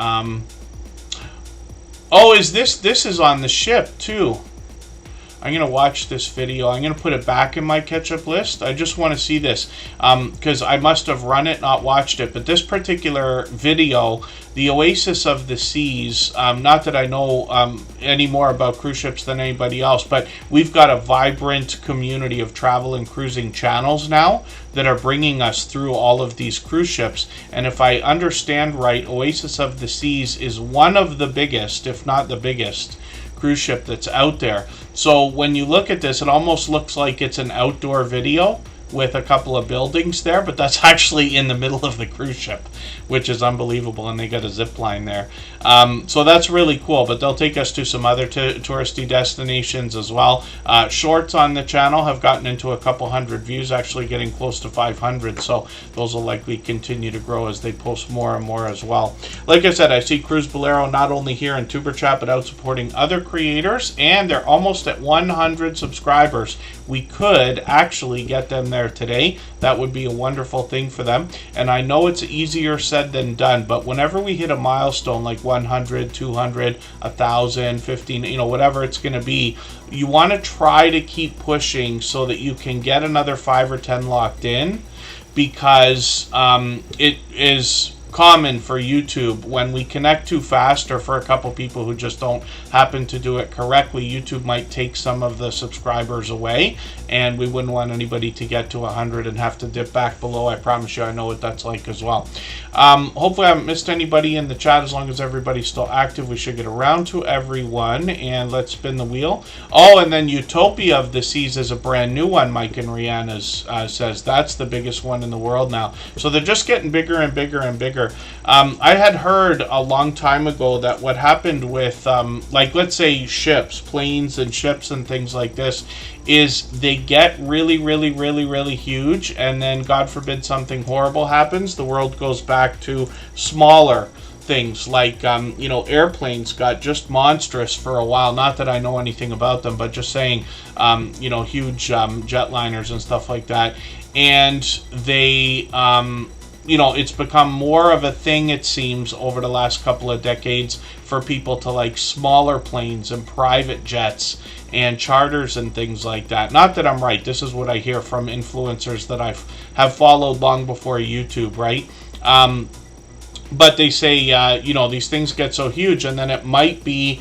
Speaker 1: oh, is this is on the ship too? I'm going to watch this video. I'm going to put it back in my catch-up list. I just want to see this because I must have run it, not watched it. But this particular video, the Oasis of the Seas, not that I know any more about cruise ships than anybody else, but we've got a vibrant community of travel and cruising channels now that are bringing us through all of these cruise ships. And if I understand right, Oasis of the Seas is one of the biggest, if not the biggest, cruise ship that's out there. So when you look at this, it almost looks like it's an outdoor video with a couple of buildings there, but that's actually in the middle of the cruise ship, which is unbelievable, and they got a zip line there. So that's really cool, but they'll take us to some other touristy destinations as well. Shorts on the channel have gotten into a couple hundred views, actually getting close to 500, so those will likely continue to grow as they post more and more as well. Like I said, I see Cruise Bolero not only here in Superchat, but out supporting other creators, and they're almost at 100 subscribers. We could actually get them there today. That would be a wonderful thing for them. And I know it's easier said than done, but whenever we hit a milestone like 100, 200, 1,000, 15, you know, whatever it's going to be, you want to try to keep pushing so that you can get another 5 or 10 locked in, because it is common for YouTube when we connect too fast, or for a couple people who just don't happen to do it correctly, YouTube might take some of the subscribers away, and we wouldn't want anybody to get to 100 and have to dip back below. I promise you, I know what that's like as well. Hopefully I haven't missed anybody in the chat. As long as everybody's still active, we should get around to everyone, and let's spin the wheel. Oh, and then Utopia of the Seas is a brand new one, Mike and Rihanna says. That's the biggest one in the world now. So they're just getting bigger and bigger and bigger. I had heard a long time ago that what happened with, like, let's say ships, planes and ships and things like this, is they get really, really, really, really huge, and then, God forbid, something horrible happens. The world goes back to smaller things, like, you know, airplanes got just monstrous for a while. Not that I know anything about them, but just saying, you know, huge jetliners and stuff like that. And they... you know, it's become more of a thing, it seems, over the last couple of decades for people to like smaller planes and private jets and charters and things like that. Not that I'm right. This is what I hear from influencers that I have followed long before YouTube, right? But they say, you know, these things get so huge, and then it might be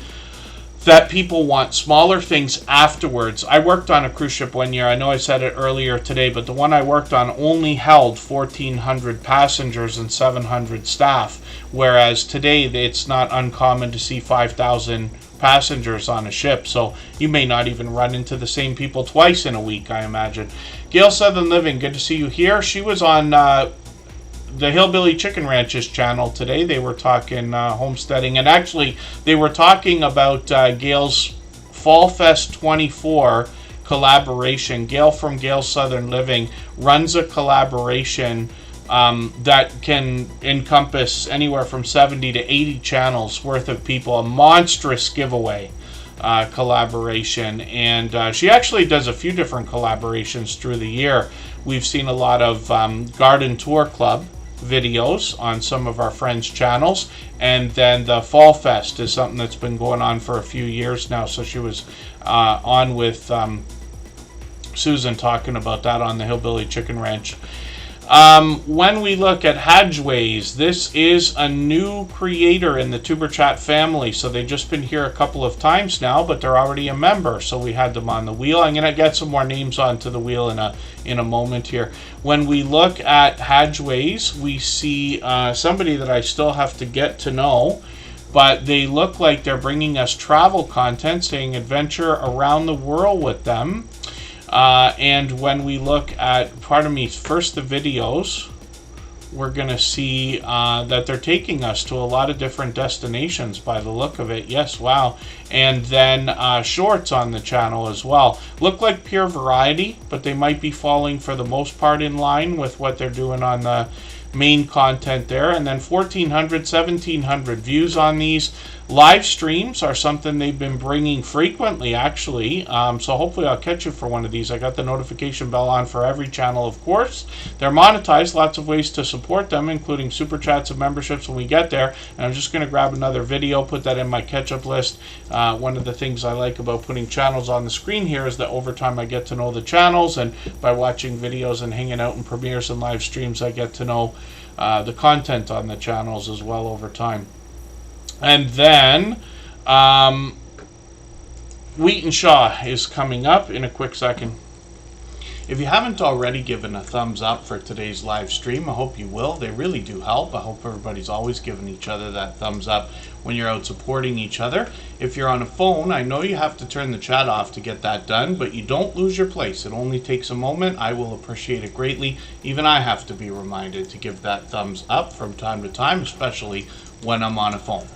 Speaker 1: that people want smaller things afterwards. I worked on a cruise ship one year. I know I said it earlier today, but the one I worked on only held 1,400 passengers and 700 staff, whereas today it's not uncommon to see 5,000 passengers on a ship. So you may not even run into the same people twice in a week, I imagine. Gail Southern Living, good to see you here. She was on the Hillbilly Chicken Ranch's channel today. They were talking homesteading, and actually they were talking about Gail's Fall Fest 24 collaboration. Gail from Gail Southern Living runs a collaboration that can encompass anywhere from 70 to 80 channels worth of people. A monstrous giveaway collaboration, and she actually does a few different collaborations through the year. We've seen a lot of Garden Tour Club videos on some of our friends' channels, and then the Fall Fest is something that's been going on for a few years now. So she was on with Susan talking about that on the Hillbilly Chicken Ranch. When we look at Hadgeways, this is a new creator in the Superchat family. So they've just been here a couple of times now, but they're already a member. So we had them on the wheel. I'm going to get some more names onto the wheel in a moment here. When we look at Hadgeways, we see somebody that I still have to get to know, but they look like they're bringing us travel content, saying adventure around the world with them. And when we look at, pardon me, first the videos, we're going to see that they're taking us to a lot of different destinations by the look of it. Yes, wow. And then shorts on the channel as well. Look like pure variety, but they might be falling for the most part in line with what they're doing on the main content there. And then 1,400, 1,700 views on these. Live streams are something they've been bringing frequently, actually. So hopefully I'll catch you for one of these. I got the notification bell on for every channel, of course. They're monetized, lots of ways to support them, including super chats and memberships when we get there. And I'm just going to grab another video, put that in my catch-up list. One of the things I like about putting channels on the screen here is that over time I get to know the channels, and by watching videos and hanging out in premieres and live streams, I get to know the content on the channels as well over time. And then Wheat and Shaw is coming up in a quick second. If you haven't already given a thumbs up for today's live stream, I hope you will. They really do help. I hope everybody's always giving each other that thumbs up when you're out supporting each other. If you're on a phone, I know you have to turn the chat off to get that done, but you don't lose your place. It only takes a moment. I will appreciate it greatly. Even I have to be reminded to give that thumbs up from time to time, especially when I'm on a phone.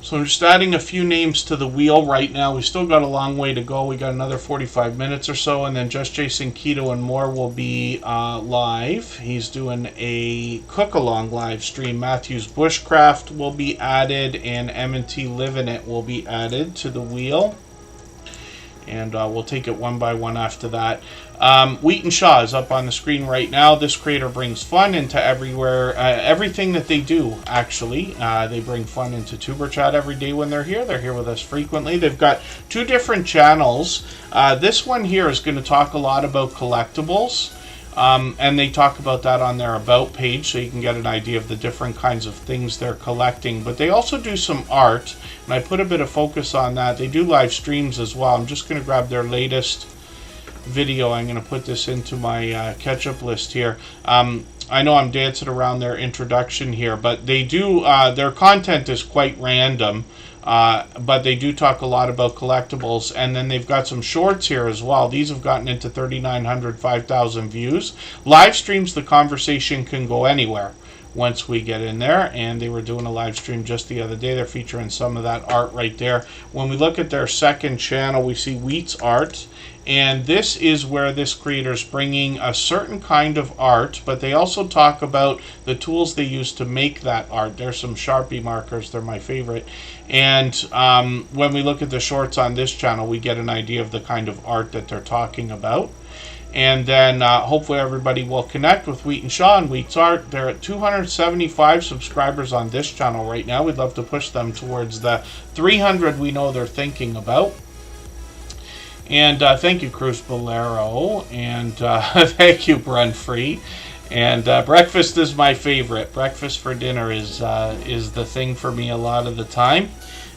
Speaker 1: So I'm just adding a few names to the wheel right now. We still got a long way to go. We got another 45 minutes or so, and then Just Jason Keto and more will be live. He's doing a cook-along live stream. Matthew's Bushcraft will be added, and M&T Live In It will be added to the wheel. And we'll take it one by one after that. Wheat and Shaw is up on the screen right now. This creator brings fun into everything that they do, actually. They bring fun into Tuber Chat every day when they're here. They're here with us frequently. They've got two different channels. This one here is going to talk a lot about collectibles. And they talk about that on their About page, so you can get an idea of the different kinds of things they're collecting. But they also do some art, and I put a bit of focus on that. They do live streams as well. I'm just going to grab their latest video. I'm going to put this into my catch-up list here. I know I'm dancing around their introduction here, but they do, their content is quite random. But they do talk a lot about collectibles, and then they've got some shorts here as well. These have gotten into 3,900, 5,000 views. Live streams, the conversation can go anywhere once we get in there, and they were doing a live stream just the other day. They're featuring some of that art right there. When we look at their second channel, we see Wheat's Art, and this is where this creator's bringing a certain kind of art, but they also talk about the tools they use to make that art. There's some Sharpie markers, they're my favorite. And when we look at the shorts on this channel, we get an idea of the kind of art that they're talking about. And then hopefully everybody will connect with Wheat and Shaw and Wheat's Art. They're at 275 subscribers on this channel right now. We'd love to push them towards the 300 we know they're thinking about. And thank you, Cruz Bolero. And thank you, Brent Free. And breakfast is my favorite. Breakfast for dinner is the thing for me a lot of the time.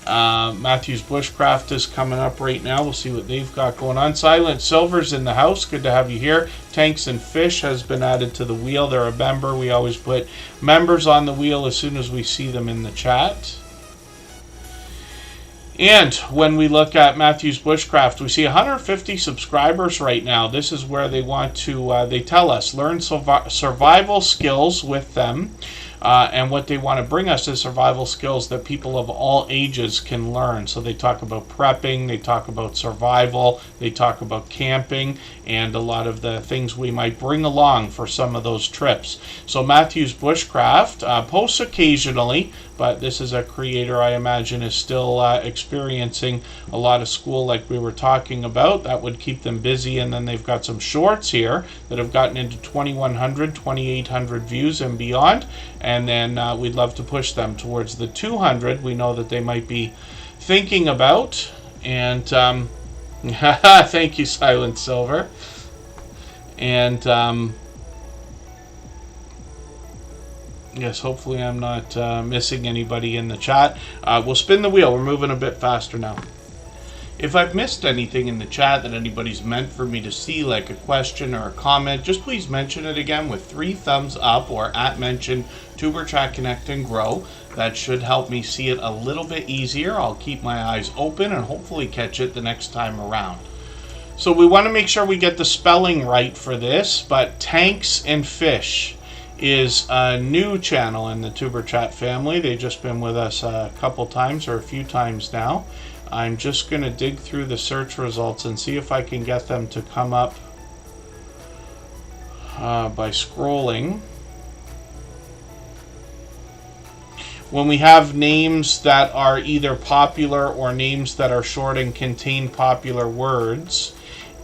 Speaker 1: Matthew's Bushcraft is coming up right now. We'll see what they've got going on. Silent Silver's in the house. Good to have you here. Tanks and Fish has been added to the wheel. They're a member. We always put members on the wheel as soon as we see them in the chat. And when we look at Matthew's Bushcraft, we see 150 subscribers right now. This is where they want to, they tell us, learn survival skills with them. And what they want to bring us is survival skills that people of all ages can learn. So they talk about prepping, they talk about survival, they talk about camping, and a lot of the things we might bring along for some of those trips. So Matthew's Bushcraft posts occasionally, but this is a creator I imagine is still experiencing a lot of school like we were talking about. That would keep them busy. And then they've got some shorts here that have gotten into 2,100, 2,800 views and beyond. And then we'd love to push them towards the 200 we know that they might be thinking about. And thank you, Silent Silver. And yes, hopefully I'm not missing anybody in the chat. We'll spin the wheel. We're moving a bit faster now. If I've missed anything in the chat that anybody's meant for me to see, like a question or a comment, just please mention it again with 3 thumbs up or @mention Tuber Chat Connect and Grow. That should help me see it a little bit easier. I'll keep my eyes open and hopefully catch it the next time around. So we want to make sure we get the spelling right for this, but Tanks and Fish is a new channel in the Tuber Chat family. They've just been with us a couple times or a few times now. I'm just going to dig through the search results and see if I can get them to come up by scrolling. When we have names that are either popular or names that are short and contain popular words,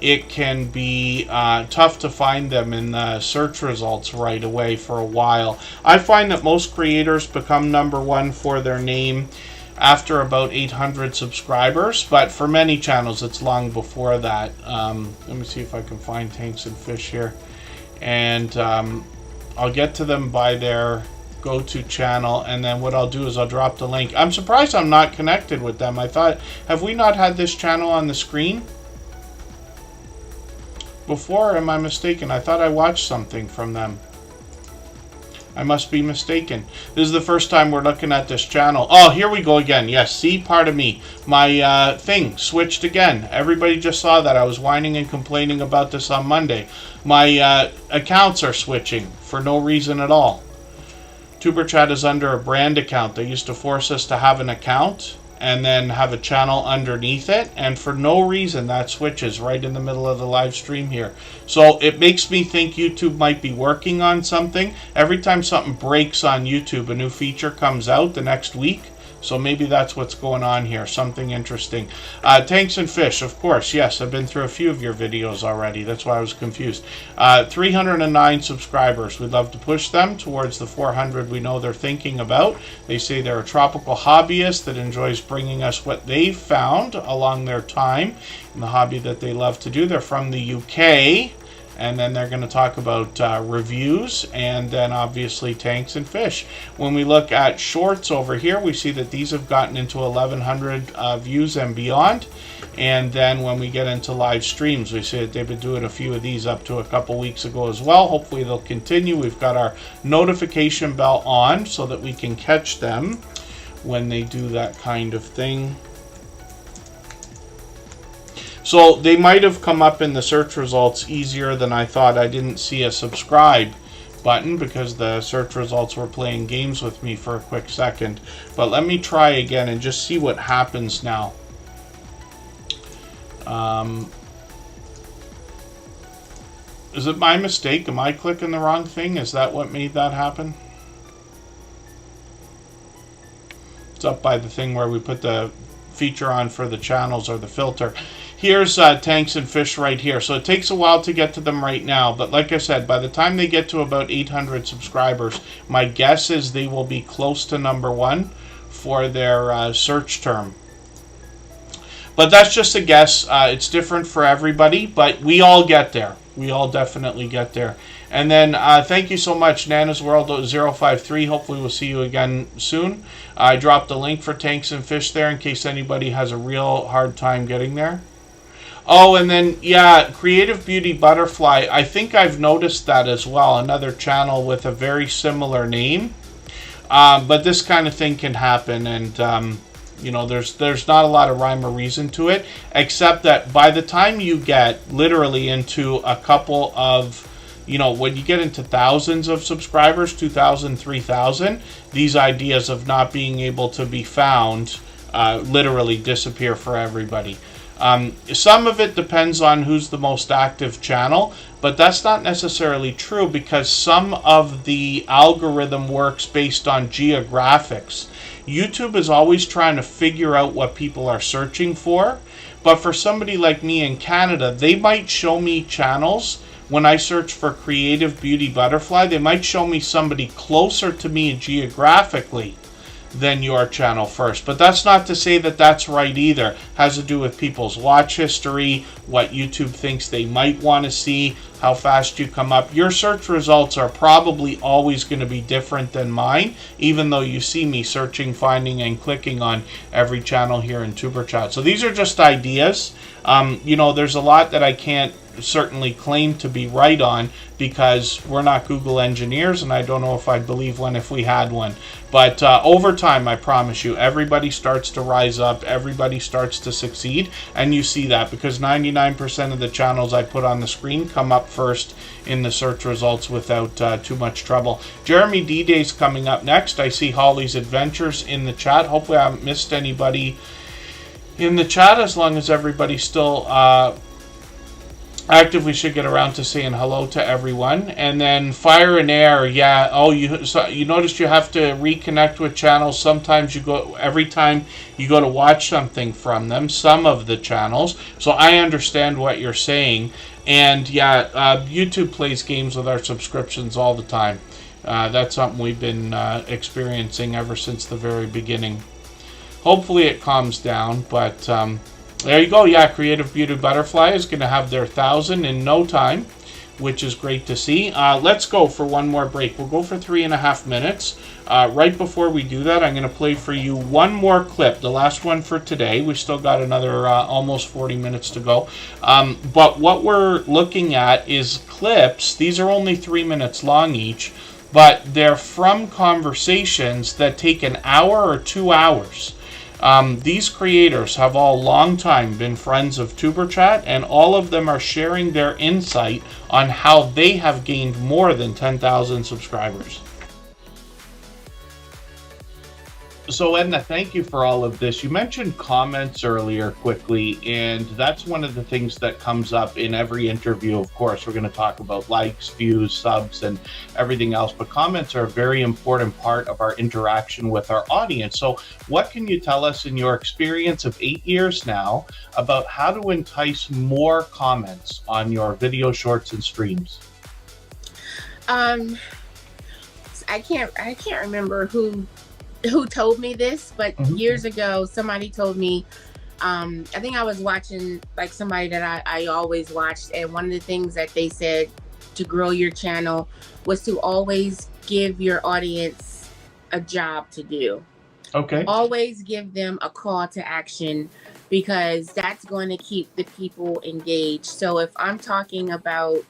Speaker 1: it can be tough to find them in the search results right away for a while. I find that most creators become #1 for their name after about 800 subscribers, but for many channels it's long before that. Let me see if I can find Tanks and Fish here, and I'll get to them by their go-to channel, and then what I'll do is I'll drop the link. I'm surprised I'm not connected with them. I thought, have we not had this channel on the screen before, or am I mistaken? I thought I watched something from them. I must be mistaken. This is the first time we're looking at this channel. Oh, here we go again. Yes, see, pardon me. My thing switched again. Everybody just saw that. I was whining and complaining about this on Monday. My accounts are switching for no reason at all. Superchat is under a brand account. They used to force us to have an account and then have a channel underneath it, and for no reason that switches right in the middle of the live stream here. So it makes me think YouTube might be working on something. Every time something breaks on YouTube, a new feature comes out the next week. So maybe that's what's going on here, something interesting. Tanks and Fish, of course, yes, I've been through a few of your videos already. That's why I was confused. 309 subscribers. We'd love to push them towards the 400 we know they're thinking about. They say they're a tropical hobbyist that enjoys bringing us what they've found along their time in the hobby that they love to do. They're from the UK. And then they're going to talk about reviews, and then obviously Tanks and Fish. When we look at shorts over here, we see that these have gotten into 1,100 views and beyond. And then when we get into live streams, we see that they've been doing a few of these up to a couple weeks ago as well. Hopefully they'll continue. We've got our notification bell on so that we can catch them when they do that kind of thing. So they might have come up in the search results easier than I thought. I didn't see a subscribe button because the search results were playing games with me for a quick second. But let me try again and just see what happens now. Is it my mistake? Am I clicking the wrong thing? Is that what made that happen? It's up by the thing where we put the feature on for the channels, or the filter. Here's Tanks and Fish right here. So it takes a while to get to them right now, but like I said, by the time they get to about 800 subscribers, my guess is they will be close to #1 for their search term. But that's just a guess. It's different for everybody, but we all get there. We all definitely get there. And then thank you so much, Nana's World 053. Hopefully we'll see you again soon. I dropped a link for Tanks and Fish there in case anybody has a real hard time getting there. Oh, and then, yeah, Creative Beauty Butterfly. I think I've noticed that as well. Another channel with a very similar name. But this kind of thing can happen, and you know, there's not a lot of rhyme or reason to it, except that by the time you get literally into a couple of, you know, when you get into thousands of subscribers, 2,000, 3,000, these ideas of not being able to be found literally disappear for everybody. Some of it depends on who's the most active channel, but that's not necessarily true because some of the algorithm works based on geographics. YouTube is always trying to figure out what people are searching for, but for somebody like me in Canada, they might show me channels. When I search for Creative Beauty Butterfly, they might show me somebody closer to me geographically than your channel first. But that's not to say that that's right either. It has to do with people's watch history, what YouTube thinks they might want to see, how fast you come up. Your search results are probably always going to be different than mine, even though you see me searching, finding, and clicking on every channel here in Superchat. So these are just ideas. You know, there's a lot that I can't certainly claim to be right on, because we're not Google engineers, and I don't know if I'd believe one if we had one. But over time, I promise you, everybody starts to rise up, everybody starts to succeed, and you see that because 99% of the channels I put on the screen come up first in the search results without too much trouble. Jeremy D-Day's coming up next. I see Holly's Adventures in the chat. Hopefully I haven't missed anybody in the chat. As long as everybody's still active, we should get around to saying hello to everyone. And then Fire and Air, yeah. Oh, you noticed you have to reconnect with channels. Sometimes you go, every time you go to watch something from them, some of the channels. So I understand what you're saying. And yeah, YouTube plays games with our subscriptions all the time. That's something we've been experiencing ever since the very beginning. Hopefully it calms down, but there you go. Yeah, Creative Beauty Butterfly is going to have their 1,000 in no time, which is great to see. Let's go for one more break. We'll go for 3.5 minutes. Right before we do that, I'm going to play for you one more clip, the last one for today. We've still got another almost 40 minutes to go. But what we're looking at is clips. These are only 3 minutes long each, but they're from conversations that take an hour or 2 hours. These creators have all long time been friends of Superchat, and all of them are sharing their insight on how they have gained more than 10,000 subscribers. So Edna, thank you for all of this. You mentioned comments earlier quickly, and that's one of the things that comes up in every interview. Of course, we're going to talk about likes, views, subs, and everything else, but comments are a very important part of our interaction with our audience. So what can you tell us in your experience of 8 years now about how to entice more comments on your video shorts and streams?
Speaker 6: I can't remember who told me this, but years ago somebody told me, I think I was watching like somebody that I always watched, and one of the things that they said to grow your channel was to always give your audience a job to do.
Speaker 1: Okay.
Speaker 6: Always give them a call to action, because that's going to keep the people engaged. So if I'm talking about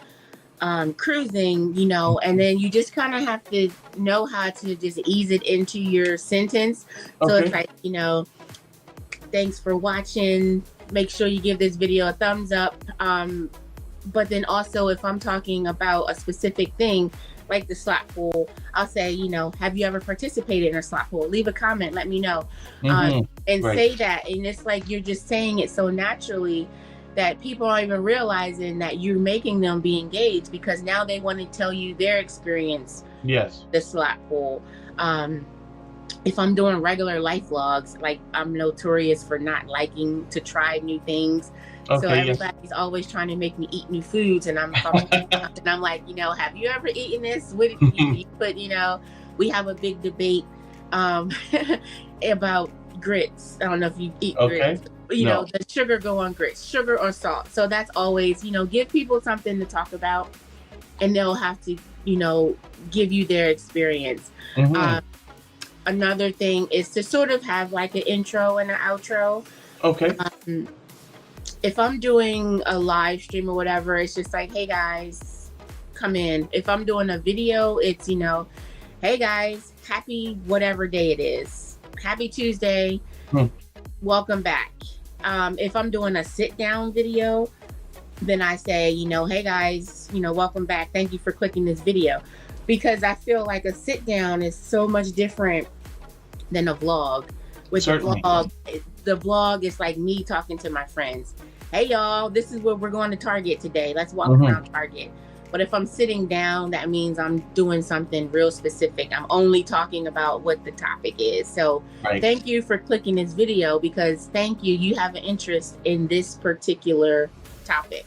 Speaker 6: cruising, you know, and then you just kind of have to know how to just ease it into your sentence. So it's like, you know, thanks for watching. Make sure you give this video a thumbs up. But then also, if I'm talking about a specific thing, like the slot pool, I'll say, you know, have you ever participated in a slot pool? Leave a comment, let me know. And say that. And it's like you're just saying it so naturally that people aren't even realizing that you're making them be engaged, because now they want to tell you their experience.
Speaker 1: Yes.
Speaker 6: The slot pool. If I'm doing regular life vlogs, like I'm notorious for not liking to try new things. So everybody's always trying to make me eat new foods, and I'm like, you know, have you ever eaten this? What did you put? You know, we have a big debate about grits. I don't know if you eat grits. You know, the sugar go on grits, sugar or salt. So that's always, you know, give people something to talk about, and they'll have to, you know, give you their experience. Another thing is to sort of have like an intro and an outro. Okay. If I'm doing a live stream or whatever, it's just like, hey guys, come in. If I'm doing a video, it's, you know, hey guys, happy whatever day it is. Happy Tuesday. Welcome back. If I'm doing a sit down video, then I say, you know, hey guys, you know, welcome back. Thank you for clicking this video. Because I feel like a sit down is so much different than a vlog. With the vlog is like me talking to my friends. Hey y'all, this is where we're going to Target today. Let's walk around Target. But if I'm sitting down, that means I'm doing something real specific. I'm only talking about what the topic is. So thank you for clicking this video, because thank you, you have an interest in this particular topic.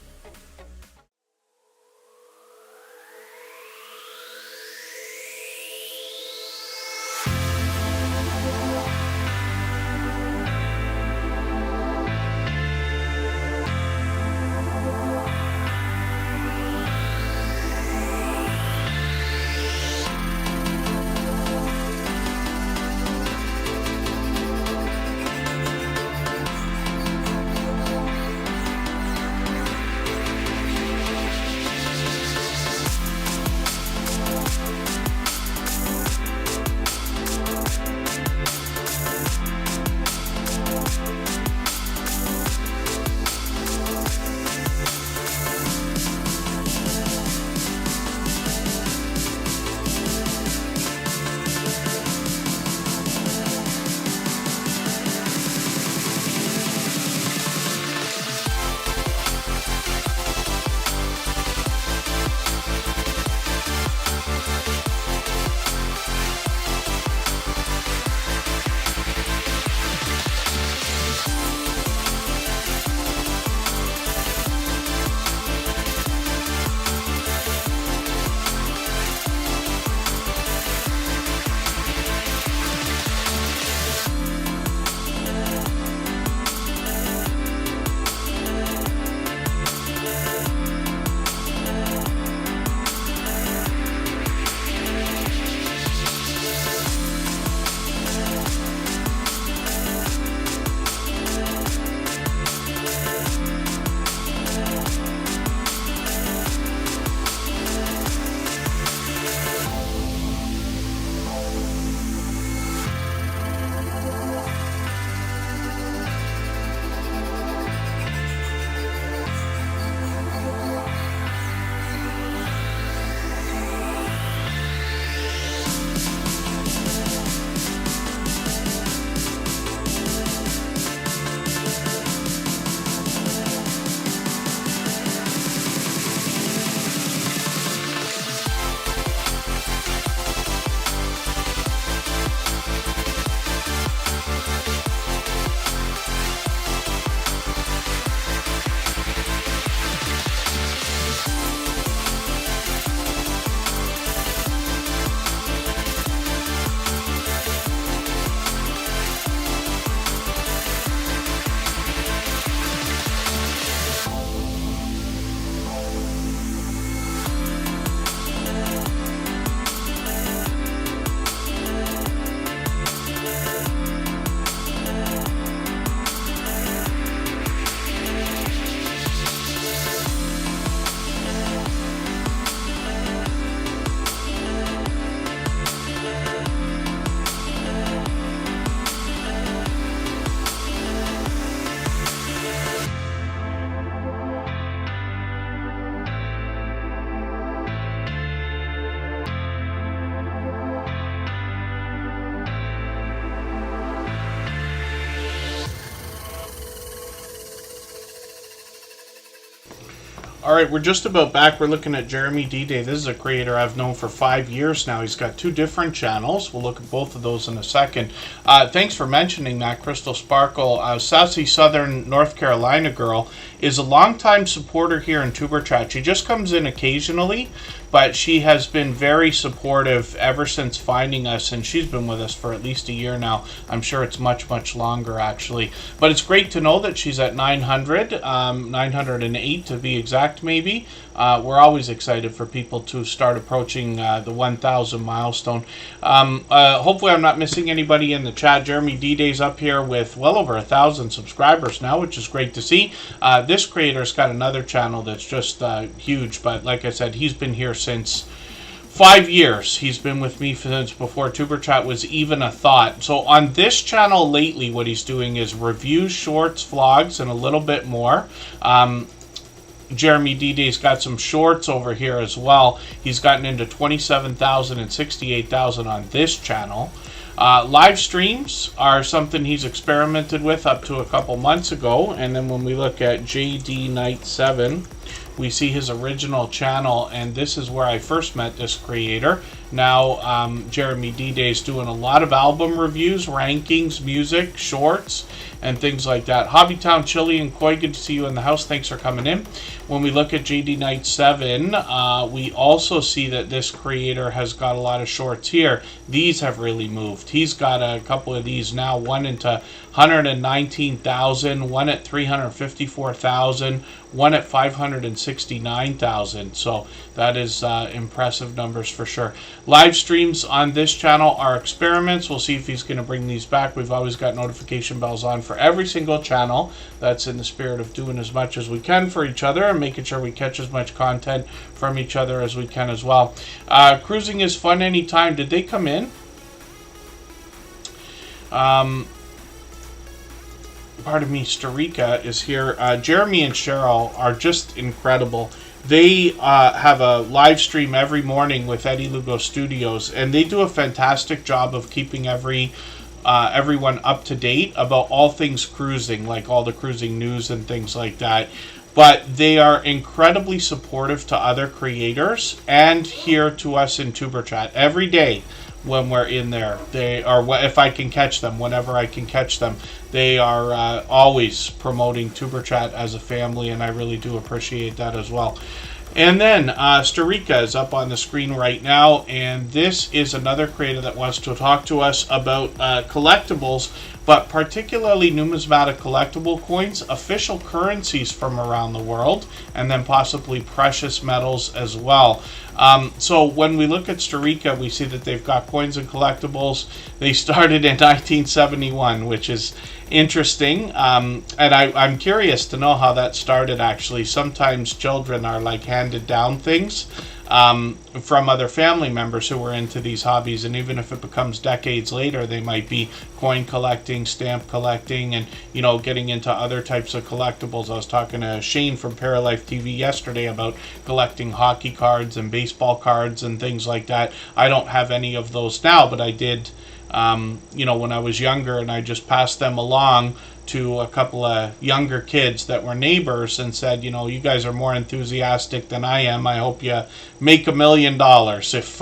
Speaker 1: All right, we're just about back. We're looking at Jeremy D-Day. This is a creator I've known for 5 years now. He's got 2 different channels. We'll look at both of those in a second. Thanks for mentioning that, Crystal Sparkle. Sassy Southern North Carolina girl is a longtime supporter here in Tuber Chat. She just comes in occasionally, but she has been very supportive ever since finding us, and she's been with us for at least a year now. I'm sure it's much, much longer, actually. But it's great to know that she's at 900, 908 to be exact, maybe. We're always excited for people to start approaching the 1,000 milestone. Hopefully I'm not missing anybody in the chat. Jeremy D-Day's up here with well over 1,000 subscribers now, which is great to see. This creator's got another channel that's just huge, but like I said, he's been here since 5 years. He's been with me since before Tuber Chat was even a thought. So on this channel lately, what he's doing is reviews, shorts, vlogs, and a little bit more. Jeremy D-Day's got some shorts over here as well. He's gotten into 27,000 and 68,000 on this channel. Live streams are something he's experimented with up to a couple months ago. And then when we look at JD Night 7, we see his original channel, and this is where I first met this creator. Now Jeremy D-Day's doing a lot of album reviews, rankings, music, shorts, and things like that. Hobbytown Chili and Koi, good to see you in the house. Thanks for coming in. When we look at JD Night 7, we also see that this creator has got a lot of shorts here. These have really moved. He's got a couple of these now, one into 119,000, one at 354,000, one at 569,000. So that is impressive numbers for sure. Live streams on this channel are experiments. We'll see if he's going to bring these back. We've always got notification bells on for every single channel. That's in the spirit of doing as much as we can for each other and making sure we catch as much content from each other as we can as well. Cruising is fun anytime. Did they come in? Pardon me, Starika is here. Jeremy and Cheryl are just incredible. They have a live stream every morning with Eddie Lugo Studios, and they do a fantastic job of keeping everyone up to date about all things cruising, like all the cruising news and things like that. But they are incredibly supportive to other creators and here to us in Tuber Chat every day. When we're in there, they are, if I can catch them, whenever I can catch them, they are always promoting Tuber Chat as a family, and I really do appreciate that as well. And then Starika is up on the screen right now, and this is another creator that wants to talk to us about collectibles, but particularly numismatic collectible coins, official currencies from around the world, and then possibly precious metals as well. So when we look at Starika, we see that they've got coins and collectibles. They started in 1971, which is interesting. And I'm curious to know how that started, actually. Sometimes children are like handed down things from other family members who were into these hobbies, and even if it becomes decades later, they might be coin collecting, stamp collecting, and getting into other types of collectibles. I was talking to Shane from Paralife TV yesterday about collecting hockey cards and baseball cards and things like that. I don't have any of those now, but I did when I was younger, and I just passed them along to a couple of younger kids that were neighbors and said, you guys are more enthusiastic than I am. I hope you make $1 million if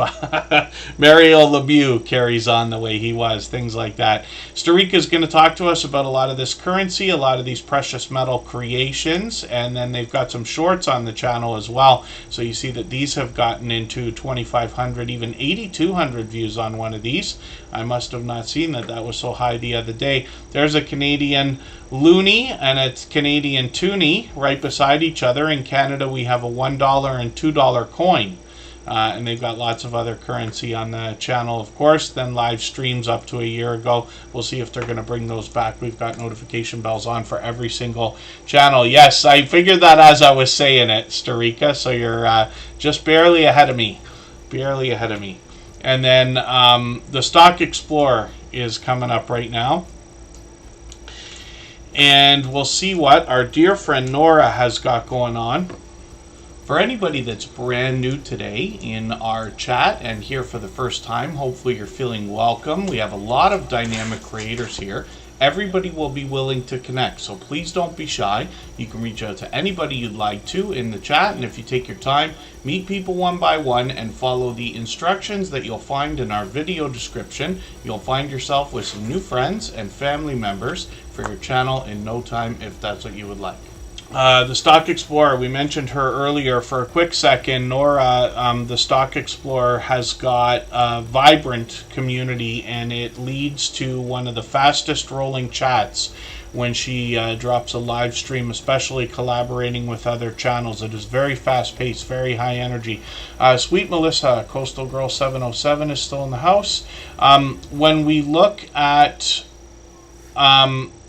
Speaker 1: Mario Lemieux carries on the way he was, things like that. Starika is going to talk to us about a lot of this currency, a lot of these precious metal creations, and then they've got some shorts on the channel as well. So you see that these have gotten into 2,500, even 8,200 views on one of these. I must have not seen that was so high the other day. There's a Canadian loonie and a Canadian toonie right beside each other. In Canada, we have a $1 and $2 coin. And they've got lots of other currency on the channel, of course. Then live streams up to a year ago. We'll see if they're going to bring those back. We've got notification bells on for every single channel. Yes, I figured that as I was saying it, Starika. So you're just barely ahead of me. Barely ahead of me. And then the Stock Explorer is coming up right now. And we'll see what our dear friend Nora has got going on. For anybody that's brand new today in our chat and here for the first time, hopefully you're feeling welcome. We have a lot of dynamic creators here, Everybody will be willing to connect, so please don't be shy. You can reach out to anybody you'd like to in the chat, and if you take your time, meet people one by one and follow the instructions that you'll find in our video description, you'll find yourself with some new friends and family members for your channel in no time, if that's what you would like. The Stock Explorer, we mentioned her earlier for a quick second. Nora, the Stock Explorer has got a vibrant community, and it leads to one of the fastest rolling chats when she drops a live stream, especially collaborating with other channels. It is very fast paced, very high energy. Sweet Melissa, Coastal Girl 707 is still in the house. When we look at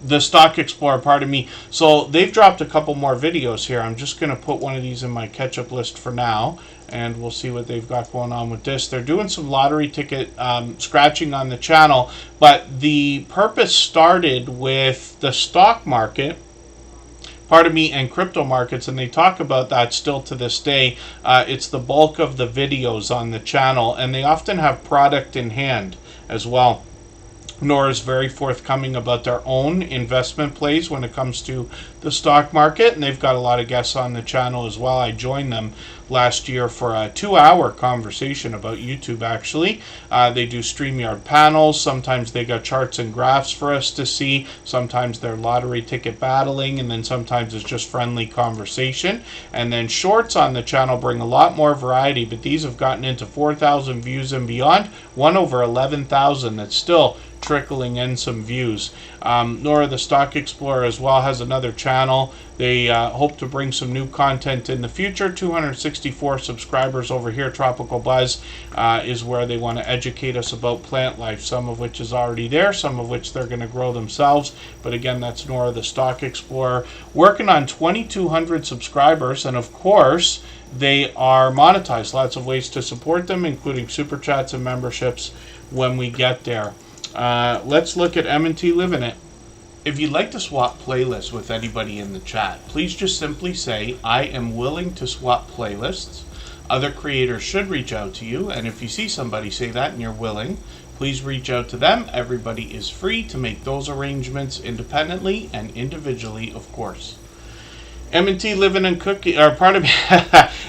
Speaker 1: the Stock Explorer, pardon me. So they've dropped a couple more videos here. I'm just going to put one of these in my catch-up list for now, and we'll see what they've got going on with this. They're doing some lottery ticket scratching on the channel, but the purpose started with the stock market, pardon me, and crypto markets, and they talk about that still to this day. It's the bulk of the videos on the channel, and they often have product in hand as well. Nora's very forthcoming about their own investment plays when it comes to the stock market, and they've got a lot of guests on the channel as well. I joined them last year for a 2-hour conversation about YouTube, actually. They do StreamYard panels. Sometimes they got charts and graphs for us to see. Sometimes they're lottery ticket battling, and then sometimes it's just friendly conversation. And then shorts on the channel bring a lot more variety, but these have gotten into 4,000 views and beyond. One over 11,000 that's still trickling in some views. Nora, the Stock Explorer, as well, has another channel. They hope to bring some new content in the future. 264 subscribers over here. Tropical Buzz is where they want to educate us about plant life, some of which is already there, some of which they're going to grow themselves. But again, that's Nora, the Stock Explorer, working on 2,200 subscribers, and of course, they are monetized. Lots of ways to support them, including super chats and memberships when we get there. Let's look at M&T Living It. If you'd like to swap playlists with anybody in the chat, please just simply say, I am willing to swap playlists. Other creators should reach out to you, and if you see somebody say that and you're willing, please reach out to them. Everybody is free to make those arrangements independently and individually, of course. M&T Living and Cooking, or part of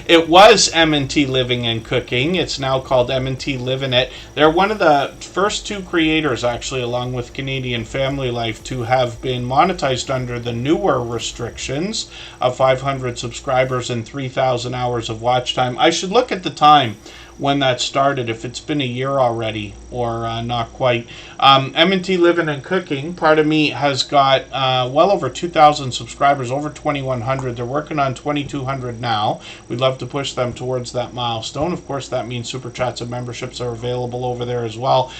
Speaker 1: it was M&T Living and Cooking. It's now called M&T Living It. They're one of the first two creators, actually, along with Canadian Family Life, to have been monetized under the newer restrictions of 500 subscribers and 3,000 hours of watch time. I should look at the time when that started, if it's been a year already or not quite. M&T Living and Cooking, part of me, has got well over 2,000 subscribers, over 2,100. They're working on 2,200 now. We'd love to push them towards that milestone. Of course, that means super chats and memberships are available over there as well.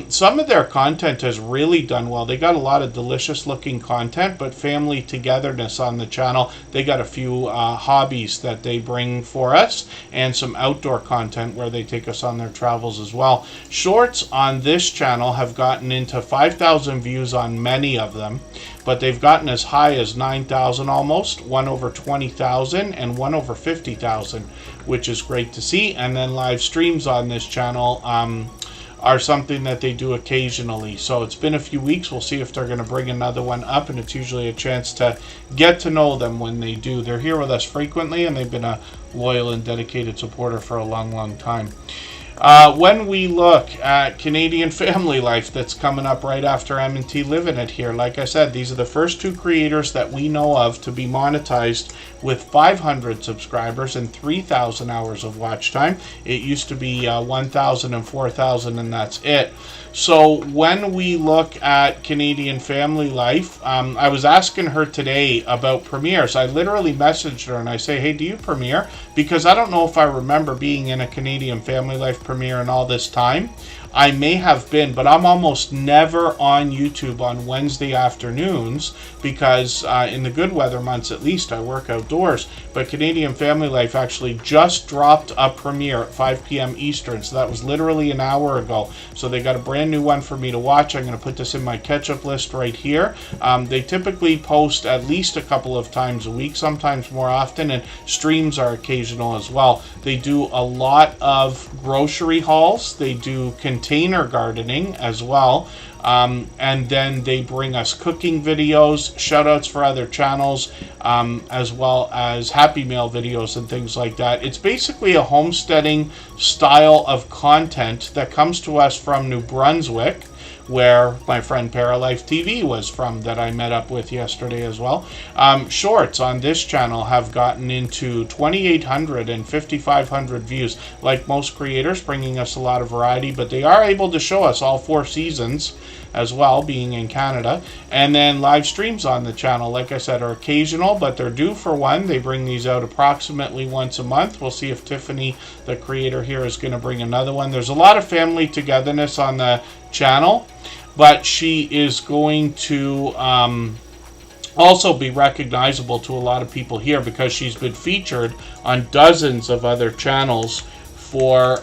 Speaker 1: Some of their content has really done well. They got a lot of delicious looking content, but family togetherness on the channel. They got a few hobbies that they bring for us, and some outdoor content where they take us on their travels as well. Shorts on this channel have gotten into 5,000 views on many of them, but they've gotten as high as 9,000 almost, one over 20,000, and one over 50,000, which is great to see. And then live streams on this channel are something that they do occasionally. So it's been a few weeks. We'll see if they're going to bring another one up, and it's usually a chance to get to know them when they do. They're here with us frequently, and they've been a loyal and dedicated supporter for a long, long time. When we look at Canadian Family Life, that's coming up right after M&T Living It here, like I said, these are the first two creators that we know of to be monetized with 500 subscribers and 3,000 hours of watch time. It used to be 1,000 and 4,000, and that's it. So when we look at Canadian Family Life, I was asking her today about premieres. I literally messaged her and I say, hey, do you premiere? Because I don't know if I remember being in a Canadian Family Life premiere in all this time. I may have been, but I'm almost never on YouTube on Wednesday afternoons because in the good weather months, at least, I work outdoors. But Canadian Family Life actually just dropped a premiere at 5 p.m. Eastern, so that was literally an hour ago. So they got a brand new one for me to watch. I'm going to put this in my catch-up list right here. They typically post at least a couple of times a week, sometimes more often, and streams are occasional as well. They do a lot of grocery grocery hauls. They do container gardening as well. And then they bring us cooking videos, shout outs for other channels, as well as Happy Meal videos and things like that. It's basically a homesteading style of content that comes to us from New Brunswick, where my friend Paralife TV was from, that I met up with yesterday as well. Shorts on this channel have gotten into 2,800 and 5,500 views, like most creators, bringing us a lot of variety, but they are able to show us all 4 seasons as well, being in Canada. And then live streams on the channel, like I said, are occasional, but they're due for one. They bring these out approximately once a month. We'll see if Tiffany, the creator here, is going to bring another one. There's a lot of family togetherness on the channel, but she is going to also be recognizable to a lot of people here because she's been featured on dozens of other channels for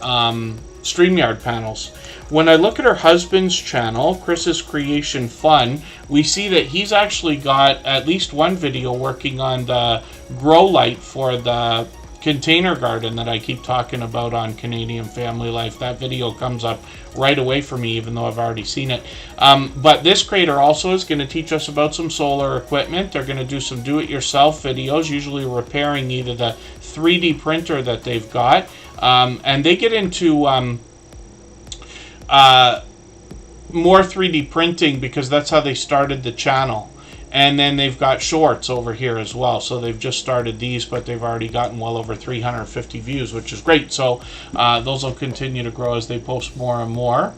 Speaker 1: StreamYard panels. When I look at her husband's channel, Chris's Creation Fun, we see that he's actually got at least one video working on the grow light for the container garden that I keep talking about on Canadian Family Life. That video comes up right away for me, even though I've already seen it. But this creator also is going to teach us about some solar equipment. They're going to do some do-it-yourself videos, usually repairing either the 3D printer that they've got, and they get into more 3D printing because that's how they started the channel. And then they've got shorts over here as well. So they've just started these, but they've already gotten well over 350 views, which is great. So those will continue to grow as they post more and more.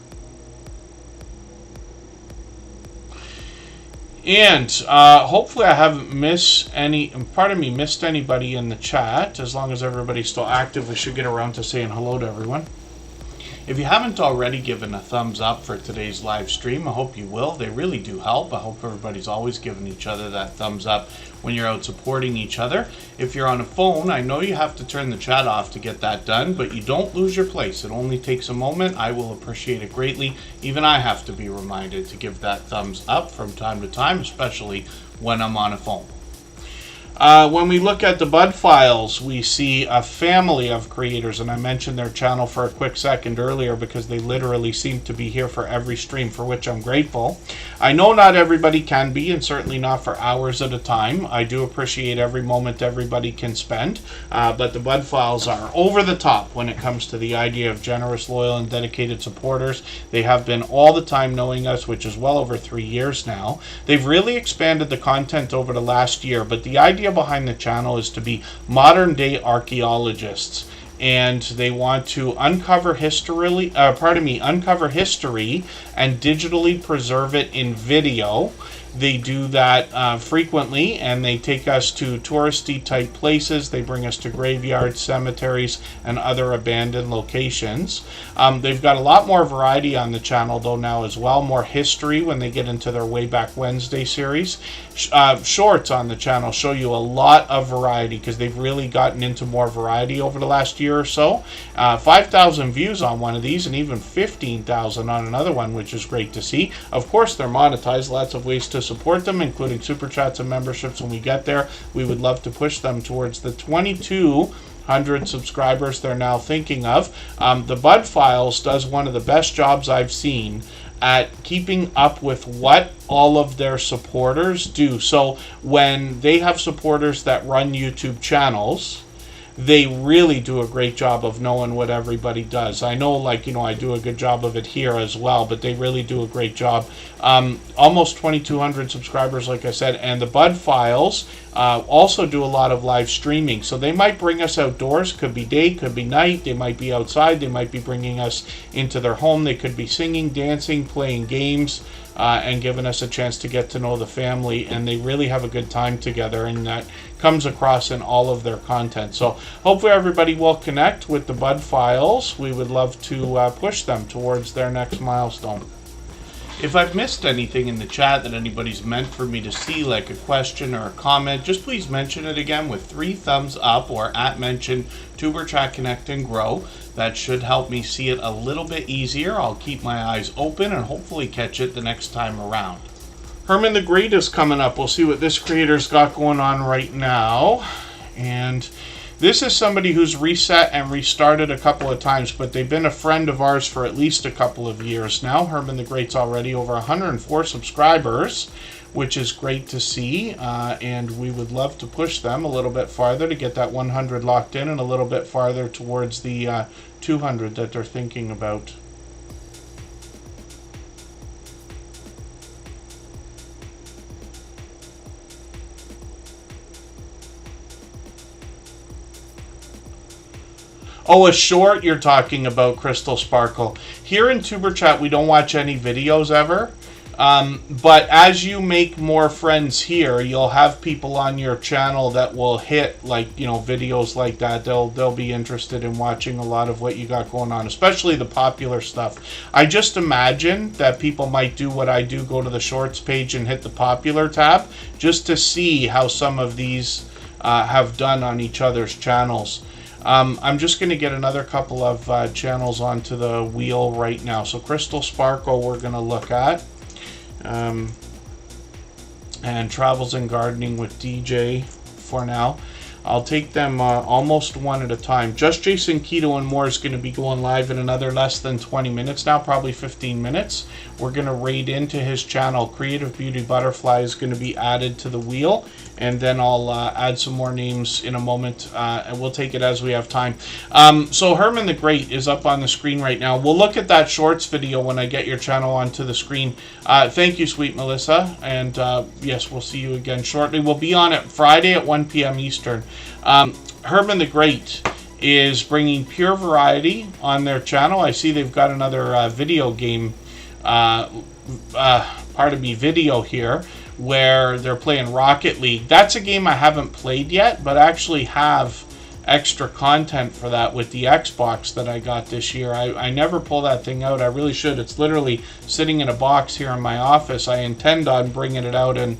Speaker 1: And hopefully I haven't missed anybody in the chat. As long as everybody's still active, we should get around to saying hello to everyone. If you haven't already given a thumbs up for today's live stream, I hope you will. They really do help. I hope everybody's always giving each other that thumbs up when you're out supporting each other. If you're on a phone, I know you have to turn the chat off to get that done, but you don't lose your place. It only takes a moment. I will appreciate it greatly. Even I have to be reminded to give that thumbs up from time to time, especially when I'm on a phone. When we look at the Bud Files, we see a family of creators, and I mentioned their channel for a quick second earlier because they literally seem to be here for every stream, for which I'm grateful. I know not everybody can be, and certainly not for hours at a time. I do appreciate every moment everybody can spend, but the Bud Files are over the top when it comes to the idea of generous, loyal, and dedicated supporters. They have been all the time knowing us, which is well over 3 years now. They've really expanded the content over the last year, but the idea behind the channel is to be modern day archaeologists, and they want to uncover history and digitally preserve it in video. They do that frequently, and they take us to touristy type places. They bring us to graveyards, cemeteries, and other abandoned locations. They've got a lot more variety on the channel though now as well, more history when they get into their Way Back Wednesday series. Shorts on the channel show you a lot of variety because they've really gotten into more variety over the last year or so. 5,000 views on one of these and even 15,000 on another one, which is great to see. Of course, they're monetized, lots of ways to support them, including super chats and memberships when we get there. We would love to push them towards the 2,200 subscribers they're now thinking of. The Bud Files does one of the best jobs I've seen at keeping up with what all of their supporters do. So when they have supporters that run YouTube channels, they really do a great job of knowing what everybody does. I know, I do a good job of it here as well, but they really do a great job. Almost 2,200 subscribers, like I said, and the Bud Files also do a lot of live streaming. So they might bring us outdoors, could be day, could be night, they might be outside, they might be bringing us into their home, they could be singing, dancing, playing games, and giving us a chance to get to know the family, and they really have a good time together, and that comes across in all of their content. So hopefully everybody will connect with the Bud Files. We would love to push them towards their next milestone. If I've missed anything in the chat that anybody's meant for me to see, like a question or a comment, just please mention it again with 3 thumbs up or @mention Superchat Connect and Grow. That should help me see it a little bit easier. I'll keep my eyes open and hopefully catch it the next time around. Herman the Great is coming up. We'll see what this creator's got going on right now. And This is somebody who's reset and restarted a couple of times, but they've been a friend of ours for at least a couple of years now. Herman the Great's already over 104 subscribers, which is great to see, and we would love to push them a little bit farther to get that 100 locked in and a little bit farther towards the 200 that they're thinking about. Oh, a short you're talking about, Crystal Sparkle. Here in Tuber Chat, we don't watch any videos ever. But as you make more friends here, you'll have people on your channel that will hit, like, you know, videos like that. They'll be interested in watching a lot of what you got going on, especially the popular stuff. I just imagine that people might do what I do, go to the shorts page and hit the popular tab, just to see how some of these have done on each other's channels. I'm just going to get another couple of channels onto the wheel right now. So Crystal Sparkle we're going to look at. And Travels and Gardening with DJ for now. I'll take them almost one at a time. Just Jason Keto and More is going to be going live in another less than 20 minutes now, probably 15 minutes. We're going to raid into his channel. Creative Beauty Butterfly is going to be added to the wheel, and then I'll add some more names in a moment, and we'll take it as we have time. So Herman the Great is up on the screen right now. We'll look at that shorts video when I get your channel onto the screen. Thank you, sweet Melissa, and yes, we'll see you again shortly. We'll be on it Friday at 1 p.m. Eastern. Herman the Great is bringing Pure Variety on their channel. I see they've got another video game, video here, where they're playing Rocket League. That's a game I haven't played yet, but actually have extra content for that with the Xbox that I got this year. I never pull that thing out. I really should. It's literally sitting in a box here in my office. I intend on bringing it out and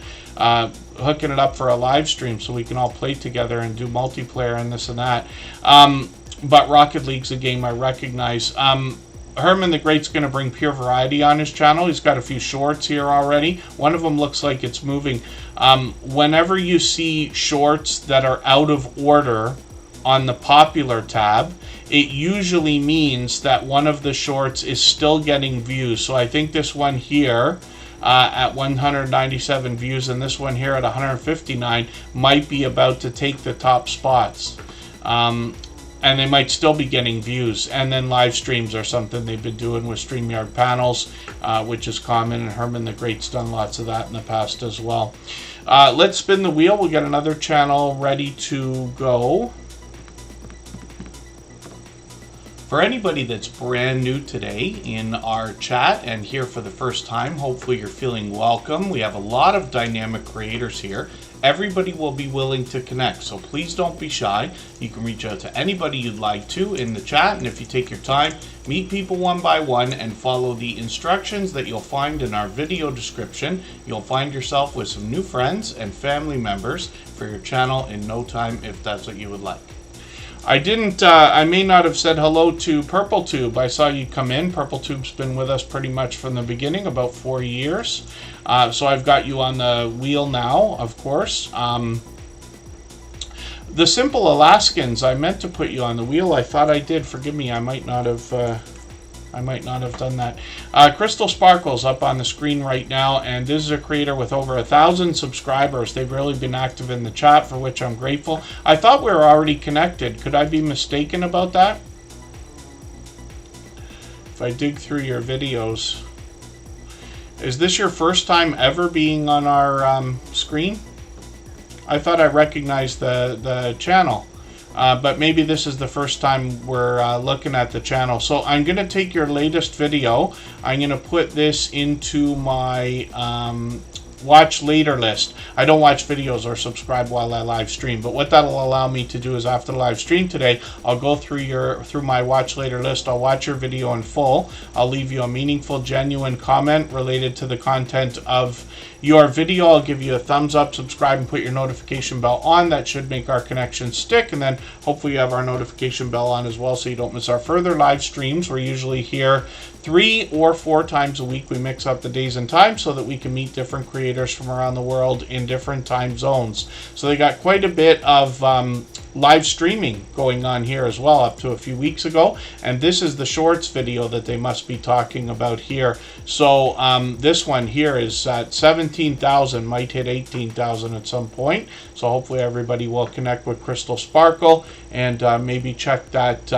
Speaker 1: hooking it up for a live stream so we can all play together and do multiplayer and this and that. But Rocket League's a game I recognize. Herman the Great's going to bring Pure Variety on his channel. He's got a few shorts here already. One of them looks like it's moving. Whenever you see shorts that are out of order on the popular tab, it usually means that one of the shorts is still getting views. So I think this one here at 197 views and this one here at 159 might be about to take the top spots. And they might still be getting views. And then live streams are something they've been doing with StreamYard panels, which is common, and Herman the Great's done lots of that in the past as well. Let's spin the wheel. We'll get another channel ready to go. For anybody that's brand new today in our chat and here for the first time, hopefully you're feeling welcome. We have a lot of dynamic creators here. Everybody will be willing to connect, so please don't be shy. You can reach out to anybody you'd like to in the chat, and if you take your time, meet people one by one and follow the instructions that you'll find in our video description. You'll find yourself with some new friends and family members for your channel in no time if that's what you would like. I may not have said hello to Purple Tube. I saw you come in. Purple Tube's been with us pretty much from the beginning, about 4 years. So I've got you on the wheel now, of course. The Simple Alaskans, I meant to put you on the wheel. I thought I did. Forgive me, I might not have done that. Crystal Sparkle's up on the screen right now, and this is a creator with over 1,000 subscribers. They've really been active in the chat, for which I'm grateful. I thought we were already connected. Could I be mistaken about that? If I dig through your videos. Is this your first time ever being on our screen? I thought I recognized the channel. But maybe this is the first time we're looking at the channel. So I'm going to take your latest video. I'm going to put this into my watch later list. I don't watch videos or subscribe while I live stream, but what that'll allow me to do is after the live stream today, I'll go through my watch later list. I'll watch your video in full. I'll leave you a meaningful, genuine comment related to the content of your video. I'll give you a thumbs up, subscribe, and put your notification bell on. That should make our connection stick, and then hopefully you have our notification bell on as well so you don't miss our further live streams. We're usually here 3 or 4 times a week. We mix up the days and times so that we can meet different creators creators from around the world in different time zones. So they got quite a bit of live streaming going on here as well up to a few weeks ago. And this is the shorts video that they must be talking about here. So this one here is at 17,000, might hit 18,000 at some point. So hopefully everybody will connect with Crystal Sparkle and maybe check that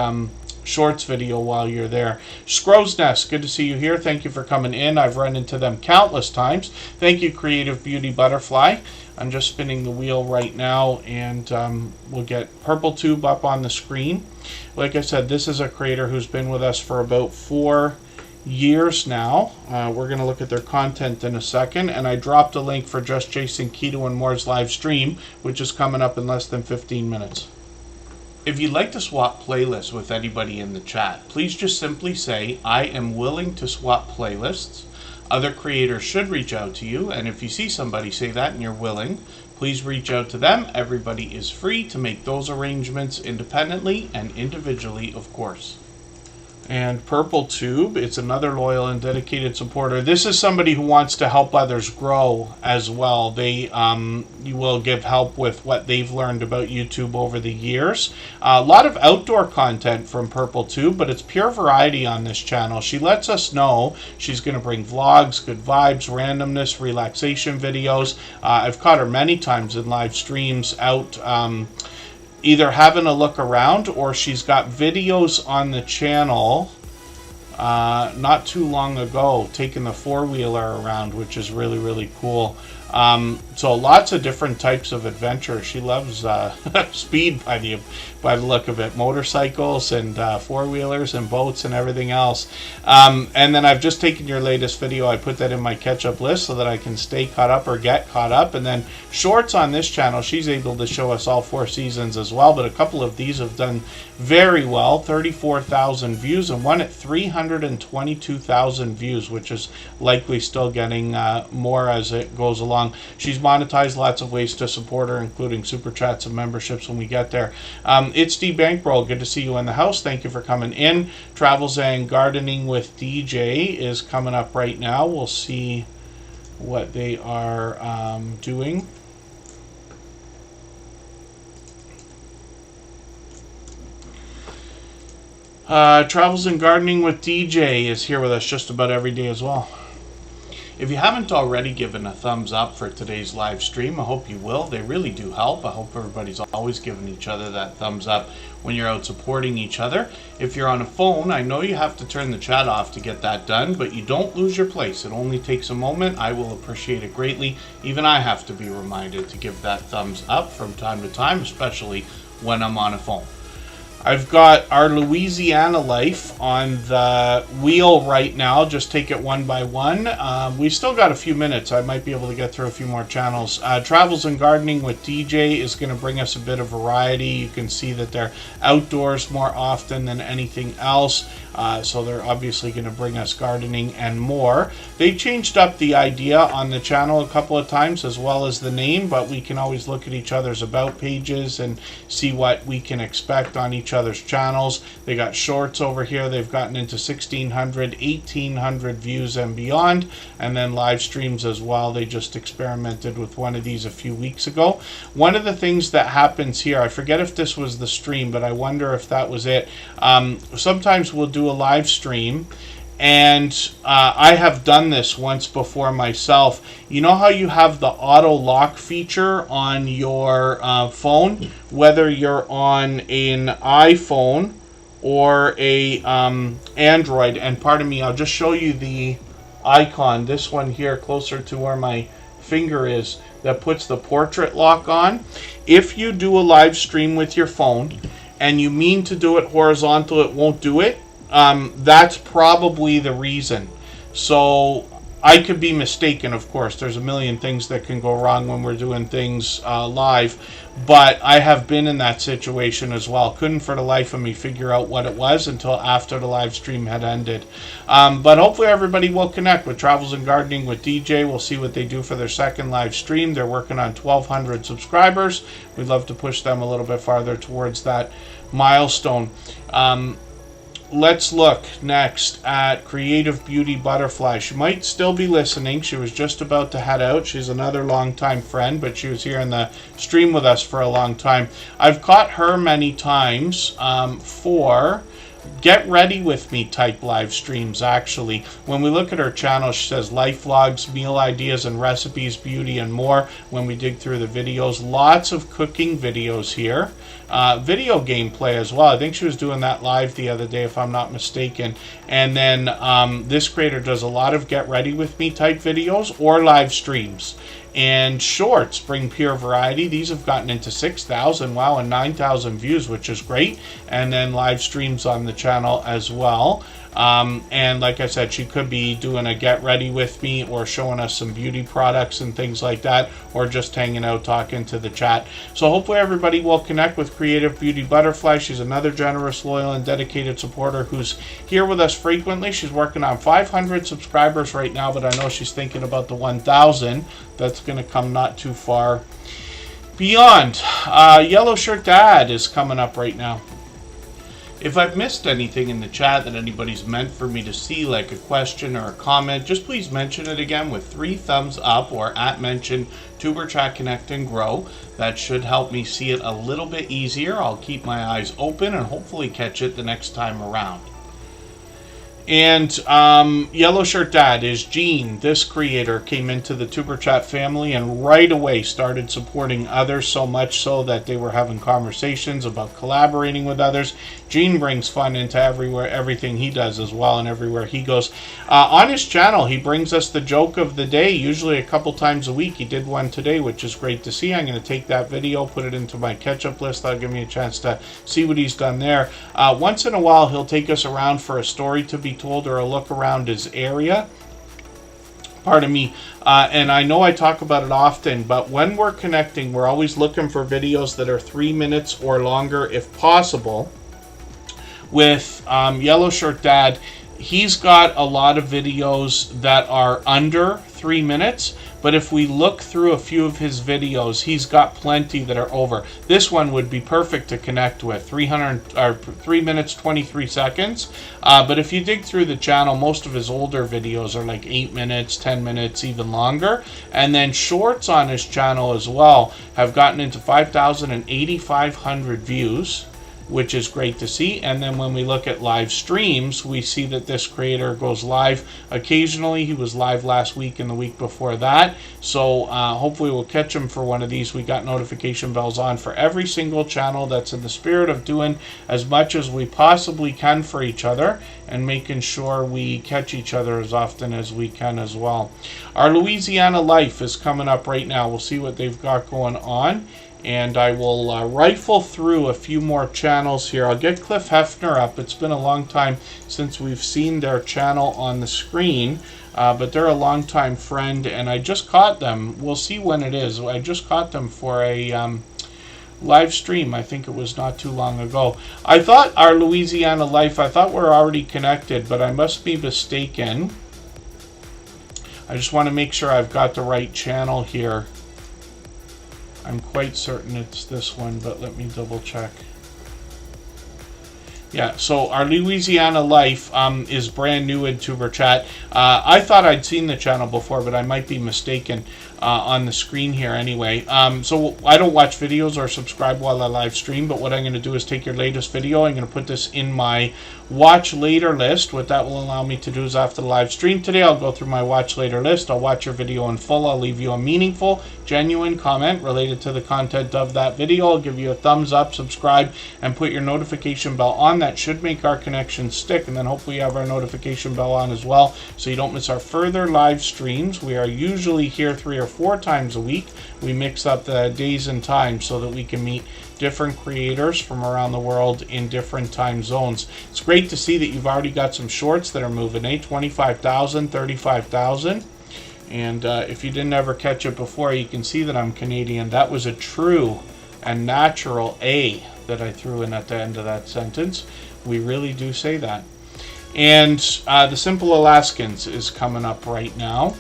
Speaker 1: shorts video while you're there. Scrow's Nest, good to see you here. Thank you for coming in. I've run into them countless times. Thank you, Creative Beauty Butterfly. I'm just spinning the wheel right now, and we'll get Purple Tube up on the screen. Like I said, this is a creator who's been with us for about 4 years now. We're going to look at their content in a second, and I dropped a link for Just Chasing Keto and More's live stream, which is coming up in less than 15 minutes. If you'd like to swap playlists with anybody in the chat, please just simply say, I am willing to swap playlists. Other creators should reach out to you, and if you see somebody say that and you're willing, please reach out to them. Everybody is free to make those arrangements independently and individually, of course. And Purple Tube, it's another loyal and dedicated supporter. This is somebody who wants to help others grow as well. They you will give help with what they've learned about YouTube over the years. A lot of outdoor content from Purple Tube, but it's pure variety on this channel. She lets us know she's going to bring vlogs, good vibes, randomness, relaxation videos. I've caught her many times in live streams out either having a look around, or she's got videos on the channel not too long ago taking the four-wheeler around, which is really, really cool. So lots of different types of adventure. She loves speed by the look of it, motorcycles and four-wheelers and boats and everything else. And then I've just taken your latest video. I put that in my catch-up list so that I can stay caught up or get caught up. And then shorts on this channel, she's able to show us all 4 seasons as well, but a couple of these have done very well. 34,000 views, and one at 322,000 views, which is likely still getting more as it goes along. She's monetized lots of ways to support her, including super chats and memberships when we get there. It's D Bankroll. Good to see you in the house. Thank you for coming in. Travels and Gardening with DJ is coming up right now. We'll see what they are doing. Travels and Gardening with DJ is here with us just about every day as well. If you haven't already given a thumbs up for today's live stream, I hope you will. They really do help. I hope everybody's always giving each other that thumbs up when you're out supporting each other. If you're on a phone, I know you have to turn the chat off to get that done, but you don't lose your place. It only takes a moment. I will appreciate it greatly. Even I have to be reminded to give that thumbs up from time to time, especially when I'm on a phone. I've got our Louisiana life on the wheel right now. Just take it one by one. We've still got a few minutes. I might be able to get through a few more channels. Travels and Gardening with DJ is going to bring us a bit of variety. You can see that they're outdoors more often than anything else. So they're obviously going to bring us gardening and more. They changed up the idea on the channel a couple of times, as well as the name, but we can always look at each other's about pages and see what we can expect on each other's channels. They got shorts over here. They've gotten into 1,600, 1,800 views and beyond, and then live streams as well. They just experimented with one of these a few weeks ago. One of the things that happens here, I forget if this was the stream, but I wonder if that was it. Sometimes we'll do a live stream, and I have done this once before myself. You know how you have the auto lock feature on your phone, whether you're on an iPhone or a Android? And pardon me, I'll just show you the icon, this one here closer to where my finger is, that puts the portrait lock on. If you do a live stream with your phone and you mean to do it horizontal, it won't do it. That's probably the reason. So I could be mistaken, of course. There's a million things that can go wrong when we're doing things live, but I have been in that situation as well. Couldn't for the life of me figure out what it was until after the live stream had ended. But hopefully everybody will connect with Travels and Gardening with DJ. We'll see what they do for their second live stream. They're working on 1,200 subscribers. We'd love to push them a little bit farther towards that milestone. let's look next at Creative Beauty Butterfly. She might still be listening. She was just about to head out. She's another longtime friend, but she was here in the stream with us for a long time. I've caught her many times for get ready with me type live streams. Actually, when we look at her channel, she says life vlogs, meal ideas and recipes, beauty and more. When we dig through the videos, lots of cooking videos here, video gameplay as well. I think she was doing that live the other day if I'm not mistaken. And then this creator does a lot of get ready with me type videos or live streams. And shorts bring pure variety. These have gotten into 6,000, wow, and 9,000 views, which is great. And then live streams on the channel as well. And like I said, she could be doing a get ready with me or showing us some beauty products and things like that, or just hanging out talking to the chat. So hopefully everybody will connect with Creative Beauty Butterfly. She's another generous, loyal, and dedicated supporter who's here with us frequently. She's working on 500 subscribers right now, but I know she's thinking about the 1,000. That's going to come not too far beyond. Yellow Shirt Dad is coming up right now. If I've missed anything in the chat that anybody's meant for me to see, like a question or a comment, just please mention it again with 3 thumbs up or @mention Superchat Connect and Grow. That should help me see it a little bit easier. I'll keep my eyes open and hopefully catch it the next time around. And Yellow Shirt Dad is Gene. This creator came into the Tuber Chat family and right away started supporting others, so much so that they were having conversations about collaborating with others. Gene brings fun into everything he does as well, and everywhere he goes. On his channel, he brings us the joke of the day, usually a couple times a week. He did one today, which is great to see. I'm going to take that video, put it into my catch-up list. That'll give me a chance to see what he's done there. Once in a while, he'll take us around for a story to be told or a look around his area. Pardon me. And I know I talk about it often, but when we're connecting, we're always looking for videos that are 3 minutes or longer if possible. With Yellow Shirt Dad, he's got a lot of videos that are under 3 minutes, but if we look through a few of his videos, he's got plenty that are over. This one would be perfect to connect with, 3 minutes 23 seconds. But if you dig through the channel, most of his older videos are like 8 minutes, 10 minutes, even longer. And then shorts on his channel as well have gotten into 5,000 and 8,500 views, which is great to see. And then when we look at live streams, we see that this creator goes live occasionally. He was live last week and the week before that. So hopefully we'll catch him for one of these. We got notification bells on for every single channel. That's in the spirit of doing as much as we possibly can for each other and making sure we catch each other as often as we can as well. Our Louisiana Life is coming up right now. We'll see what they've got going on. And I will rifle through a few more channels here. I'll get Cliff Hefner up. It's been a long time since we've seen their channel on the screen, but they're a longtime friend, and I just caught them. We'll see when it is. I just caught them for a live stream. I think it was not too long ago. I thought our Louisiana Life, I thought we're already connected, but I must be mistaken. I just want to make sure I've got the right channel here. I'm quite certain it's this one, but let me double check. Yeah, so our Louisiana Life is brand new in Tuber Chat. I thought I'd seen the channel before, but I might be mistaken on the screen here anyway. So I don't watch videos or subscribe while I live stream, but what I'm going to do is take your latest video. I'm going to put this in my watch later list. What that will allow me to do is after the live stream today, I'll go through my watch later list. I'll watch your video in full. I'll leave you a meaningful, genuine comment related to the content of that video. I'll give you a thumbs up, subscribe, and put your notification bell on. That should make our connection stick, and then hopefully you have our notification bell on as well so you don't miss our further live streams. We are usually here 3 or 4 times a week. We mix up the days and times so that we can meet different creators from around the world in different time zones. It's great to see that you've already got some shorts that are moving, 25,000, 35,000. And if you didn't ever catch it before, you can see that I'm Canadian. That was a true and natural A that I threw in at the end of that sentence. We really do say that. And the Simple Alaskans is coming up right now.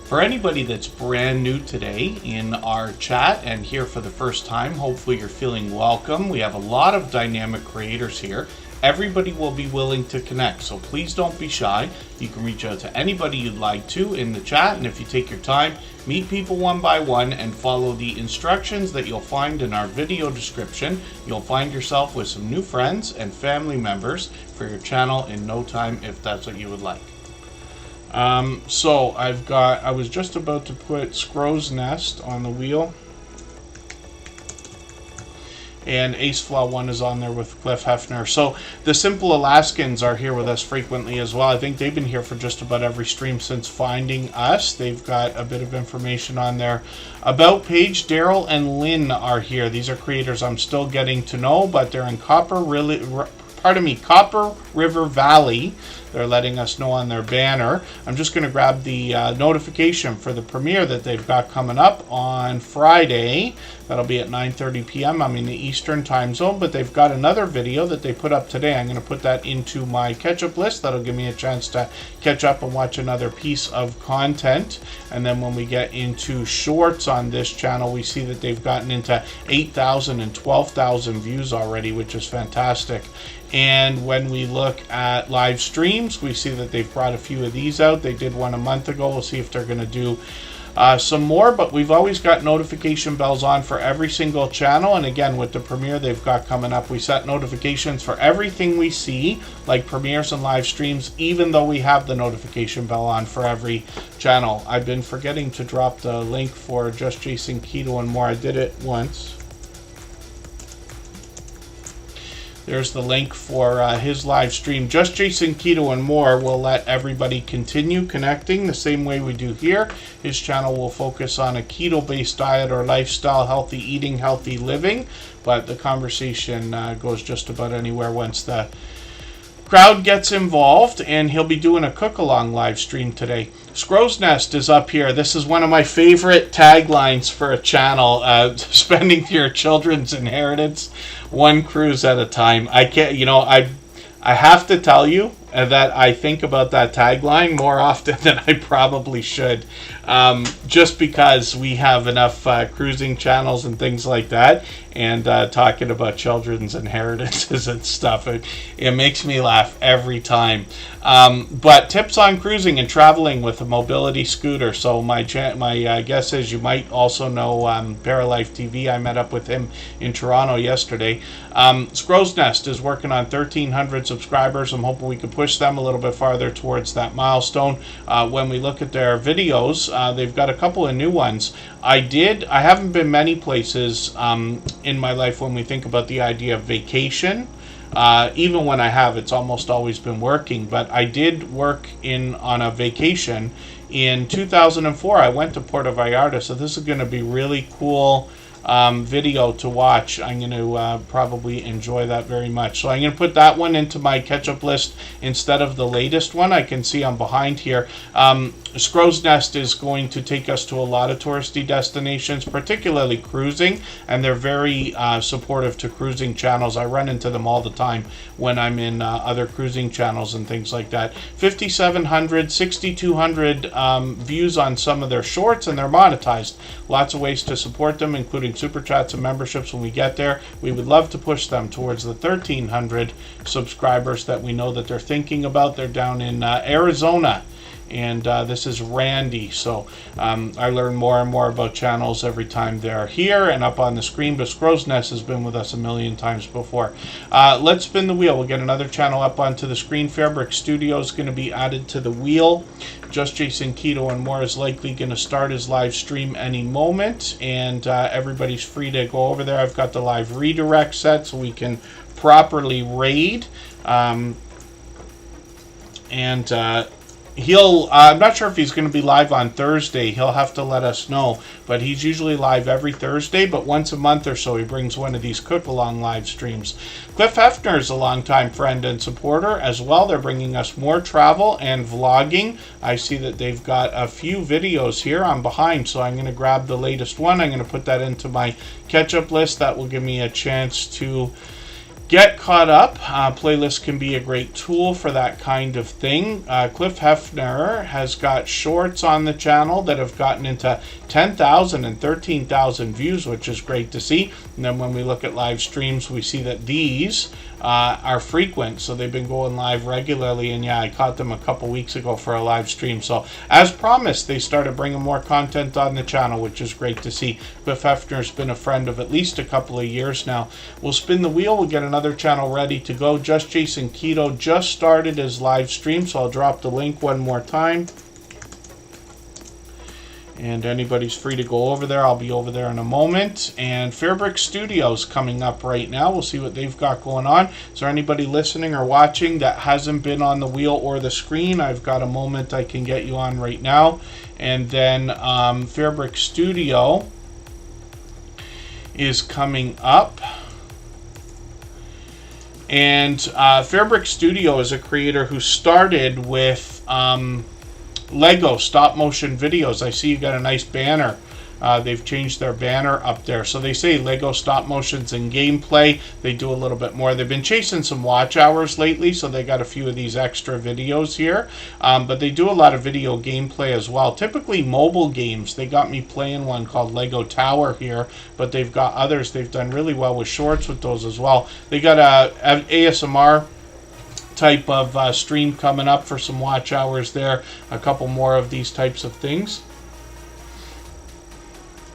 Speaker 1: For anybody that's brand new today in our chat and here for the first time, hopefully you're feeling welcome. We have a lot of dynamic creators here. Everybody will be willing to connect, so please don't be shy. You can reach out to anybody you'd like to in the chat, and if you take your time, meet people one by one and follow the instructions that you'll find in our video description. You'll find yourself with some new friends and family members for your channel in no time if that's what you would like. So I was just about to put Scrow's Nest on the wheel. And Ace Flaw 1 is on there with Cliff Hefner. So the Simple Alaskans are here with us frequently as well. I think they've been here for just about every stream since finding us. They've got a bit of information on their About page. Daryl and Lynn are here. These are creators I'm still getting to know, but they're in Copper River Valley. They're letting us know on their banner. I'm just going to grab the notification for the premiere that they've got coming up on Friday. That'll be at 9:30 p.m. I'm in the Eastern time zone, but they've got another video that they put up today. I'm going to put that into my catch-up list. That'll give me a chance to catch up and watch another piece of content. And then when we get into shorts on this channel, we see that they've gotten into 8,000 and 12,000 views already, which is fantastic. And when we look at live streams, we see that they've brought a few of these out. They did one a month ago. We'll see if they're going to do some more, but we've always got notification bells on for every single channel. And again, with the premiere they've got coming up, we set notifications for everything we see, like premieres and live streams, even though we have the notification bell on for every channel. I've been forgetting to drop the link for Just Jason Keto and More. I did it once. There's the link for his live stream. Just Jason Keto and More will let everybody continue connecting the same way we do here. His channel will focus on a keto-based diet or lifestyle, healthy eating, healthy living. But the conversation goes just about anywhere once the crowd gets involved, and he'll be doing a cook-along live stream today. Scrow's Nest is up here. This is one of my favorite taglines for a channel. Spending your children's inheritance one cruise at a time. I can't, I have to tell you that I think about that tagline more often than I probably should, just because we have enough cruising channels and things like that, and talking about children's inheritances and stuff, it makes me laugh every time. But tips on cruising and traveling with a mobility scooter. So my guess is you might also know Paralife TV. I met up with him in Toronto yesterday. Scrow's Nest is working on 1,300 subscribers. I'm hoping we can push them a little bit farther towards that milestone. When we look at their videos, they've got a couple of new ones. I haven't been many places in my life when we think about the idea of vacation. Even when I have, it's almost always been working. But I did work on a vacation in 2004. I went to Puerto Vallarta, so this is going to be really cool video to watch. I'm going to probably enjoy that very much. So I'm going to put that one into my catch-up list instead of the latest one. I can see I'm behind here. Scrow's Nest is going to take us to a lot of touristy destinations, particularly cruising, and they're very supportive to cruising channels. I run into them all the time when I'm in other cruising channels and things like that. 5,700, 6,200 views on some of their shorts, and they're monetized. Lots of ways to support them, including super chats and memberships when we get there. We would love to push them towards the 1,300 subscribers that we know that they're thinking about. They're down in Arizona. And this is Randy. So I learn more and more about channels every time they're here and up on the screen. But Scrow's Nest has been with us a million times before. Let's spin the wheel. We'll get another channel up onto the screen. Fairbrick Studio is going to be added to the wheel. Just Jason Keto and More is likely going to start his live stream any moment. And everybody's free to go over there. I've got the live redirect set so we can properly raid. I'm not sure if he's going to be live on Thursday. He'll have to let us know. But he's usually live every Thursday, but once a month or so he brings one of these cook-along live streams. Cliff Hefner is a longtime friend and supporter as well. They're bringing us more travel and vlogging. I see that they've got a few videos here. I'm behind, so I'm going to grab the latest one. I'm going to put that into my catch-up list. That will give me a chance to get caught up. Playlists can be a great tool for that kind of thing. Cliff Hefner has got shorts on the channel that have gotten into 10,000 and 13,000 views, which is great to see. And then when we look at live streams, we see that these are frequent, so they've been going live regularly. And yeah, I caught them a couple weeks ago for a live stream. So as promised, they started bringing more content on the channel, which is great to see. Cliff Hefner's been a friend of at least a couple of years now. We'll spin the wheel. We'll get another channel ready to go. Just Jason Keto just started his live stream, so I'll drop the link one more time. And anybody's free to go over there. I'll be over there in a moment. And Fairbrick Studios coming up right now. We'll see what they've got going on. Is there anybody listening or watching that hasn't been on the wheel or the screen? I've got a moment I can get you on right now. And then Fairbrick Studio is coming up. And Fairbrick Studio is a creator who started with Lego stop motion videos. I see you got a nice banner. They've changed their banner up there. So they say Lego stop motions and gameplay. They do a little bit more. They've been chasing some watch hours lately, so they got a few of these extra videos here. But they do a lot of video gameplay as well. Typically mobile games. They got me playing one called Lego Tower here, but they've got others. They've done really well with shorts with those as well. They got a ASMR type of stream coming up for some watch hours there. A couple more of these types of things.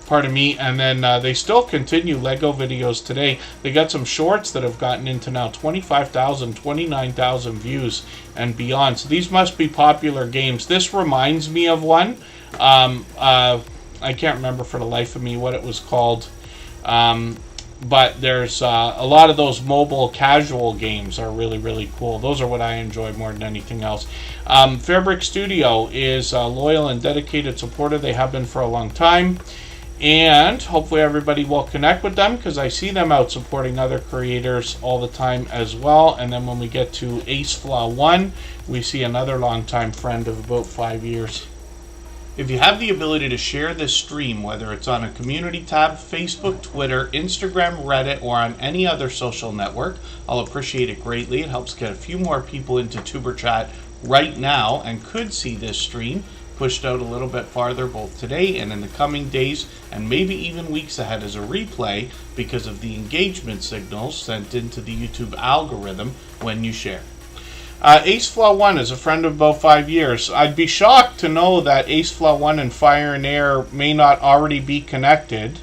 Speaker 1: Pardon me. And then they still continue Lego videos today. They got some shorts that have gotten into now 25,000, 29,000 views and beyond. So these must be popular games. This reminds me of one. I can't remember for the life of me what it was called. But there's a lot of those mobile casual games are really, really cool. Those are what I enjoy more than anything else. Fairbrick Studio is a loyal and dedicated supporter. They have been for a long time. And hopefully everybody will connect with them, because I see them out supporting other creators all the time as well. And then when we get to AceFlaw1, we see another longtime friend of about 5 years. If you have the ability to share this stream, whether it's on a community tab, Facebook, Twitter, Instagram, Reddit, or on any other social network, I'll appreciate it greatly. It helps get a few more people into Tuber Chat right now and could see this stream pushed out a little bit farther both today and in the coming days and maybe even weeks ahead as a replay because of the engagement signals sent into the YouTube algorithm when you share. AceFlaw1 is a friend of about 5 years. I'd be shocked to know that AceFlaw1 and Fire and Air may not already be connected,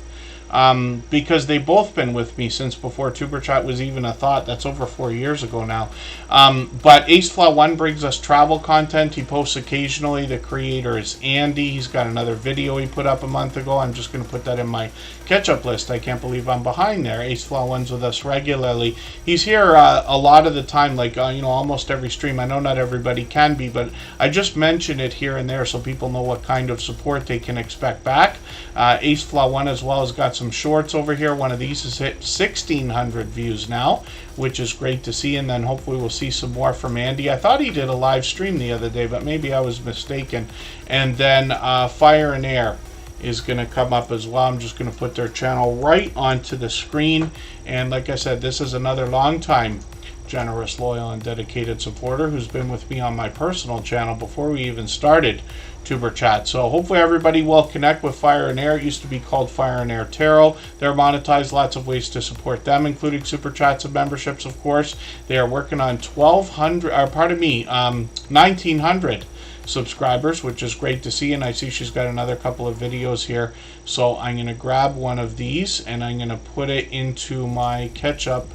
Speaker 1: because they've both been with me since before Tuber Chat was even a thought. That's over 4 years ago now. But AceFlaw1 brings us travel content. He posts occasionally. The creator is Andy. He's got another video he put up a month ago. I'm just going to put that in my catch-up list. I can't believe I'm behind there. AceFlaw1's with us regularly. He's here a lot of the time, like almost every stream. I know not everybody can be, but I just mention it here and there so people know what kind of support they can expect back. AceFlaw1 as well has got some shorts over here. One of these has hit 1,600 views now, which is great to see. And then hopefully we'll see some more from Andy. I thought he did a live stream the other day, but maybe I was mistaken. And then Fire and Air is going to come up as well. I'm just going to put their channel right onto the screen. And like I said, this is another long time generous, loyal, and dedicated supporter who's been with me on my personal channel before we even started Tuber Chat. So hopefully everybody will connect with Fire and Air. It used to be called Fire and Air Tarot. They're monetized. Lots of ways to support them, including super chats and memberships, of course. They are working on 1,900 subscribers, which is great to see. And I see she's got another couple of videos here. So I'm going to grab one of these and I'm going to put it into my catch-up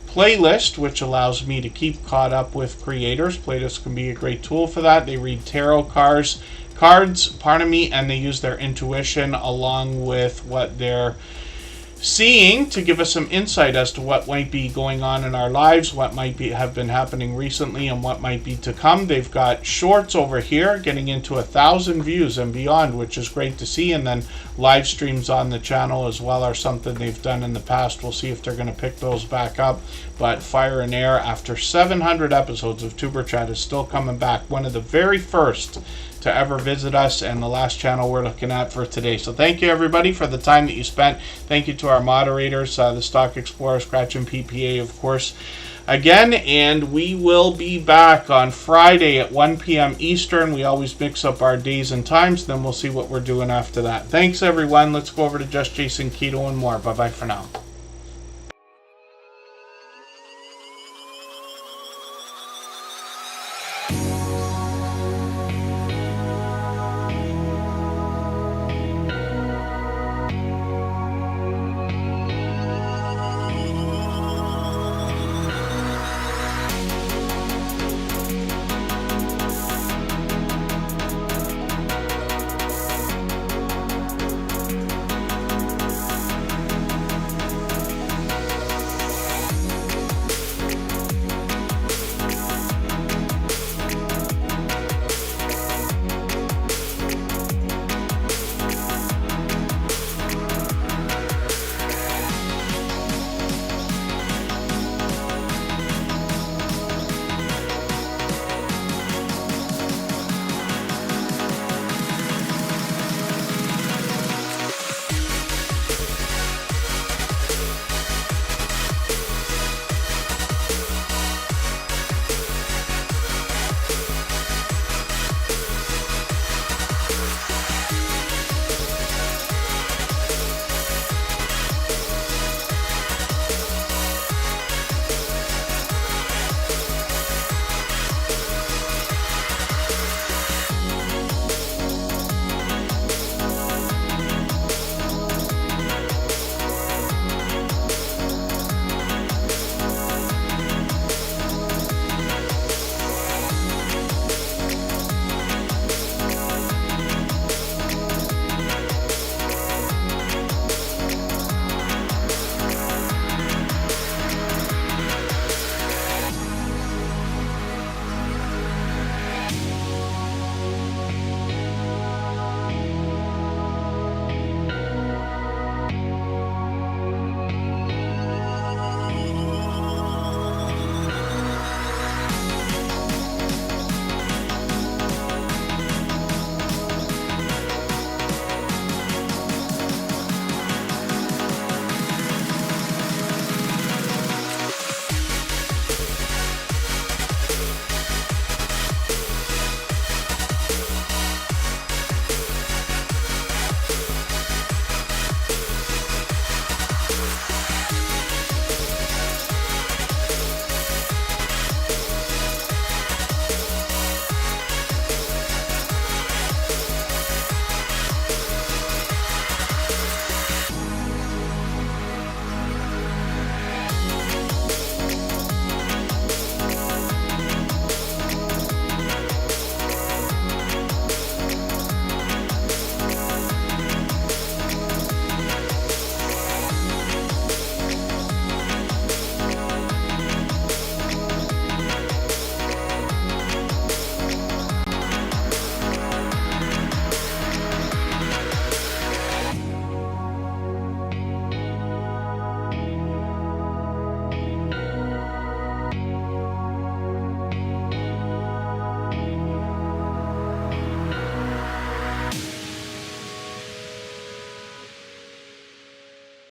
Speaker 1: playlist, which allows me to keep caught up with creators. Playlists can be a great tool for that. They read tarot cards, and they use their intuition along with what they're seeing to give us some insight as to what might be going on in our lives, what might have been happening recently, and what might be to come. They've got shorts over here getting into 1,000 views and beyond, which is great to see. And then live streams on the channel as well are something they've done in the past. We'll see if they're going to pick those back up. But Fire and Air, after 700 episodes of Tuber Chat, is still coming back. One of the very first to ever visit us, and the last channel we're looking at for today. So thank you, everybody, for the time that you spent. Thank you to our moderators, the Stock Explorer, Scratch, and PPA, of course, again. And we will be back on Friday at 1 p.m. Eastern. We always mix up our days and times, then we'll see what we're doing after that. Thanks, everyone. Let's go over to Just Jason Keto and more. Bye-bye for now.